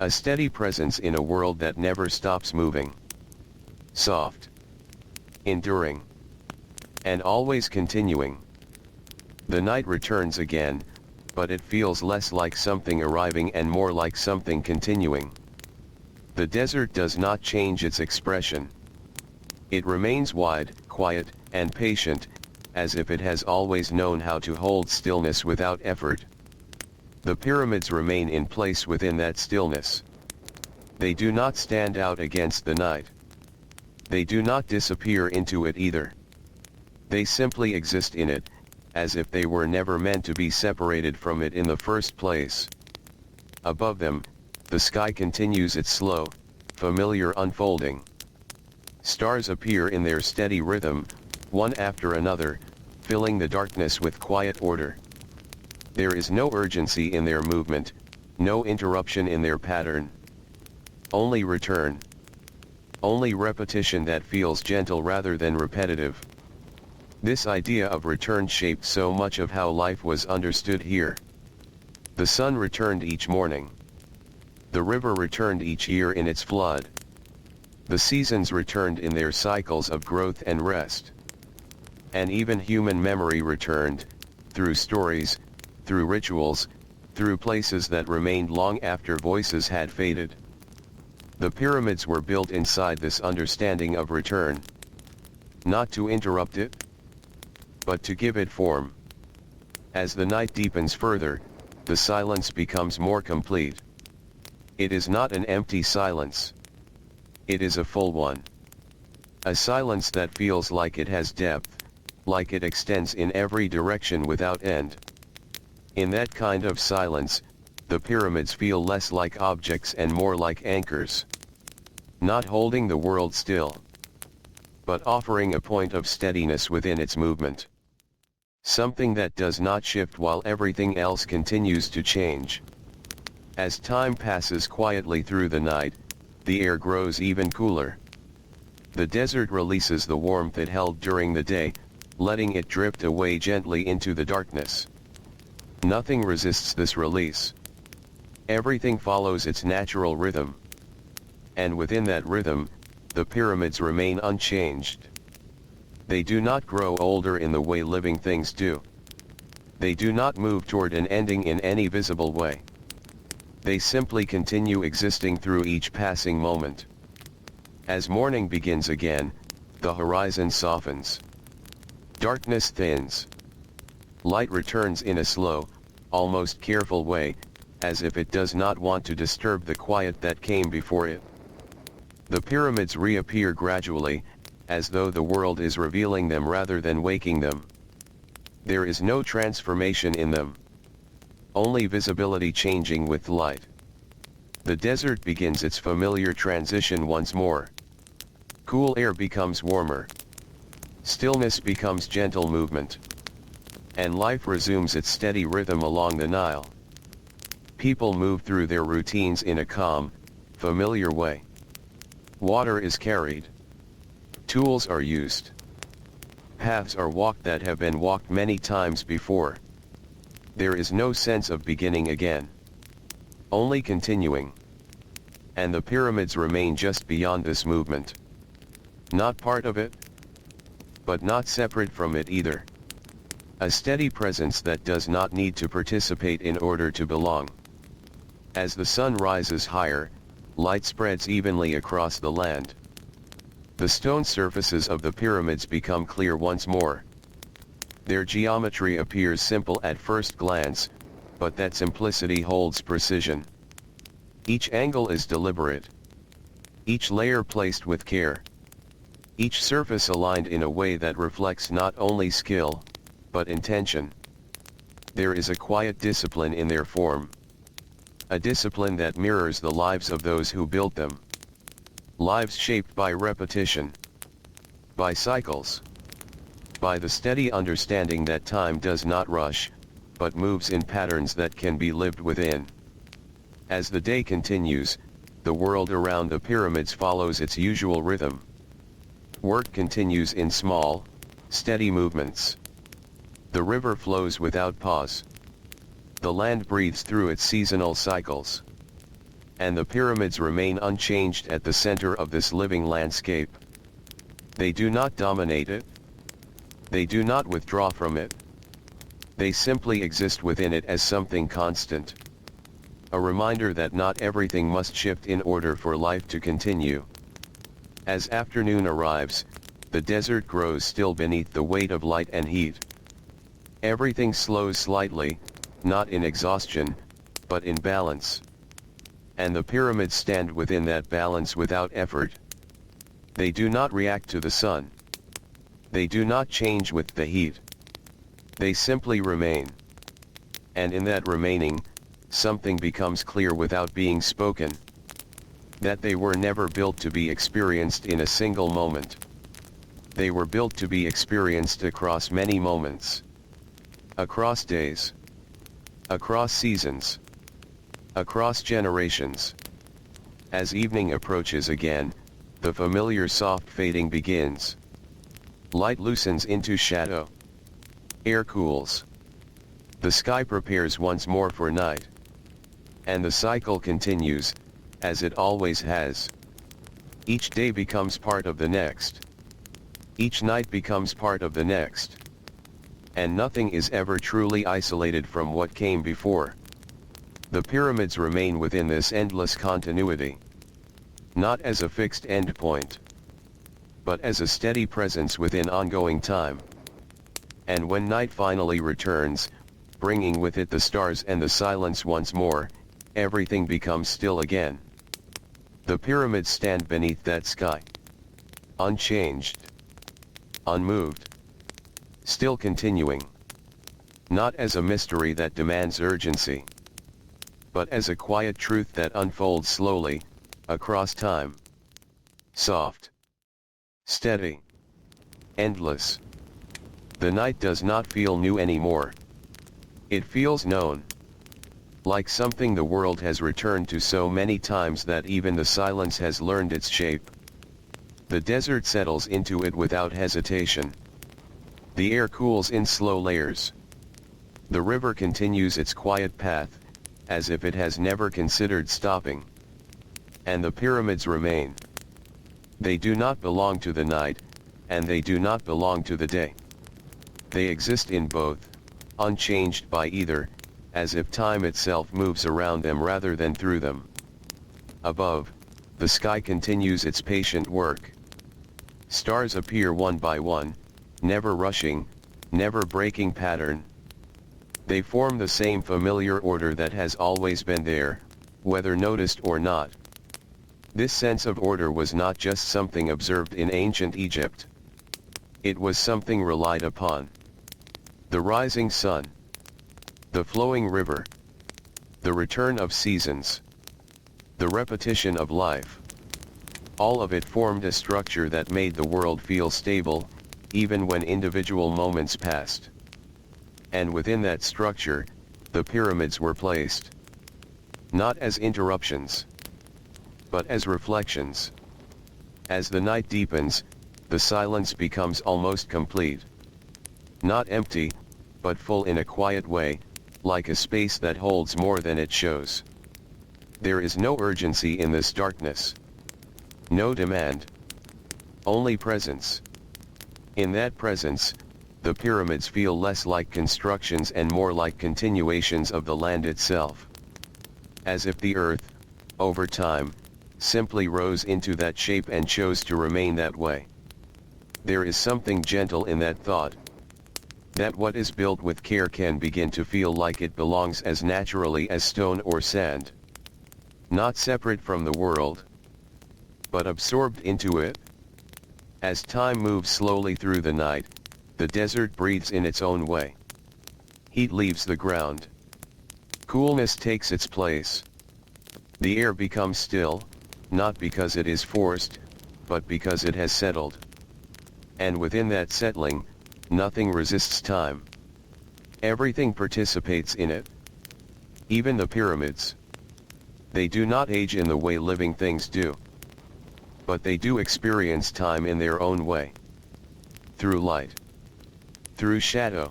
A steady presence in a world that never stops moving. Soft. Enduring. And always continuing. The night returns again, but it feels less like something arriving and more like something continuing. The desert does not change its expression. It remains wide, quiet, and patient, as if it has always known how to hold stillness without effort. The pyramids remain in place within that stillness. They do not stand out against the night. They do not disappear into it either. They simply exist in it, as if they were never meant to be separated from it in the first place. Above them, the sky continues its slow, familiar unfolding. Stars appear in their steady rhythm, one after another, filling the darkness with quiet order. There is no urgency in their movement, no interruption in their pattern. Only return. Only repetition that feels gentle rather than repetitive. This idea of return shaped so much of how life was understood here. The sun returned each morning. The river returned each year in its flood. The seasons returned in their cycles of growth and rest. And even human memory returned, through stories, through rituals, through places that remained long after voices had faded. The pyramids were built inside this understanding of return. Not to interrupt it, but to give it form. As the night deepens further, the silence becomes more complete. It is not an empty silence. It is a full one. A silence that feels like it has depth, like it extends in every direction without end. In that kind of silence, the pyramids feel less like objects and more like anchors. Not holding the world still, but offering a point of steadiness within its movement. Something that does not shift while everything else continues to change. As time passes quietly through the night, the air grows even cooler. The desert releases the warmth it held during the day, letting it drift away gently into the darkness. Nothing resists this release. Everything follows its natural rhythm. And within that rhythm, the pyramids remain unchanged. They do not grow older in the way living things do. They do not move toward an ending in any visible way. They simply continue existing through each passing moment. As morning begins again, the horizon softens. Darkness thins. Light returns in a slow, almost careful way, as if it does not want to disturb the quiet that came before it. The pyramids reappear gradually, as though the world is revealing them rather than waking them. There is no transformation in them. Only visibility changing with light. The desert begins its familiar transition once more. Cool air becomes warmer. Stillness becomes gentle movement. And life resumes its steady rhythm along the Nile. People move through their routines in a calm, familiar way. Water is carried. Tools are used. Paths are walked that have been walked many times before. There is no sense of beginning again. Only continuing. And the pyramids remain just beyond this movement. Not part of it, but not separate from it either. A steady presence that does not need to participate in order to belong. As the sun rises higher, light spreads evenly across the land. The stone surfaces of the pyramids become clear once more. Their geometry appears simple at first glance, but that simplicity holds precision. Each angle is deliberate. Each layer placed with care. Each surface aligned in a way that reflects not only skill, but intention. There is a quiet discipline in their form. A discipline that mirrors the lives of those who built them. Lives shaped by repetition. By cycles. By the steady understanding that time does not rush, but moves in patterns that can be lived within. As the day continues, the world around the pyramids follows its usual rhythm. Work continues in small, steady movements. The river flows without pause. The land breathes through its seasonal cycles. And the pyramids remain unchanged at the center of this living landscape. They do not dominate it. They do not withdraw from it. They simply exist within it as something constant. A reminder that not everything must shift in order for life to continue. As afternoon arrives, the desert grows still beneath the weight of light and heat. Everything slows slightly, not in exhaustion, but in balance. And the pyramids stand within that balance without effort. They do not react to the sun. They do not change with the heat. They simply remain. And in that remaining, something becomes clear without being spoken. That they were never built to be experienced in a single moment. They were built to be experienced across many moments. Across days. Across seasons. Across generations. As evening approaches again, the familiar soft fading begins. Light loosens into shadow. Air cools. The sky prepares once more for night. And the cycle continues, as it always has. Each day becomes part of the next. Each night becomes part of the next. And nothing is ever truly isolated from what came before. The pyramids remain within this endless continuity, not as a fixed endpoint, but as a steady presence within ongoing time. And when night finally returns, bringing with it the stars and the silence once more, everything becomes still again. The pyramids stand beneath that sky, unchanged, unmoved, still continuing, not as a mystery that demands urgency, but as a quiet truth that unfolds slowly, across time. Soft, steady, endless. The night does not feel new anymore. It feels known. Like something the world has returned to so many times that even the silence has learned its shape. The desert settles into it without hesitation. The air cools in slow layers. The river continues its quiet path, as if it has never considered stopping. And the pyramids remain. They do not belong to the night, and they do not belong to the day. They exist in both, unchanged by either, as if time itself moves around them rather than through them. Above, the sky continues its patient work. Stars appear one by one, never rushing, never breaking pattern. They form the same familiar order that has always been there, whether noticed or not. This sense of order was not just something observed in ancient Egypt. It was something relied upon. The rising sun, the flowing river, the return of seasons, the repetition of life. All of it formed a structure that made the world feel stable, even when individual moments passed. And within that structure, the pyramids were placed. Not as interruptions, but as reflections. As the night deepens, the silence becomes almost complete. Not empty, but full in a quiet way, like a space that holds more than it shows. There is no urgency in this darkness. No demand. Only presence. In that presence, the pyramids feel less like constructions and more like continuations of the land itself. As if the earth, over time, simply rose into that shape and chose to remain that way. There is something gentle in that thought. That what is built with care can begin to feel like it belongs as naturally as stone or sand. Not separate from the world, but absorbed into it. As time moves slowly through the night, the desert breathes in its own way. Heat leaves the ground. Coolness takes its place. The air becomes still, not because it is forced, but because it has settled. And within that settling, nothing resists time. Everything participates in it. Even the pyramids. They do not age in the way living things do. But they do experience time in their own way. Through light. Through shadow.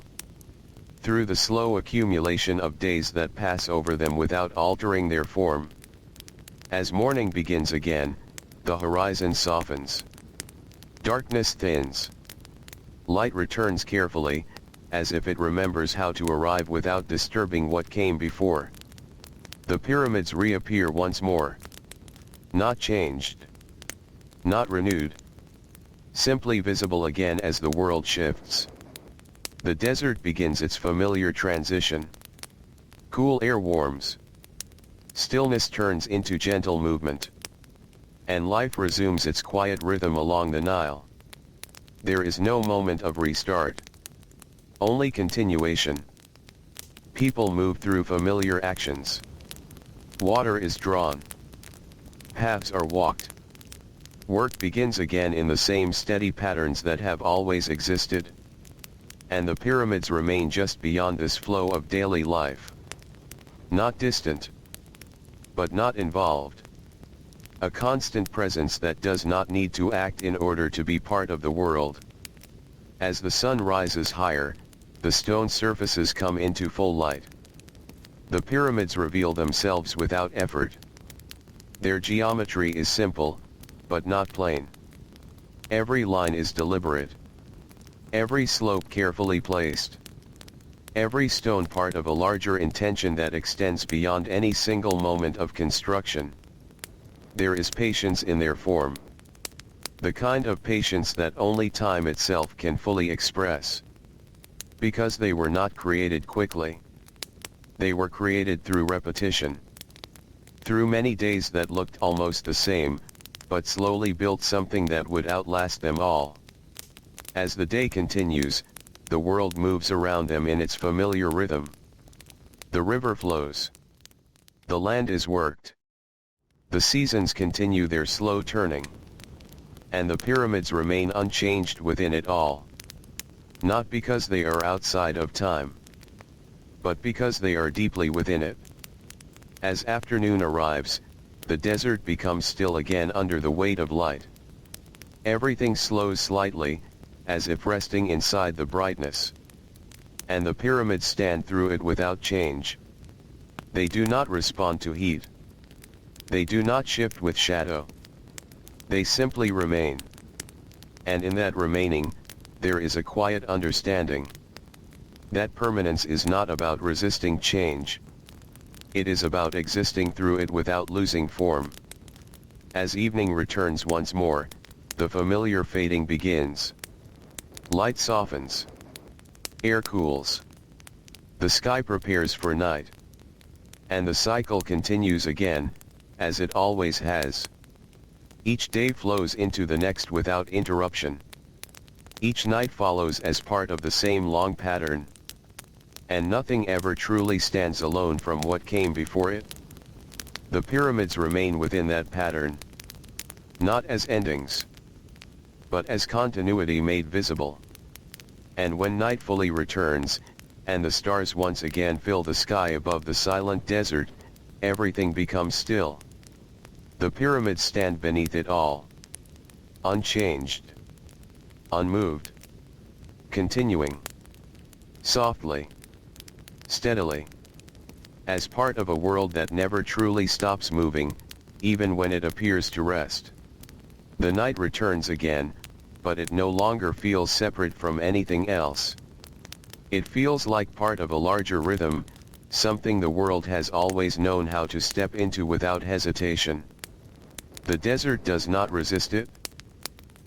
Through the slow accumulation of days that pass over them without altering their form. As morning begins again, the horizon softens. Darkness thins. Light returns carefully, as if it remembers how to arrive without disturbing what came before. The pyramids reappear once more. Not changed. Not renewed. Simply visible again as the world shifts. The desert begins its familiar transition. Cool air warms. Stillness turns into gentle movement. And life resumes its quiet rhythm along the Nile. There is no moment of restart. Only continuation. People move through familiar actions. Water is drawn. Paths are walked. Work begins again in the same steady patterns that have always existed. And the pyramids remain just beyond this flow of daily life. Not distant, but not involved. A constant presence that does not need to act in order to be part of the world. As the sun rises higher, the stone surfaces come into full light. The pyramids reveal themselves without effort. Their geometry is simple, but not plain. Every line is deliberate. Every slope carefully placed. every stone part of a larger intention that extends beyond any single moment of construction. There is patience in their form. The kind of patience that only time itself can fully express. Because they were not created quickly. They were created through repetition. Through many days that looked almost the same, but slowly built something that would outlast them all. As the day continues, the world moves around them in its familiar rhythm. The river flows. The land is worked. The seasons continue their slow turning. And the pyramids remain unchanged within it all. Not because they are outside of time, but because they are deeply within it. As afternoon arrives, the desert becomes still again under the weight of light. Everything slows slightly, as if resting inside the brightness. And the pyramids stand through it without change. They do not respond to heat. They do not shift with shadow. They simply remain. And in that remaining, there is a quiet understanding. That permanence is not about resisting change. It is about existing through it without losing form. As evening returns once more, the familiar fading begins. Light softens. Air cools. The sky prepares for night. And the cycle continues again, as it always has. Each day flows into the next without interruption. Each night follows as part of the same long pattern. And nothing ever truly stands alone from what came before it. The pyramids remain within that pattern. Not as endings, but as continuity made visible. And when night fully returns, and the stars once again fill the sky above the silent desert, everything becomes still. The pyramids stand beneath it all. Unchanged. Unmoved. Continuing. Softly. Steadily. As part of a world that never truly stops moving, even when it appears to rest. The night returns again, but it no longer feels separate from anything else. It feels like part of a larger rhythm, something the world has always known how to step into without hesitation. The desert does not resist it.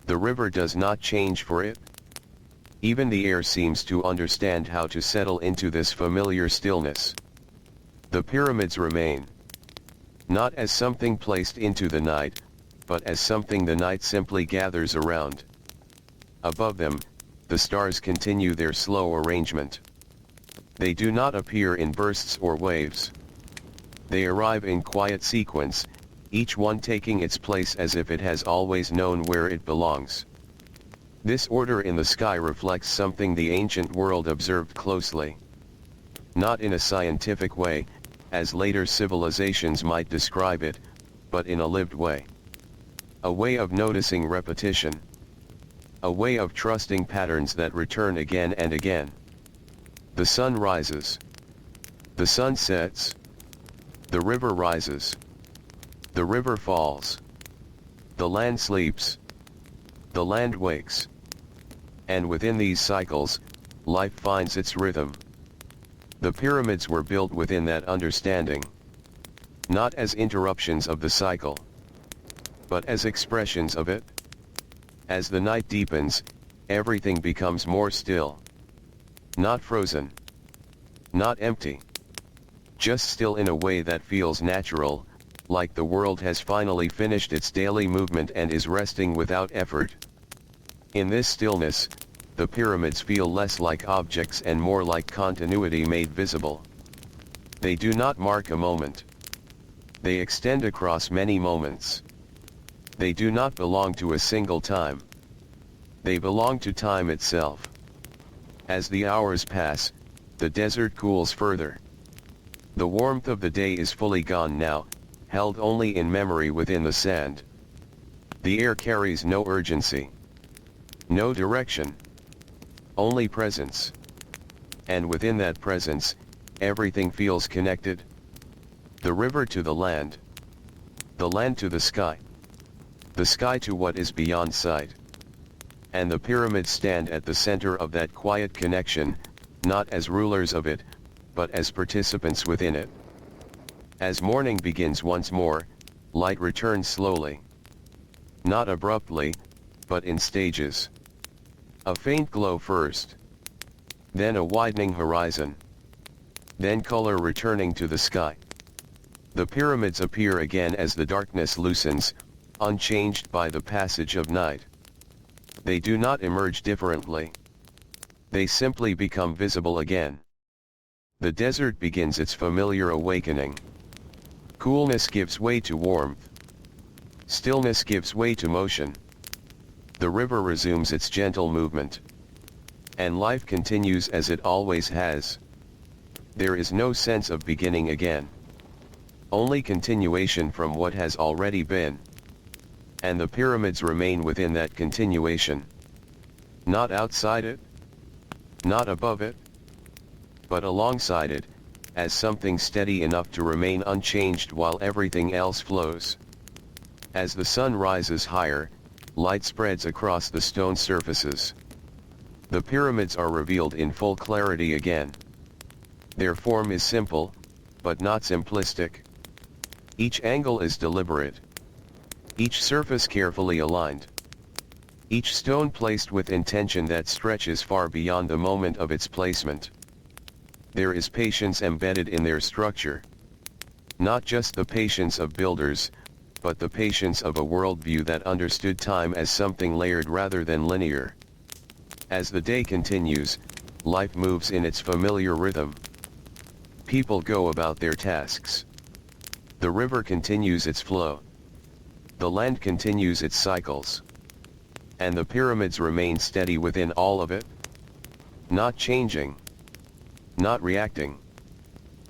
The river does not change for it. Even the air seems to understand how to settle into this familiar stillness. The pyramids remain. Not as something placed into the night, but as something the night simply gathers around. Above them, the stars continue their slow arrangement. They do not appear in bursts or waves. They arrive in quiet sequence, each one taking its place as if it has always known where it belongs. This order in the sky reflects something the ancient world observed closely. Not in a scientific way, as later civilizations might describe it, but in a lived way. A way of noticing repetition. A way of trusting patterns that return again and again. The sun rises. The sun sets. The river rises. The river falls. The land sleeps. The land wakes. And within these cycles, life finds its rhythm. The pyramids were built within that understanding. Not as interruptions of the cycle, but as expressions of it. As the night deepens, everything becomes more still. Not frozen. Not empty. Just still in a way that feels natural, like the world has finally finished its daily movement and is resting without effort. In this stillness, the pyramids feel less like objects and more like continuity made visible. They do not mark a moment. They extend across many moments. They do not belong to a single time. They belong to time itself. As the hours pass, the desert cools further. The warmth of the day is fully gone now, held only in memory within the sand. The air carries no urgency. No direction. Only presence. And within that presence, everything feels connected. The river to the land. The land to the sky. The sky to what is beyond sight. And the pyramids stand at the center of that quiet connection, not as rulers of it, but as participants within it. As morning begins once more, light returns slowly. Not abruptly, but in stages. A faint glow first. Then a widening horizon. Then color returning to the sky. The pyramids appear again as the darkness loosens, unchanged by the passage of night. They do not emerge differently. They simply become visible again. The desert begins its familiar awakening. Coolness gives way to warmth. Stillness gives way to motion. The river resumes its gentle movement. And life continues as it always has. There is no sense of beginning again. Only continuation from what has already been. And the pyramids remain within that continuation. Not outside it. Not above it. But alongside it, as something steady enough to remain unchanged while everything else flows. As the sun rises higher, light spreads across the stone surfaces. The pyramids are revealed in full clarity again. Their form is simple, but not simplistic. Each angle is deliberate. Each surface carefully aligned. Each stone placed with intention that stretches far beyond the moment of its placement. There is patience embedded in their structure. Not just the patience of builders, but the patience of a worldview that understood time as something layered rather than linear. As the day continues, life moves in its familiar rhythm. People go about their tasks. The river continues its flow. The land continues its cycles. And the pyramids remain steady within all of it. Not changing. Not reacting.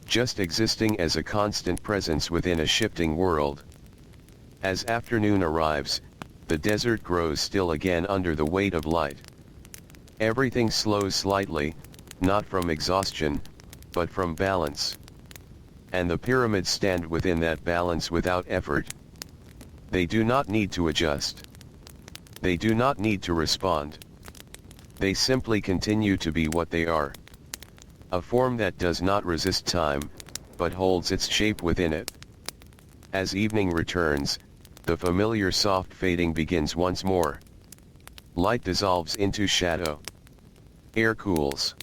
Just existing as a constant presence within a shifting world. As afternoon arrives, the desert grows still again under the weight of light. Everything slows slightly, not from exhaustion, but from balance. And the pyramids stand within that balance without effort. They do not need to adjust. They do not need to respond. They simply continue to be what they are. A form that does not resist time, but holds its shape within it. As evening returns, the familiar soft fading begins once more. Light dissolves into shadow. Air cools.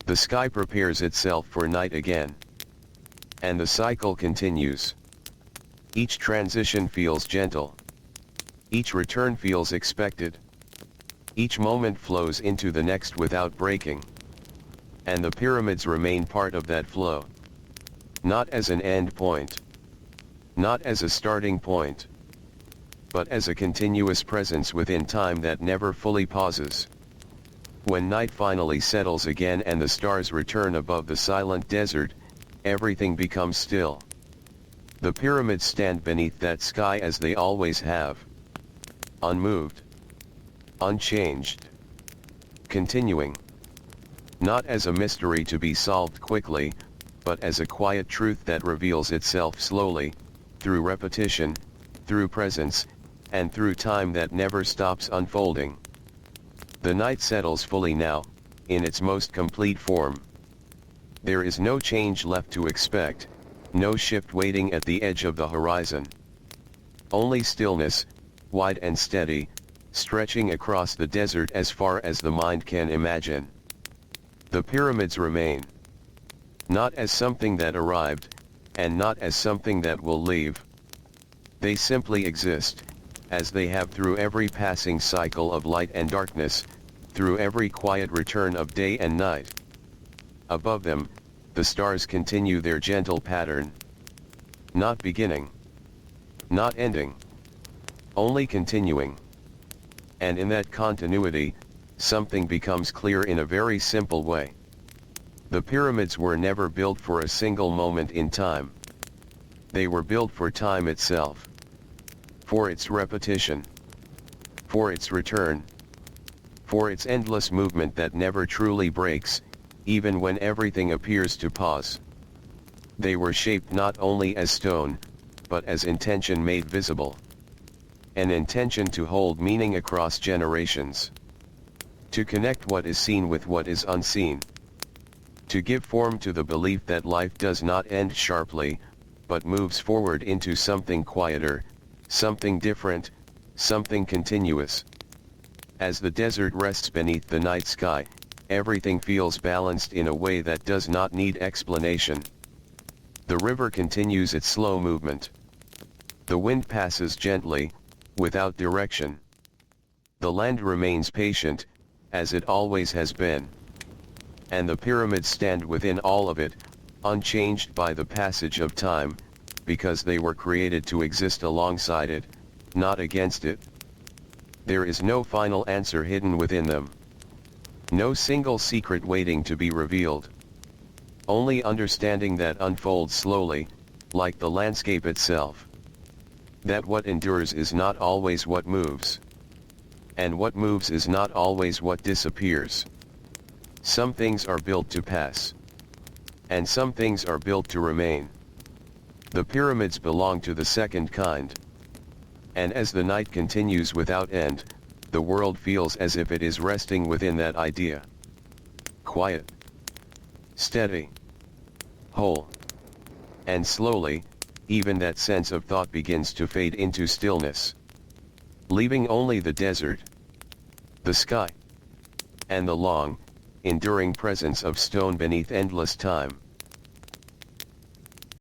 The sky prepares itself for night again. And the cycle continues. Each transition feels gentle. Each return feels expected. Each moment flows into the next without breaking. And the pyramids remain part of that flow. Not as an end point. Not as a starting point. But as a continuous presence within time that never fully pauses. When night finally settles again and the stars return above the silent desert, everything becomes still. The pyramids stand beneath that sky as they always have. Unmoved. Unchanged. Continuing. Not as a mystery to be solved quickly, but as a quiet truth that reveals itself slowly, through repetition, through presence, and through time that never stops unfolding. The night settles fully now, in its most complete form. There is no change left to expect, no shift waiting at the edge of the horizon. Only stillness, wide and steady, stretching across the desert as far as the mind can imagine. The pyramids remain. Not as something that arrived, and not as something that will leave. They simply exist, as they have through every passing cycle of light and darkness, through every quiet return of day and night. Above them, the stars continue their gentle pattern. Not beginning. Not ending. Only continuing. And in that continuity, something becomes clear in a very simple way. The pyramids were never built for a single moment in time. They were built for time itself. For its repetition. For its return. For its endless movement that never truly breaks, even when everything appears to pause. They were shaped not only as stone, but as intention made visible. An intention to hold meaning across generations. To connect what is seen with what is unseen. to give form to the belief that life does not end sharply, but moves forward into something quieter, something different, something continuous. As the desert rests beneath the night sky, everything feels balanced in a way that does not need explanation. The river continues its slow movement. The wind passes gently, without direction. The land remains patient, as it always has been. And the pyramids stand within all of it, unchanged by the passage of time, because they were created to exist alongside it, not against it. There is no final answer hidden within them. No single secret waiting to be revealed. Only understanding that unfolds slowly, like the landscape itself. That what endures is not always what moves. And what moves is not always what disappears. Some things are built to pass. And some things are built to remain. The pyramids belong to the second kind. And as the night continues without end, the world feels as if it is resting within that idea. Quiet. Steady. Whole. And slowly, even that sense of thought begins to fade into stillness. Leaving only the desert, the sky, and the long, enduring presence of stone beneath endless time.